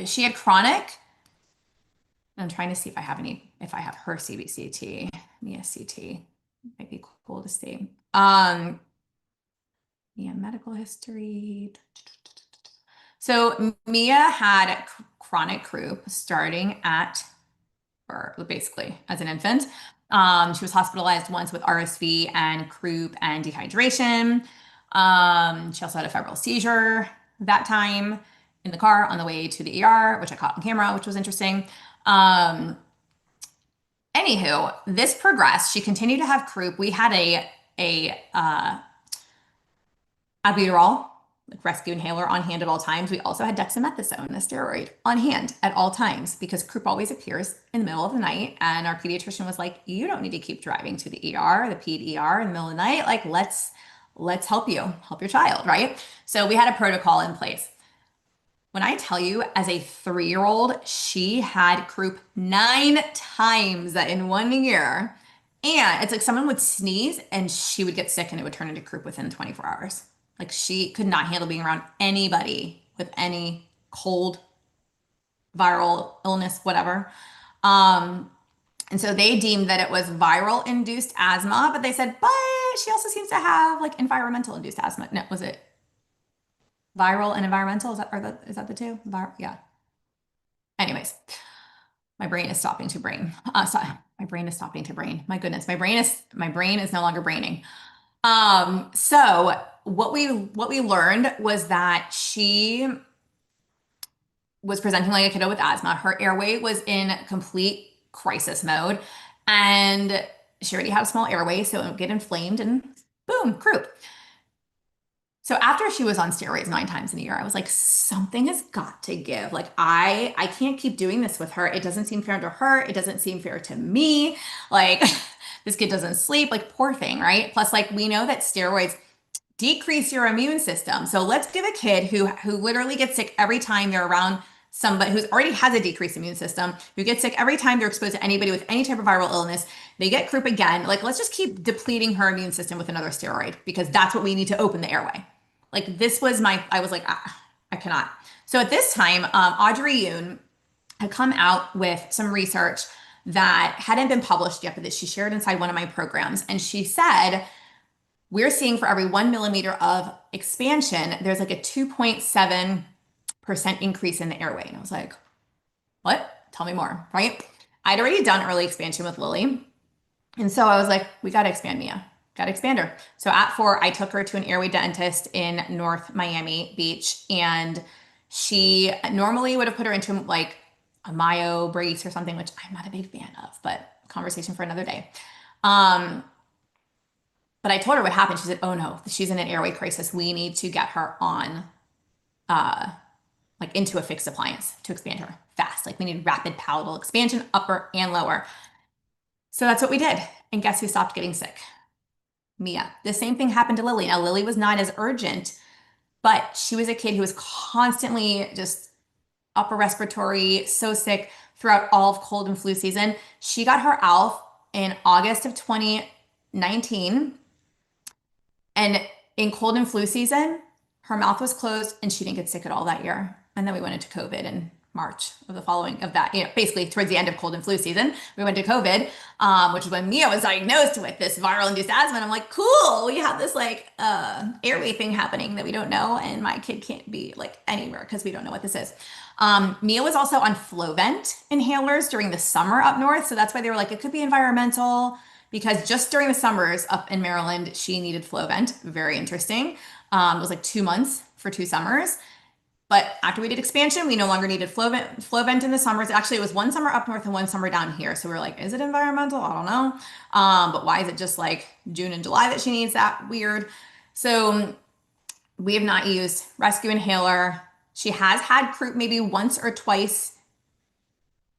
she had chronic. I'm trying to see if I have her CBCT, Mia CT. Might be cool to see. Yeah, medical history. So Mia had chronic croup starting at birth, basically as an infant. She was hospitalized once with RSV and croup and dehydration. She also had a febrile seizure that time in the car on the way to the ER, which I caught on camera, which was interesting. Anywho, this progressed. She continued to have croup. We had a albuterol, like rescue inhaler on hand at all times. We also had dexamethasone, a steroid, on hand at all times because croup always appears in the middle of the night. And our pediatrician was like, "You don't need to keep driving to the ER, the ped ER in the middle of the night. Like, let's help your child, right?" So we had a protocol in place. When I tell you, as a 3-year-old, she had croup 9 times in 1 year. And it's like someone would sneeze and she would get sick and it would turn into croup within 24 hours. Like she could not handle being around anybody with any cold, viral illness, whatever. And so they deemed that it was viral induced asthma, but they said, but she also seems to have like environmental induced asthma. No, was it viral and environmental? Is that the two? Yeah. Anyways, my brain is stopping to brain. Sorry, my brain is stopping to brain. My goodness, my brain is no longer braining. So what we learned was that she was presenting like a kiddo with asthma. Her airway was in complete crisis mode, and she already had a small airway, so it would get inflamed, and boom, croup. So after she was on steroids 9 times in a year, I was like, something has got to give. Like I can't keep doing this with her. It doesn't seem fair to her. It doesn't seem fair to me. Like this kid doesn't sleep. Like poor thing, right? Plus, like we know that steroids decrease your immune system. So let's give a kid who literally gets sick every time they're around somebody who's already has a decreased immune system, who gets sick every time they're exposed to anybody with any type of viral illness, they get croup again. Like let's just keep depleting her immune system with another steroid because that's what we need to open the airway. Like this was I was like, I cannot. So at this time, Audrey Yoon had come out with some research that hadn't been published yet, but that she shared inside one of my programs. And she said, we're seeing for every 1 millimeter of expansion, there's like a 2.7% increase in the airway. And I was like, what? Tell me more, right? I'd already done early expansion with Lily. And so I was like, we got to expand Mia. Got to expand her. So at 4, I took her to an airway dentist in North Miami Beach. And she normally would have put her into like a myo brace or something, which I'm not a big fan of, but conversation for another day. But I told her what happened. She said, oh no, she's in an airway crisis. We need to get her on, like into a fixed appliance to expand her fast. Like we need rapid palatal expansion, upper and lower. So that's what we did. And guess who stopped getting sick? Mia. The same thing happened to Lily. Now, Lily was not as urgent, but she was a kid who was constantly just upper respiratory, so sick throughout all of cold and flu season. She got her ALF in August of 2019. And in cold and flu season, her mouth was closed and she didn't get sick at all that year. And then we went into COVID in March of the following of that, basically towards the end of cold and flu season, we went to COVID, which is when Mia was diagnosed with this viral induced asthma. And I'm like, cool, we have this like airway thing happening that we don't know. And my kid can't be like anywhere because we don't know what this is. Mia was also on Flovent inhalers during the summer up north. So that's why they were like, it could be environmental because just during the summers up in Maryland, she needed Flovent. Very interesting. It was like 2 months for 2 summers. But after we did expansion, we no longer needed flow vent in the summers. Actually, it was one summer up north and one summer down here. So we were like, is it environmental? I don't know. But why is it just like June and July that she needs that? Weird. So we have not used rescue inhaler. She has had croup maybe once or twice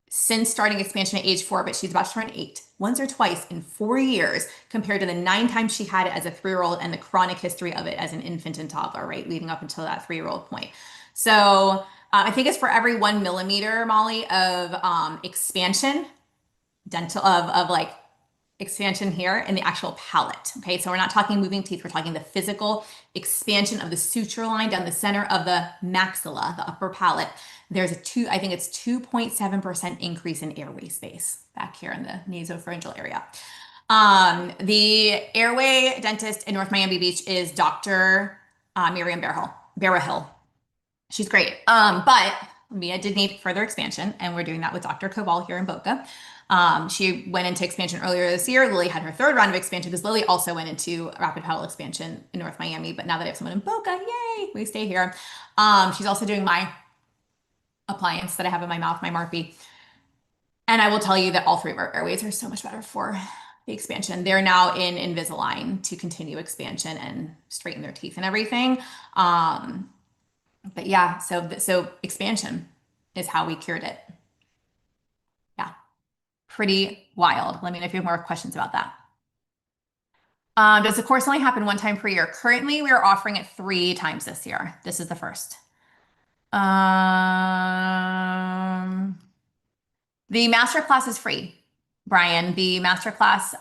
since starting expansion at age 4, but she's about to turn 8. Once or twice in 4 years, compared to the 9 times she had it as a 3-year-old and the chronic history of it as an infant and toddler, right? Leading up until that 3-year-old point. So I think it's for every 1 millimeter, Molly, of expansion, dental of like expansion here in the actual palate. Okay, so we're not talking moving teeth, we're talking the physical expansion of the suture line down the center of the maxilla, the upper palate. There's I think it's 2.7% increase in airway space back here in the nasopharyngeal area. The airway dentist in North Miami Beach is Dr. Miriam Barahill. She's great. But Mia did need further expansion, and we're doing that with Dr. Koval here in Boca. She went into expansion earlier this year. Lily had her 3rd round of expansion because Lily also went into rapid palatal expansion in North Miami. But now that I have someone in Boca, yay, we stay here. She's also doing my appliance that I have in my mouth, my Marpy. And I will tell you that all 3 of our airways are so much better for the expansion. They're now in Invisalign to continue expansion and straighten their teeth and everything. But yeah, so expansion is how we cured it. Yeah, pretty wild. Let me know if you have more questions about that. Does the course only happen 1 time per year? Currently, we are offering it 3 times this year. This is the first. The masterclass is free, Brian. The masterclass,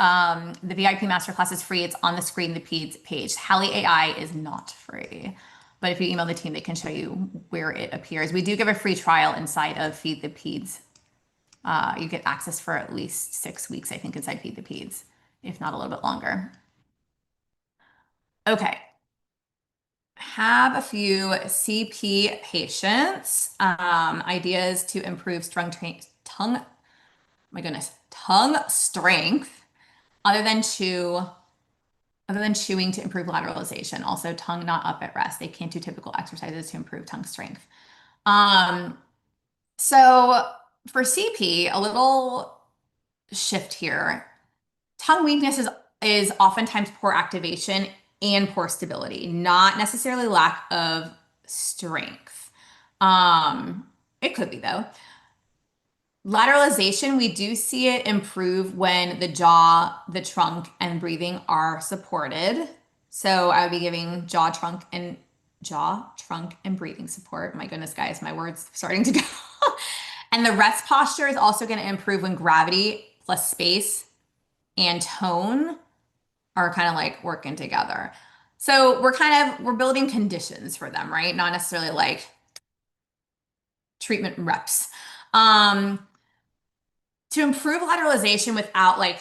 the VIP masterclass is free. It's on the screen, the Peds page. Hallie AI is not free. But if you email the team, they can show you where it appears. We do give a free trial inside of Feed the Peds. You get access for at least 6 weeks, I think, inside Feed the Peds, if not a little bit longer. Okay. Have a few CP patients. Ideas to improve tongue, my goodness, tongue strength, other than chewing to improve lateralization. Also, tongue not up at rest. They can't do typical exercises to improve tongue strength. So for CP, a little shift here. Tongue weakness is oftentimes poor activation and poor stability, not necessarily lack of strength. It could be though. Lateralization, we do see it improve when the jaw, the trunk, and breathing are supported. So I would be giving jaw, trunk, and breathing support. My goodness, guys, my words starting to go. And the rest posture is also going to improve when gravity plus space and tone are kind of like working together. So we're building conditions for them, right? Not necessarily like treatment reps. To improve lateralization without like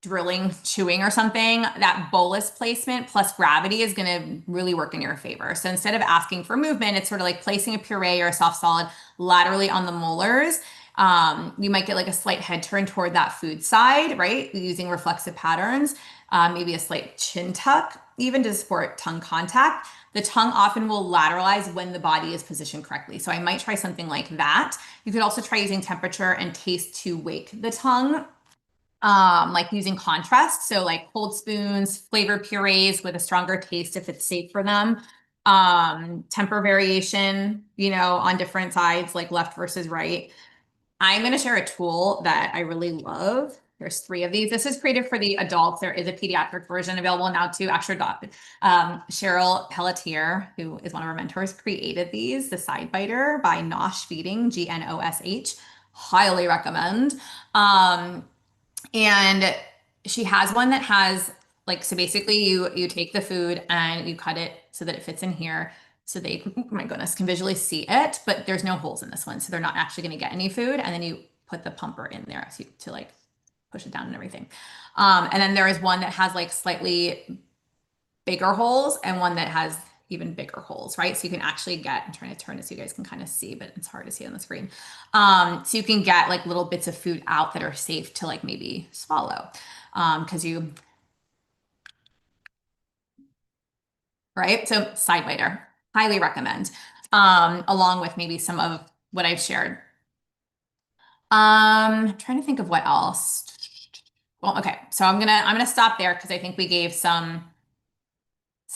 drilling, chewing or something, that bolus placement plus gravity is going to really work in your favor. So instead of asking for movement, it's sort of like placing a puree or a soft solid laterally on the molars. You might get like a slight head turn toward that food side, right? Using reflexive patterns, maybe a slight chin tuck, even to support tongue contact. The tongue often will lateralize when the body is positioned correctly. So I might try something like that. You could also try using temperature and taste to wake the tongue, like using contrast. So like cold spoons, flavored purees with a stronger taste if it's safe for them. Temper variation, on different sides, like left versus right. I'm going to share a tool that I really love. There's 3 of these. This is created for the adults. There is a pediatric version available now too. Actually, Cheryl Pelletier, who is one of our mentors, created these. The Side Biter by Nosh Feeding, Gnosh. Highly recommend. And she has one that has so basically you take the food and you cut it so that it fits in here. So they, oh my goodness, can visually see it, but there's no holes in this one. So they're not actually going to get any food. And then you put the pumper in there to like push it down and everything. And then there is one that has like slightly bigger holes and one that has even bigger holes, right? So you can actually get, I'm trying to turn it so you guys can kind of see, but it's hard to see on the screen. So you can get like little bits of food out that are safe to like maybe swallow. Because right? So Side Biter, highly recommend. along with maybe some of what I've shared. Trying to think of what else. Well, okay, so I'm gonna stop there because I think we gave some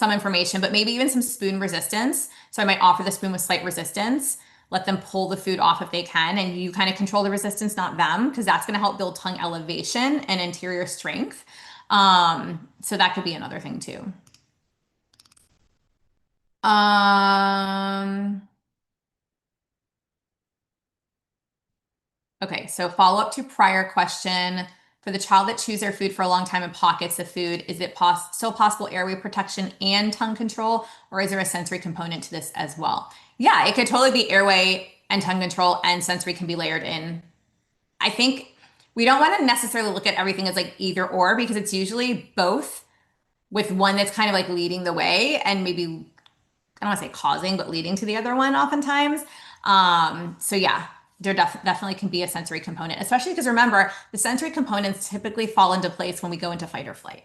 information, but maybe even some spoon resistance. So I might offer the spoon with slight resistance, let them pull the food off if they can, and you kind of control the resistance, not them, because that's going to help build tongue elevation and anterior strength. So that could be another thing too. Um, Okay, so follow up to prior question. For the child that chews their food for a long time and pockets the food, is it still possible airway protection and tongue control, or is there a sensory component to this as well? Yeah, it could totally be airway and tongue control, and sensory can be layered in. I think we don't want to necessarily look at everything as like either or because it's usually both with one that's kind of like leading the way and maybe I don't want to say causing, but leading to the other one oftentimes. So yeah, there definitely can be a sensory component, especially because remember, the sensory components typically fall into place when we go into fight or flight,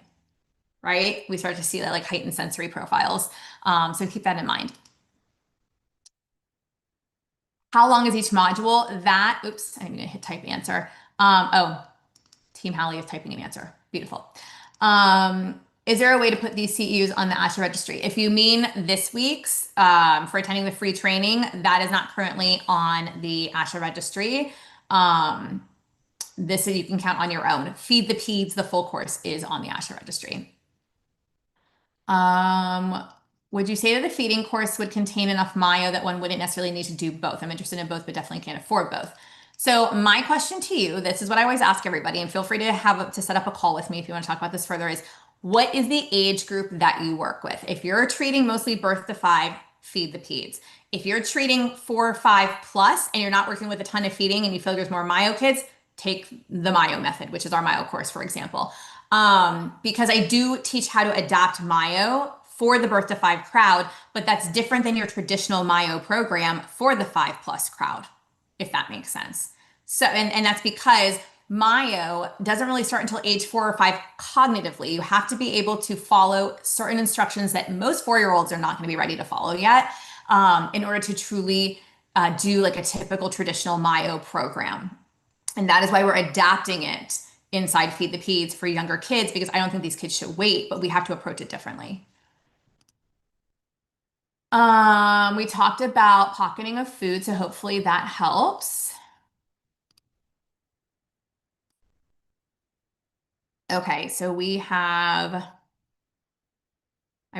right? We start to see that like heightened sensory profiles. So keep that in mind. How long is each module? Oops, I'm gonna hit type answer. Oh, Team Hallie is typing an answer. Beautiful. Is there a way to put these CEUs on the ASHA registry? If you mean this week's for attending the free training, that is not currently on the ASHA registry. This you can count on your own. Feed the Peds, the full course is on the ASHA registry. Would you say that the feeding course would contain enough Mayo that one wouldn't necessarily need to do both? I'm interested in both, but definitely can't afford both. So my question to you, this is what I always ask everybody, and feel free to set up a call with me if you want to talk about this further, is what is the age group that you work with? If you're treating mostly birth to 5, feed the peds. If you're treating 4 or 5 plus and you're not working with a ton of feeding and you feel like there's more Mayo kids, take the Mayo method, which is our Mayo course, for example. Because I do teach how to adapt Mayo for the birth to 5 crowd, but that's different than your traditional Mayo program for the 5 plus crowd, if that makes sense. So, and that's because Mayo doesn't really start until age 4 or 5 cognitively. You have to be able to follow certain instructions that most 4-year-olds are not going to be ready to follow yet in order to truly do like a typical traditional Mayo program. And that is why we're adapting it inside Feed the Peds for younger kids, because I don't think these kids should wait, but we have to approach it differently. We talked about pocketing of food, so hopefully that helps. Okay, so I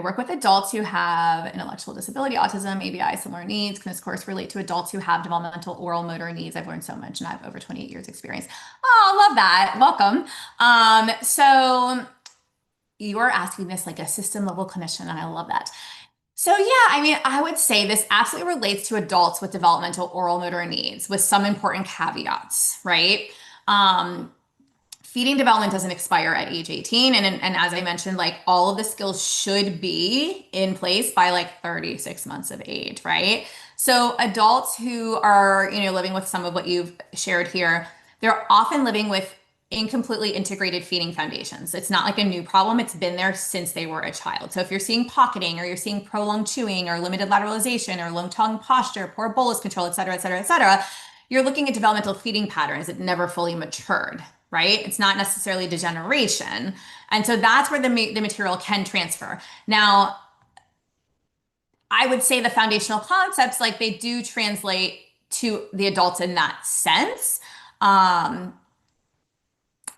work with adults who have intellectual disability, autism, ABI, similar needs. Can this course relate to adults who have developmental oral motor needs? I've learned so much and I have over 28 years experience. Oh, love that. Welcome. So you are asking this like a system level clinician, and I love that. So yeah, I mean, I would say this absolutely relates to adults with developmental oral motor needs with some important caveats, right? Feeding development doesn't expire at age 18. And as I mentioned, like all of the skills should be in place by like 36 months of age, right? So adults who are, living with some of what you've shared here, they're often living with incompletely integrated feeding foundations. It's not like a new problem. It's been there since they were a child. So if you're seeing pocketing or you're seeing prolonged chewing or limited lateralization or long tongue posture, poor bolus control, et cetera, et cetera, et cetera, you're looking at developmental feeding patterns that never fully matured, right? It's not necessarily degeneration. And so that's where the material can transfer. Now, I would say the foundational concepts, like they do translate to the adults in that sense.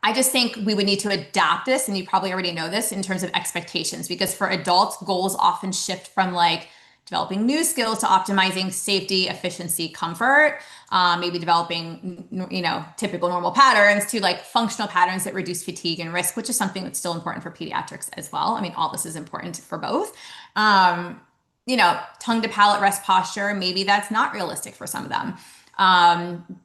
I just think we would need to adapt this, and you probably already know this in terms of expectations, because for adults, goals often shift from like developing new skills to optimizing safety, efficiency, comfort, maybe developing, typical normal patterns to like functional patterns that reduce fatigue and risk, which is something that's still important for pediatrics as well. I mean, all this is important for both. Tongue to palate rest posture, maybe that's not realistic for some of them.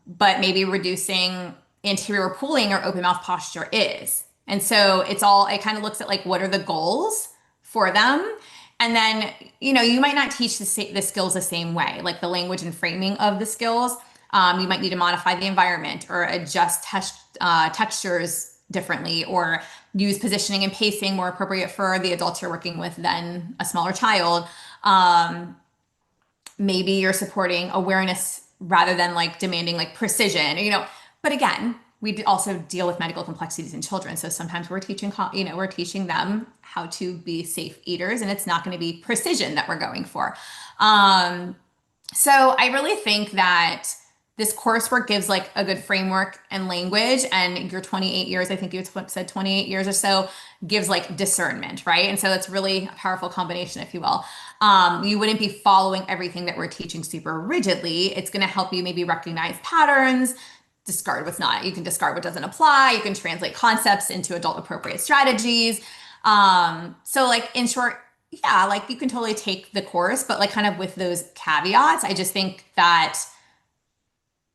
But maybe reducing anterior pooling or open mouth posture is. And so it kind of looks at like, what are the goals for them? And then, you might not teach the skills the same way, like the language and framing of the skills. You might need to modify the environment or adjust textures differently, or use positioning and pacing more appropriate for the adults you're working with than a smaller child. maybe you're supporting awareness rather than like demanding like precision, but again, also deal with medical complexities in children. So sometimes we're teaching, we're teaching them how to be safe eaters, and it's not going to be precision that we're going for. Um, so I really think that this coursework gives like a good framework and language, and your 28 years, I think you said 28 years or so, gives like discernment, right? And so that's really a powerful combination, if you will. You wouldn't be following everything that we're teaching super rigidly. It's going to help you maybe recognize patterns, discard what's not. You can discard what doesn't apply. You can translate concepts into adult appropriate strategies. So like in short, yeah, like you can totally take the course, but like kind of with those caveats. I just think that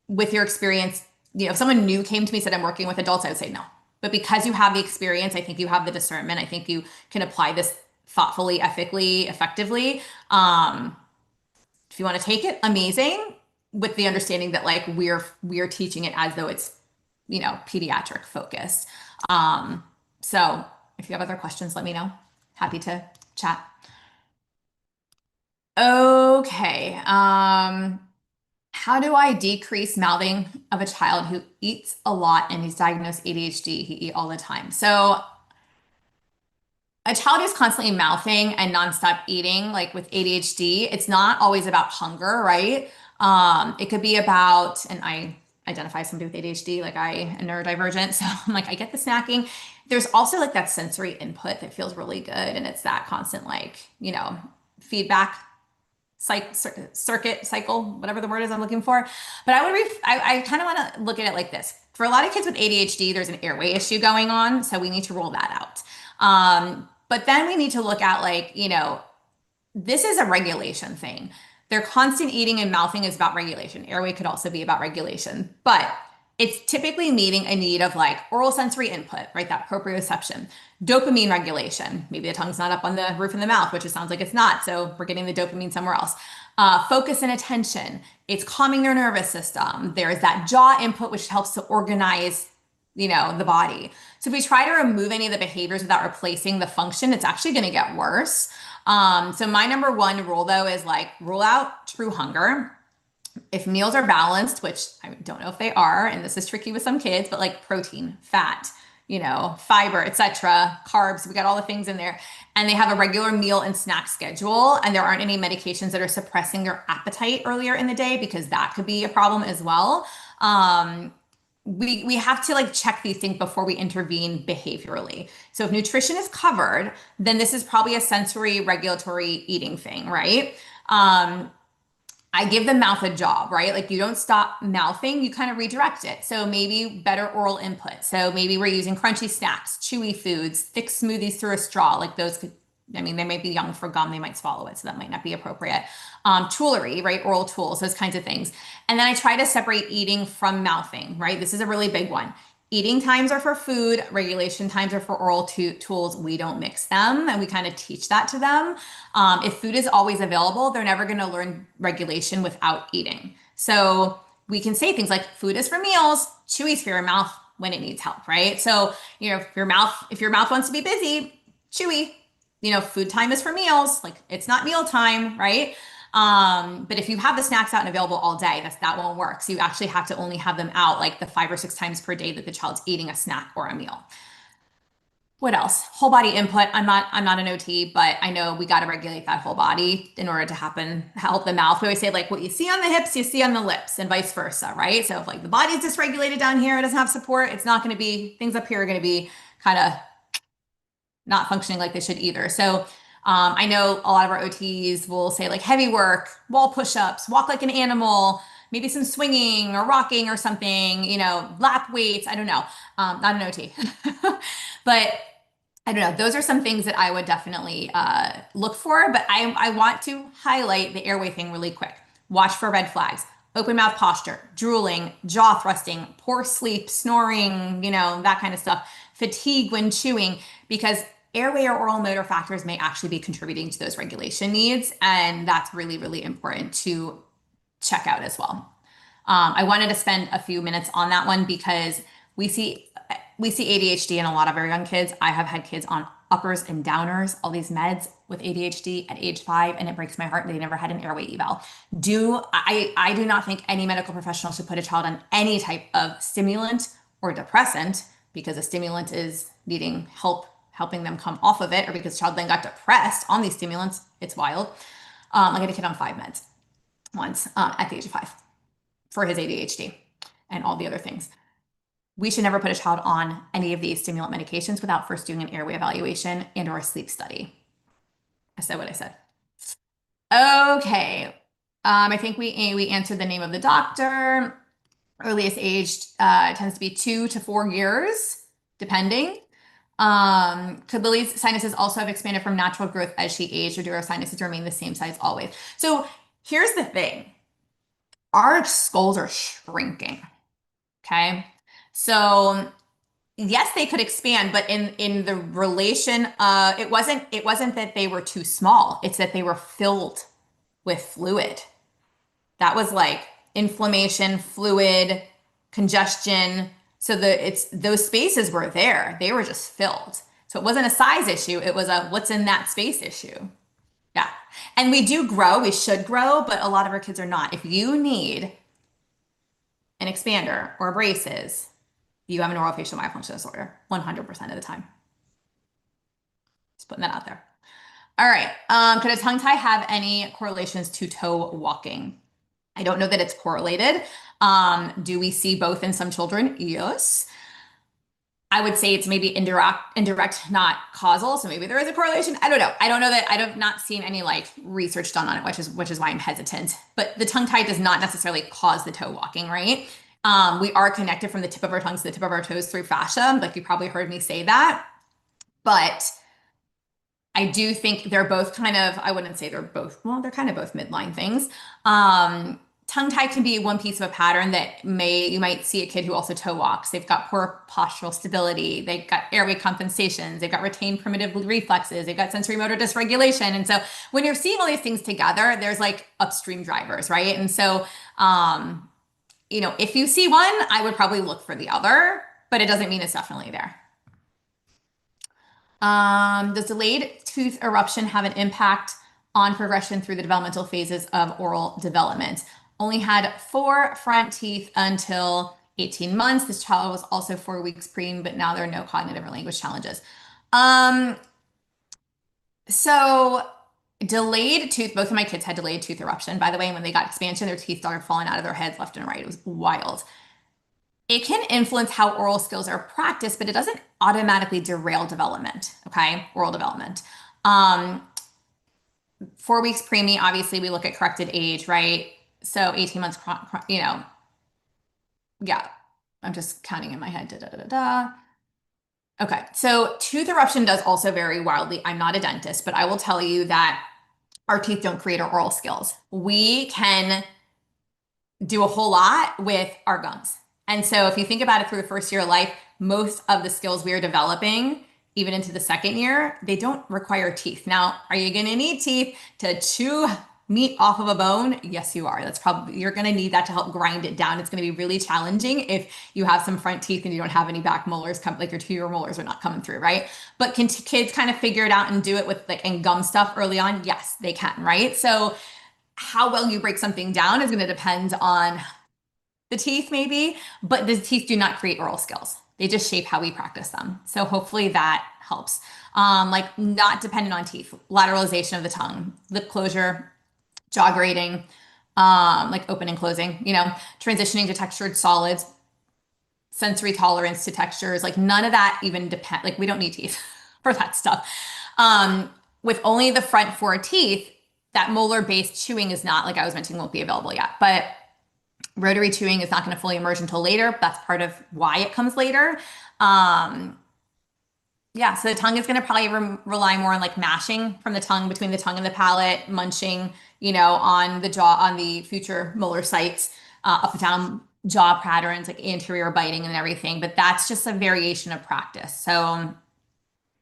with your experience, if someone new came to me and said I'm working with adults, I would say no. But because you have the experience, I think you have the discernment. I think you can apply this thoughtfully, ethically, effectively. If you want to take it, amazing. With the understanding that like we're teaching it as though it's pediatric focused. Um, so if you have other questions, let me know. Happy to chat. Okay. How do I decrease mouthing of a child who eats a lot and he's diagnosed ADHD? He eat all the time. So a child who's constantly mouthing and nonstop eating, like with ADHD, it's not always about hunger, right? It could be about, and I identify somebody with ADHD, like I am neurodivergent. So I'm like, I get the snacking. There's also like that sensory input that feels really good. And it's that constant, like, feedback circuit cycle, whatever the word is I'm looking for. But I kind of want to look at it like this. For a lot of kids with ADHD, there's an airway issue going on, so we need to rule that out. But then we need to look at like, this is a regulation thing. Their constant eating and mouthing is about regulation. Airway could also be about regulation, but it's typically meeting a need of like oral sensory input, right? That proprioception, dopamine regulation. Maybe the tongue's not up on the roof of the mouth, which it sounds like it's not. So we're getting the dopamine somewhere else. Focus and attention. It's calming their nervous system. There's that jaw input, which helps to organize, the body. So if we try to remove any of the behaviors without replacing the function, it's actually going to get worse. So my number one rule though is like rule out true hunger. If meals are balanced, which I don't know if they are, and this is tricky with some kids, but like protein, fat, fiber, etc., carbs, we got all the things in there, and they have a regular meal and snack schedule, and there aren't any medications that are suppressing their appetite earlier in the day, because that could be a problem as well. We have to like check these things before we intervene behaviorally. So if nutrition is covered, then this is probably a sensory regulatory eating thing, right? I give the mouth a job, right? Like you don't stop mouthing, you kind of redirect it. So maybe better oral input. So maybe we're using crunchy snacks, chewy foods, thick smoothies through a straw. Like those could, they might be young for gum, they might swallow it, so that might not be appropriate. Toolery, right? Oral tools, those kinds of things. And then I try to separate eating from mouthing, right? This is a really big one. Eating times are for food, regulation times are for oral tools. We don't mix them, and we kind of teach that to them. If food is always available, they're never going to learn regulation without eating. So we can say things like food is for meals, chewy's for your mouth when it needs help, right? So, if your mouth wants to be busy, chewy, food time is for meals, like it's not meal time, right? But if you have the snacks out and available all day, that won't work. So you actually have to only have them out like the 5 or 6 times per day that the child's eating a snack or a meal. What else? Whole body input. I'm not an OT, but I know we got to regulate that whole body in order to help the mouth. We always say like what you see on the hips, you see on the lips, and vice versa, right? So if like the body's dysregulated down here, it doesn't have support, it's not going to be, things up here are going to be kind of not functioning like they should either. So I know a lot of our OTs will say like heavy work, wall push-ups, walk like an animal, maybe some swinging or rocking or something, lap weights. I don't know. Not an OT, but I don't know. Those are some things that I would definitely look for. But I want to highlight the airway thing really quick. Watch for red flags. Open mouth posture, drooling, jaw thrusting, poor sleep, snoring, that kind of stuff. Fatigue when chewing, because airway or oral motor factors may actually be contributing to those regulation needs. And that's really, really important to check out as well. I wanted to spend a few minutes on that one because we see ADHD in a lot of our young kids. I have had kids on uppers and downers, all these meds with ADHD at age 5, and it breaks my heart they never had an airway eval. I do not think any medical professional should put a child on any type of stimulant or depressant because a stimulant is needing help helping them come off of it, or because the child then got depressed on these stimulants. It's wild. I got a kid on 5 meds once at the age of 5 for his ADHD and all the other things. We should never put a child on any of these stimulant medications without first doing an airway evaluation and or a sleep study. I said what I said. Okay. I think we answered the name of the doctor. Earliest age tends to be 2 to 4 years, depending. Could Lily's sinuses also have expanded from natural growth as she aged, or do her sinuses remain the same size always? So here's the thing. Our skulls are shrinking. Okay. So yes, they could expand, but in the relation, it wasn't that they were too small. It's that they were filled with fluid. That was like inflammation, fluid, congestion. So those spaces were there. They were just filled. So it wasn't a size issue. It was a what's in that space issue. Yeah. And we do grow. We should grow, but a lot of our kids are not. If you need an expander or braces, you have an orofacial myofunction disorder 100% of the time. Just putting that out there. All right. Could a tongue tie have any correlations to toe walking? I don't know that it's correlated. Do we see both in some children? Yes. I would say it's maybe indirect, not causal. So maybe there is a correlation. I don't know. I don't know that. I have not seen any like research done on it, which is why I'm hesitant. But the tongue tie does not necessarily cause the toe walking, right? We are connected from the tip of our tongues to the tip of our toes through fascia. Like you probably heard me say that. But I do think they're both kind of, I wouldn't say they're both, well, they're kind of both midline things. Tongue tie can be one piece of a pattern that you might see a kid who also toe walks. They've got poor postural stability. They've got airway compensations. They've got retained primitive reflexes. They've got sensory motor dysregulation. And so when you're seeing all these things together, there's like upstream drivers, right? And so, if you see one, I would probably look for the other, but it doesn't mean it's definitely there. Does delayed tooth eruption have an impact on progression through the developmental phases of oral development? Only had 4 front teeth until 18 months. This child was also 4 weeks preem, but now there are no cognitive or language challenges. So delayed tooth, both of my kids had delayed tooth eruption, by the way, and when they got expansion, their teeth started falling out of their heads left and right. It was wild. It can influence how oral skills are practiced, but it doesn't automatically derail development, okay? Oral development. 4 weeks preemie, obviously we look at corrected age, right? So 18 months, yeah. I'm just counting in my head, da, da, da, da, da. Okay, so tooth eruption does also vary wildly. I'm not a dentist, but I will tell you that our teeth don't create our oral skills. We can do a whole lot with our gums. And so if you think about it through the first year of life, most of the skills we are developing, even into the second year, they don't require teeth. Now, are you going to need teeth to chew meat off of a bone? Yes, you are. You're going to need that to help grind it down. It's going to be really challenging if you have some front teeth and you don't have any back molars like your 2-year molars are not coming through, right? But can kids kind of figure it out and do it with and gum stuff early on? Yes, they can, right? So how well you break something down is going to depend on the teeth maybe, but the teeth do not create oral skills. They just shape how we practice them. So hopefully that helps. Not dependent on teeth, lateralization of the tongue, lip closure, jaw grading, open and closing, transitioning to textured solids, sensory tolerance to textures, none of that even depend, we don't need teeth for that stuff. With only the front 4 teeth, that molar based chewing is not, like I was mentioning, won't be available yet, but rotary chewing is not going to fully emerge until later. That's part of why it comes later. So the tongue is going to probably rely more on mashing from the tongue, between the tongue and the palate, munching, on the jaw, on the future molar sites, up and down jaw patterns, like anterior biting and everything. But that's just a variation of practice. So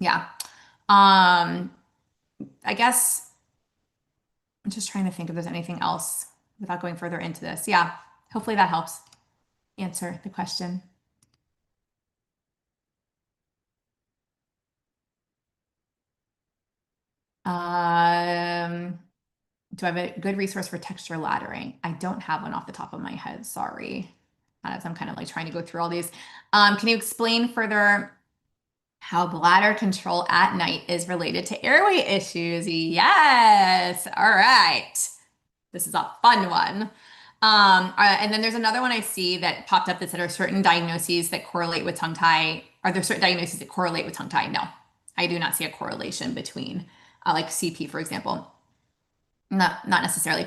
yeah. I guess I'm just trying to think if there's anything else without going further into this. Yeah. Hopefully that helps answer the question. Um, do I have a good resource for texture laddering? I don't have one off the top of my head. Sorry. As I'm kind of like trying to go through all these. Can you explain further how bladder control at night is related to airway issues? Yes. All right. This is a fun one. And then there's another one I see that popped up that said, are certain diagnoses that correlate with tongue tie? Are there certain diagnoses that correlate with tongue tie? No, I do not see a correlation between like CP, for example. Not necessarily.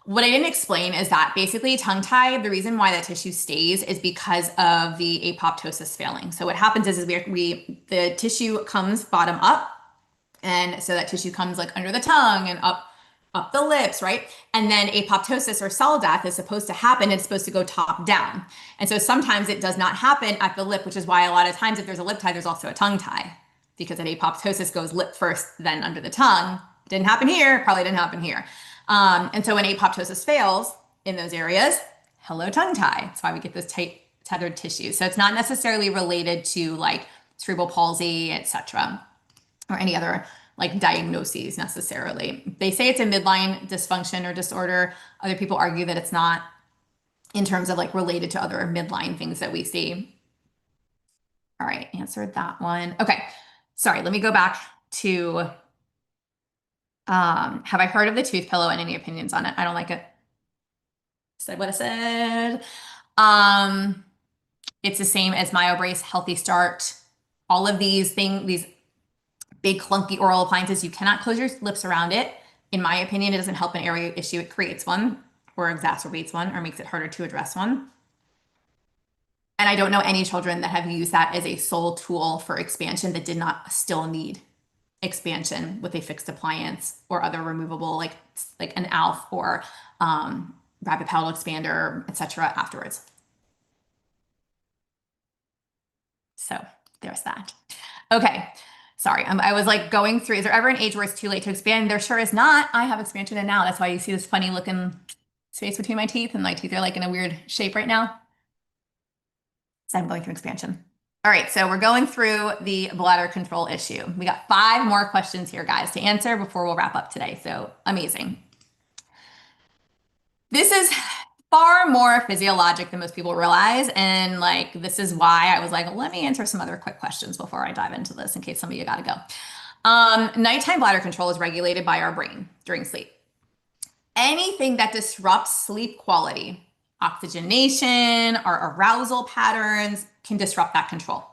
What I didn't explain is that basically tongue tie, the reason why that tissue stays is because of the apoptosis failing. So what happens is the tissue comes bottom up, and so that tissue comes like under the tongue and up the lips, right? And then apoptosis or cell death is supposed to happen. It's supposed to go top down. And so sometimes it does not happen at the lip, which is why a lot of times if there's a lip tie, there's also a tongue tie because that apoptosis goes lip first, then under the tongue. Didn't happen here, probably didn't happen here. And so when apoptosis fails in those areas, hello tongue tie. That's why we get those tight tethered tissues. So it's not necessarily related to like cerebral palsy, etc., or any other like diagnoses necessarily. They say it's a midline dysfunction or disorder. Other people argue that it's not in terms of like related to other midline things that we see. All right, answered that one. Okay, sorry, let me go back to have I heard of the tooth pillow and any opinions on it? I don't like it. Said what I said. Um, it's the same as MyoBrace, Healthy Start. All of these things, these big clunky oral appliances, you cannot close your lips around it. In my opinion, it doesn't help an area issue. It creates one or exacerbates one or makes it harder to address one. And I don't know any children that have used that as a sole tool for expansion that did not still need expansion with a fixed appliance or other removable like an ALF or rapid palatal expander, etc. afterwards. So there's that. Okay. Sorry, I was like going through, is there ever an age where it's too late to expand? There sure is not. I have expansion in now. That's why you see this funny looking space between my teeth and my teeth are like in a weird shape right now. So I'm going through expansion. All right, so we're going through the bladder control issue. We got 5 more questions here, guys, to answer before we'll wrap up today. So amazing. This is far more physiologic than most people realize. And like, this is why I was like, let me answer some other quick questions before I dive into this in case some of you got to go. Nighttime bladder control is regulated by our brain during sleep. Anything that disrupts sleep quality, oxygenation, or arousal patterns can disrupt that control.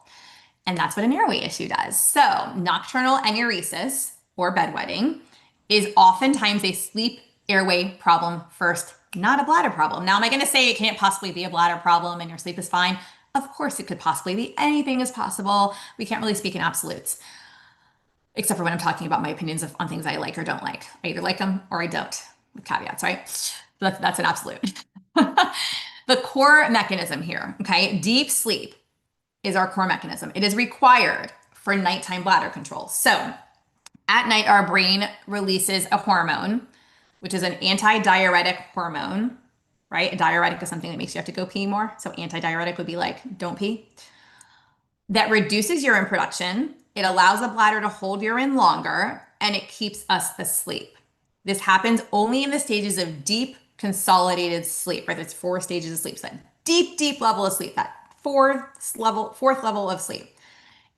And that's what an airway issue does. So, nocturnal enuresis or bedwetting is oftentimes a sleep airway problem first, not a bladder problem. Now, am I going to say it can't possibly be a bladder problem and your sleep is fine? Of course, it could possibly be. Anything is possible. We can't really speak in absolutes, except for when I'm talking about my opinions on things I like or don't like. I either like them or I don't, with caveats, right? That's an absolute. The core mechanism here, okay? Deep sleep is our core mechanism. It is required for nighttime bladder control. So at night, our brain releases a hormone, which is an anti-diuretic hormone, right? A diuretic is something that makes you have to go pee more. So anti-diuretic would be like, don't pee. That reduces urine production. It allows the bladder to hold urine longer and it keeps us asleep. This happens only in the stages of deep consolidated sleep, right? There's 4 stages of sleep. So that deep level of sleep, that fourth level of sleep.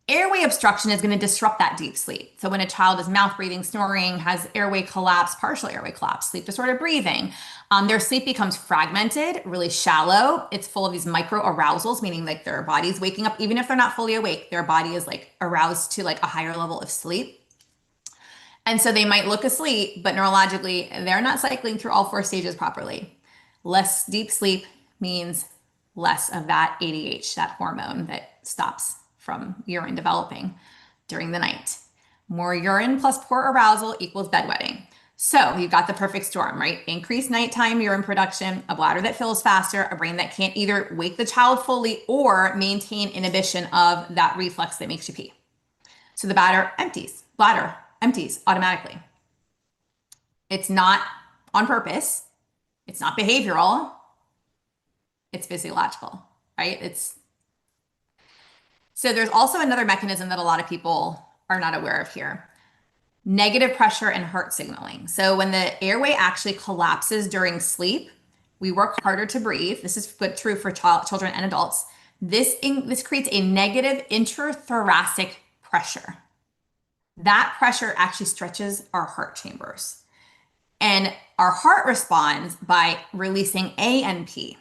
Airway obstruction is going to disrupt that deep sleep. So when a child is mouth breathing, snoring, has airway collapse, partial airway collapse, sleep disorder breathing, their sleep becomes fragmented, really shallow. It's full of these micro arousals, meaning like their body's waking up, even if they're not fully awake, their body is like aroused to like a higher level of sleep. And so they might look asleep, but neurologically, they're not cycling through all 4 stages properly. Less deep sleep means less of that ADH, that hormone that stops from urine developing during the night. More urine plus poor arousal equals bedwetting. So you've got the perfect storm, right? Increased nighttime urine production, a bladder that fills faster, a brain that can't either wake the child fully or maintain inhibition of that reflex that makes you pee. So the bladder empties automatically. It's not on purpose. It's not behavioral. It's physiological, right? So there's also another mechanism that a lot of people are not aware of here. negative pressure and heart signaling. So when the airway actually collapses during sleep, we work harder to breathe. This is good, true for children and adults. This creates a negative interthoracic pressure. That pressure actually stretches our heart chambers. And our heart responds by releasing ANP.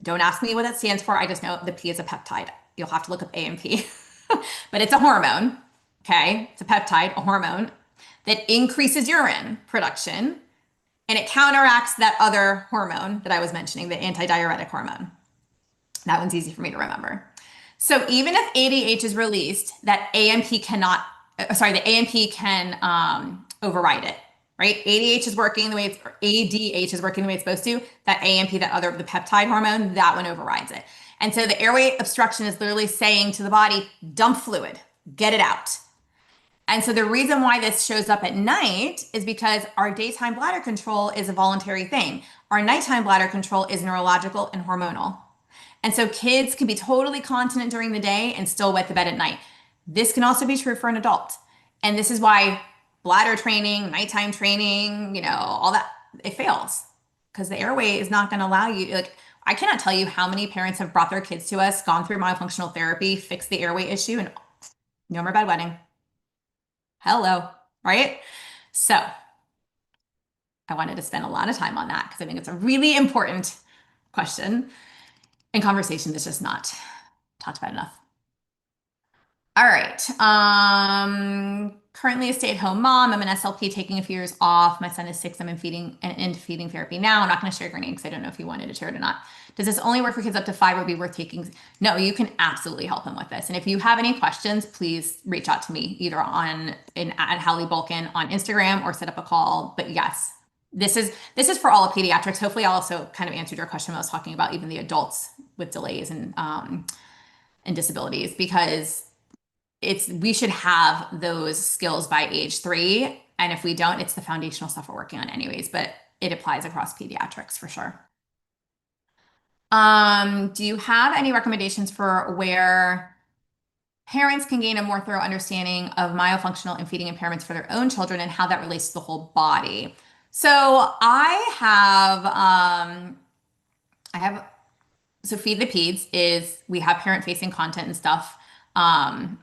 Don't ask me what that stands for. I just know the P is a peptide. You'll have to look up ANP. But it's a hormone, okay? It's a peptide, a hormone that increases urine production, and it counteracts that other hormone that I was mentioning, the antidiuretic hormone. That one's easy for me to remember. So even if ADH is released, that AMP cannot, sorry, the AMP can override it, right? ADH is working the way it's, ADH is working the way it's supposed to. That AMP, the peptide hormone, that one overrides it. And so the airway obstruction is literally saying to the body, dump fluid, get it out. And so the reason why this shows up at night is because our daytime bladder control is a voluntary thing. Our nighttime bladder control is neurological and hormonal. And so kids can be totally continent during the day and still wet the bed at night. This can also be true for an adult. And this is why bladder training, nighttime training, all that, it fails because the airway is not going to allow you. Like, I cannot tell you how many parents have brought their kids to us, gone through myofunctional therapy, fixed the airway issue, and no more bedwetting. Hello, right? So I wanted to spend a lot of time on that because I think it's a really important question and conversation that's just not talked about enough. All right. Currently a stay-at-home mom. I'm an SLP taking a few years off. My son is 6. I'm into feeding therapy now. I'm not going to share your name because I don't know if you wanted to share it or not. Does this only work for kids up to 5 or be worth taking? No, you can absolutely help them with this. And if you have any questions, please reach out to me either at Hallie Bulkin on Instagram or set up a call. But yes, this is for all of pediatrics. Hopefully, I also kind of answered your question when I was talking about even the adults with delays and disabilities, because we should have those skills by age 3. And if we don't, it's the foundational stuff we're working on anyways, but it applies across pediatrics for sure. Do you have any recommendations for where parents can gain a more thorough understanding of myofunctional and feeding impairments for their own children and how that relates to the whole body? So so Feed the Peds we have parent-facing content and stuff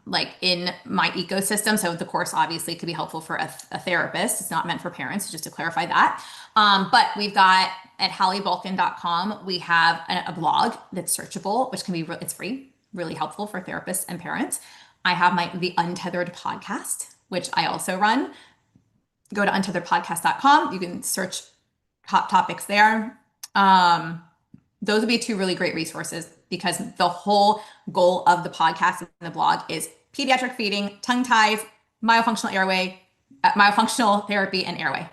like in my ecosystem. So the course obviously could be helpful for a therapist. It's not meant for parents, just to clarify that. But we've got at halliebulkin.com, we have a blog that's searchable, which can be, it's free, really helpful for therapists and parents. I have the Untethered podcast, which I also run. Go to untetheredpodcast.com. You can search hot topics there. Those would be 2 really great resources because the whole goal of the podcast and the blog is pediatric feeding, tongue ties, myofunctional airway, myofunctional therapy, and airway.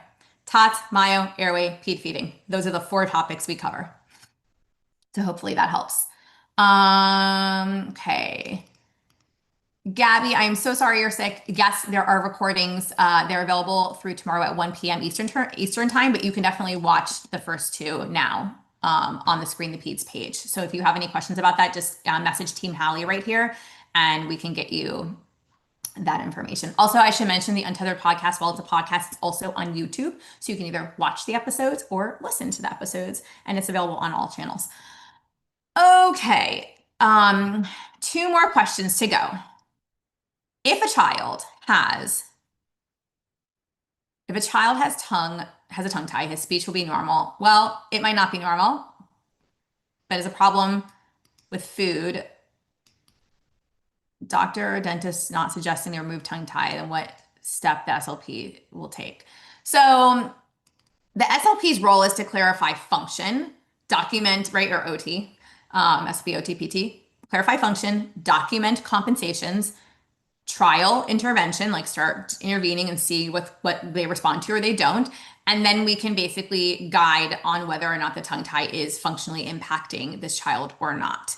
TOTS, myo, airway, ped feeding. Those are the 4 topics we cover. So hopefully that helps. Okay. Gabby, I'm so sorry you're sick. Yes, there are recordings. They're available through tomorrow at 1 p.m. Eastern time, but you can definitely watch the first 2 now on the Screen the Peds page. So if you have any questions about that, just message Team Hallie right here and we can get you that information. Also, I should mention the Untethered podcast. While it's a podcast, it's also on YouTube. So you can either watch the episodes or listen to the episodes, and it's available on all channels. Okay. 2 more questions to go. If a child has a tongue tie, his speech will be normal. Well, it might not be normal, but as a problem with food, doctor or dentist not suggesting they remove tongue tie, then what step the SLP will take. So the SLP's role is to clarify function, document, right, or OT, SLP, OT, PT, clarify function, document compensations, trial intervention, like start intervening and see what they respond to or they don't. And then we can basically guide on whether or not the tongue tie is functionally impacting this child or not.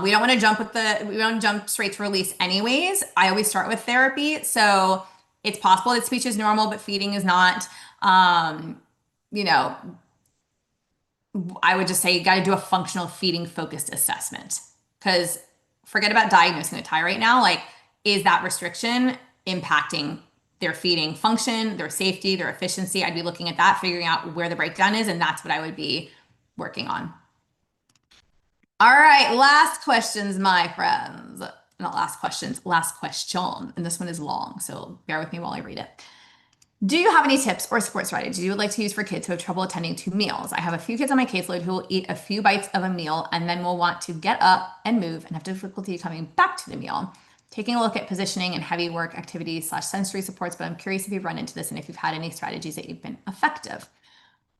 We don't want to jump straight to release anyways. I always start with therapy. So it's possible that speech is normal, but feeding is not. I would just say you got to do a functional feeding focused assessment, because forget about diagnosing the tie right now. Like, is that restriction impacting their feeding function, their safety, their efficiency. I'd be looking at that, figuring out where the breakdown is, and that's what I would be working on. All right, last questions, my friends. Not last questions, last question. And this one is long, so bear with me while I read it. Do you have any tips or support strategies you would like to use for kids who have trouble attending to meals? I have a few kids on my caseload who will eat a few bites of a meal and then will want to get up and move and have difficulty coming back to the meal. Taking a look at positioning and heavy work activities / sensory supports, but I'm curious if you've run into this and if you've had any strategies that you've been effective.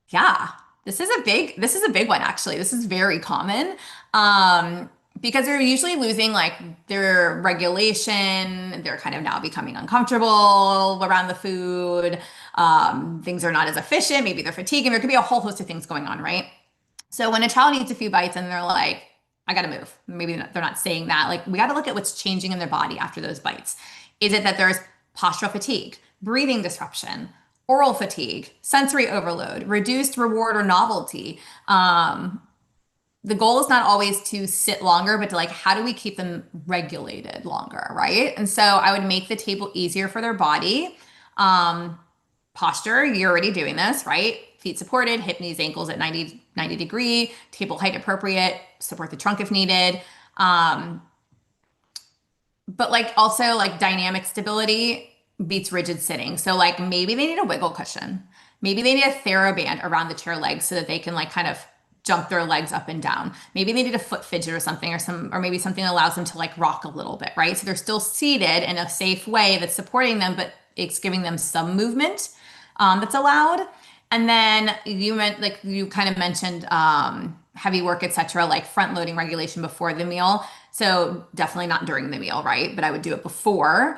Yeah, this is a big one actually. This is very common. Because they're usually losing like their regulation. They're kind of now becoming uncomfortable around the food. Things are not as efficient. Maybe they're fatigued, and there could be a whole host of things going on, right? So when a child eats a few bites and they're like, I gotta move. Maybe they're not saying that. Like we gotta look at what's changing in their body after those bites. Is it that there's postural fatigue, breathing disruption, oral fatigue, sensory overload, reduced reward or novelty? The goal is not always to sit longer, but to like, how do we keep them regulated longer, right? And so I would make the table easier for their body. Posture, you're already doing this, right? Feet supported, hip, knees, ankles at 90 degree, table height appropriate, support the trunk if needed. But like also like dynamic stability beats rigid sitting. So like maybe they need a wiggle cushion. Maybe they need a TheraBand around the chair legs so that they can like kind of jump their legs up and down. Maybe they need a foot fidget or something, or maybe something that allows them to like rock a little bit, right? So they're still seated in a safe way that's supporting them, but it's giving them some movement that's allowed. And then you kind of mentioned heavy work, etc., like front loading regulation before the meal. So definitely not during the meal, right? But I would do it before.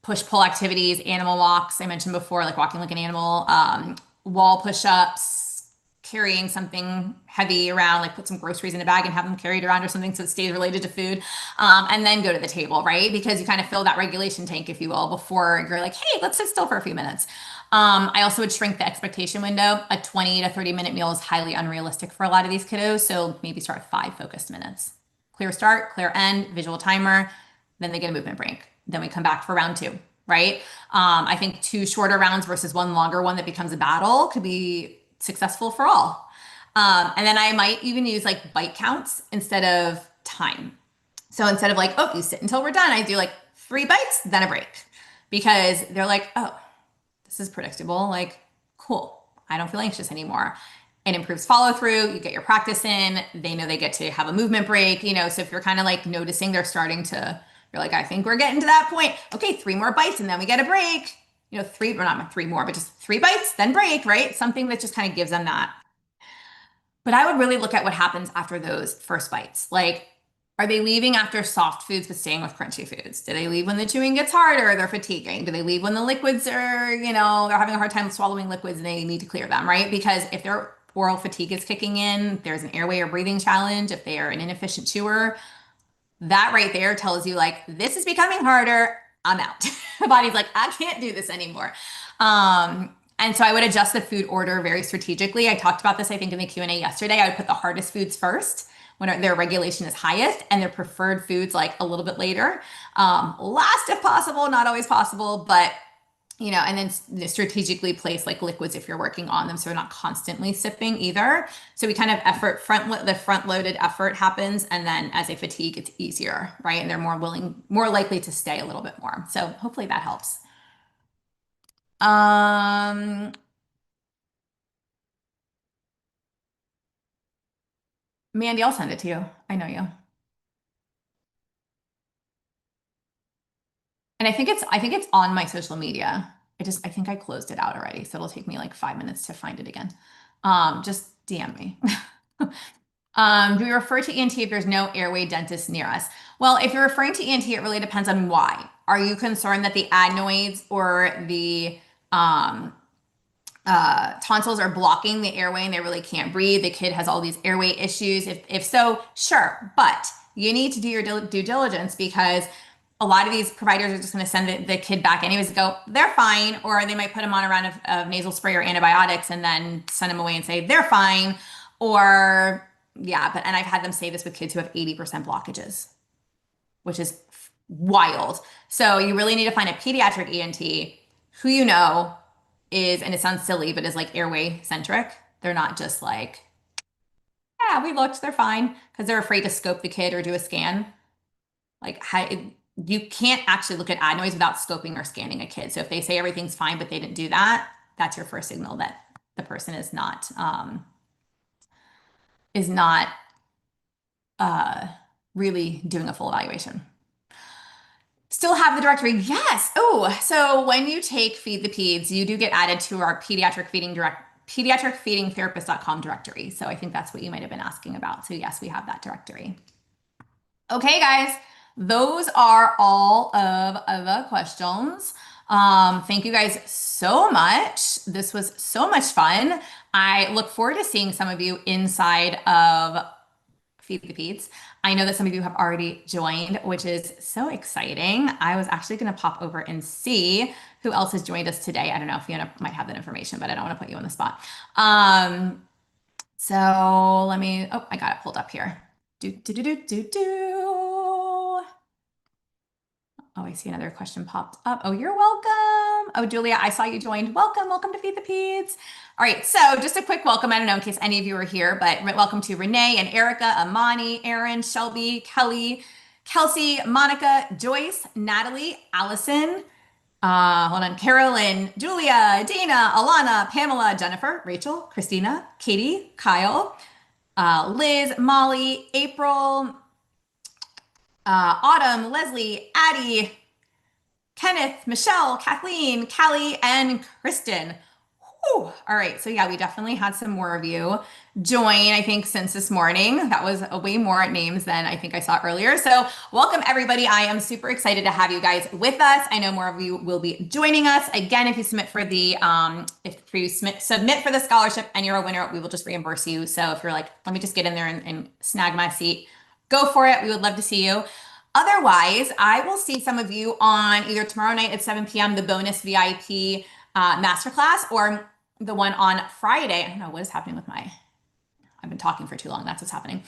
Push pull activities, animal walks. I mentioned before, like walking like an animal, wall push-ups, carrying something heavy around, like put some groceries in a bag and have them carried around or something so it stays related to food. And then go to the table, right? Because you kind of fill that regulation tank, if you will, before you're like, hey, let's sit still for a few minutes. I also would shrink the expectation window. A 20 to 30-minute meal is highly unrealistic for a lot of these kiddos. So maybe start 5 focused minutes. Clear start, clear end, visual timer. Then they get a movement break. Then we come back for round 2, right? I think 2 shorter rounds versus 1 longer one that becomes a battle could be successful for all. And then I might even use like bite counts instead of time. So instead of like, oh, you sit until we're done, I do like 3 bites, then a break. Because they're like, oh, this is predictable. Like, cool. I don't feel anxious anymore. It improves follow through. You get your practice in. They know they get to have a movement break, So if you're kind of like noticing they're starting to, you're like, I think we're getting to that point. Okay, 3 more bites and then we get a break. 3, or not 3 more, but just 3 bites, then break, right? Something that just kind of gives them that. But I would really look at what happens after those first bites. Like, are they leaving after soft foods but staying with crunchy foods? Do they leave when the chewing gets harder? They're fatiguing. Do they leave when the liquids are, they're having a hard time swallowing liquids and they need to clear them, right? Because if their oral fatigue is kicking in, there's an airway or breathing challenge, if they are an inefficient chewer, that right there tells you like, this is becoming harder. I'm out. The body's like, I can't do this anymore. And so I would adjust the food order very strategically. I talked about this, I think, in the Q&A yesterday. I would put the hardest foods first when their regulation is highest, and their preferred foods like a little bit later. Last if possible, not always possible, but and then strategically place like liquids if you're working on them so they're not constantly sipping either. So we kind of the front loaded effort happens, and then as they fatigue, it's easier, right? And they're more likely to stay a little bit more. So hopefully that helps. Mandy, I'll send it to you. I know you. And I think it's on my social media. I think I closed it out already, so it'll take me like 5 minutes to find it again. Just DM me. Do we refer to ENT if there's no airway dentist near us? Well, if you're referring to ENT, it really depends on why. Are you concerned that the adenoids or the tonsils are blocking the airway and they really can't breathe? The kid has all these airway issues. If so, sure. But you need to do your due diligence, because a lot of these providers are just going to send the kid back anyways and go, they're fine. Or they might put them on a round of nasal spray or antibiotics and then send them away and say, they're fine. Or, yeah, and I've had them say this with kids who have 80% blockages, which is wild. So you really need to find a pediatric ENT who you know is, and it sounds silly, but is like airway centric. They're not just like, yeah, we looked, they're fine, because they're afraid to scope the kid or do a scan. Like you can't actually look at adenoids without scoping or scanning a kid. So if they say everything's fine, but they didn't do that, that's your first signal that the person is not uh, really doing a full evaluation. Still have the directory? Yes. Oh, so when you take Feed the Peds, you do get added to our pediatricfeedingtherapist.com directory. So I think that's what you might have been asking about. So yes, we have that directory. Okay, guys, those are all of the questions. Thank you guys so much. This was so much fun. I look forward to seeing some of you inside of Feed the Peds. I know that some of you have already joined, which is so exciting. I was actually going to pop over and see who else has joined us today. I don't know if Fiona might have that information, but I don't want to put you on the spot. So let me, oh, I got it pulled up here. Do, do, do, do, do, do. Oh, I see another question popped up. Oh, you're welcome. Oh, Julia, I saw you joined. Welcome. Welcome to Feed the Peds. All right. So just a quick welcome. I don't know in case any of you are here, but welcome to Renee and Erica, Amani, Aaron, Shelby, Kelly, Kelsey, Monica, Joyce, Natalie, Allison, hold on, Carolyn, Julia, Dana, Alana, Pamela, Jennifer, Rachel, Christina, Katie, Kyle, Liz, Molly, April, Autumn, Leslie, Addie, Kenneth, Michelle, Kathleen, Callie, and Kristen. Whew. All right. So yeah, we definitely had some more of you join, I think, since this morning. That was a way more names than I think I saw earlier. So welcome everybody. I am super excited to have you guys with us. I know more of you will be joining us. Again, if you submit for the submit for the scholarship and you're a winner, we will just reimburse you. So if you're like, let me just get in there and snag my seat, go for it. We would love to see you. Otherwise, I will see some of you on either tomorrow night at 7 p.m., the bonus VIP masterclass, or the one on Friday. I don't know what is happening with I've been talking for too long. That's what's happening.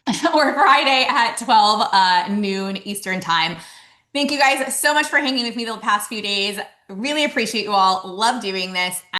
Or Friday at 12 noon Eastern time. Thank you guys so much for hanging with me the past few days. Really appreciate you all. Love doing this.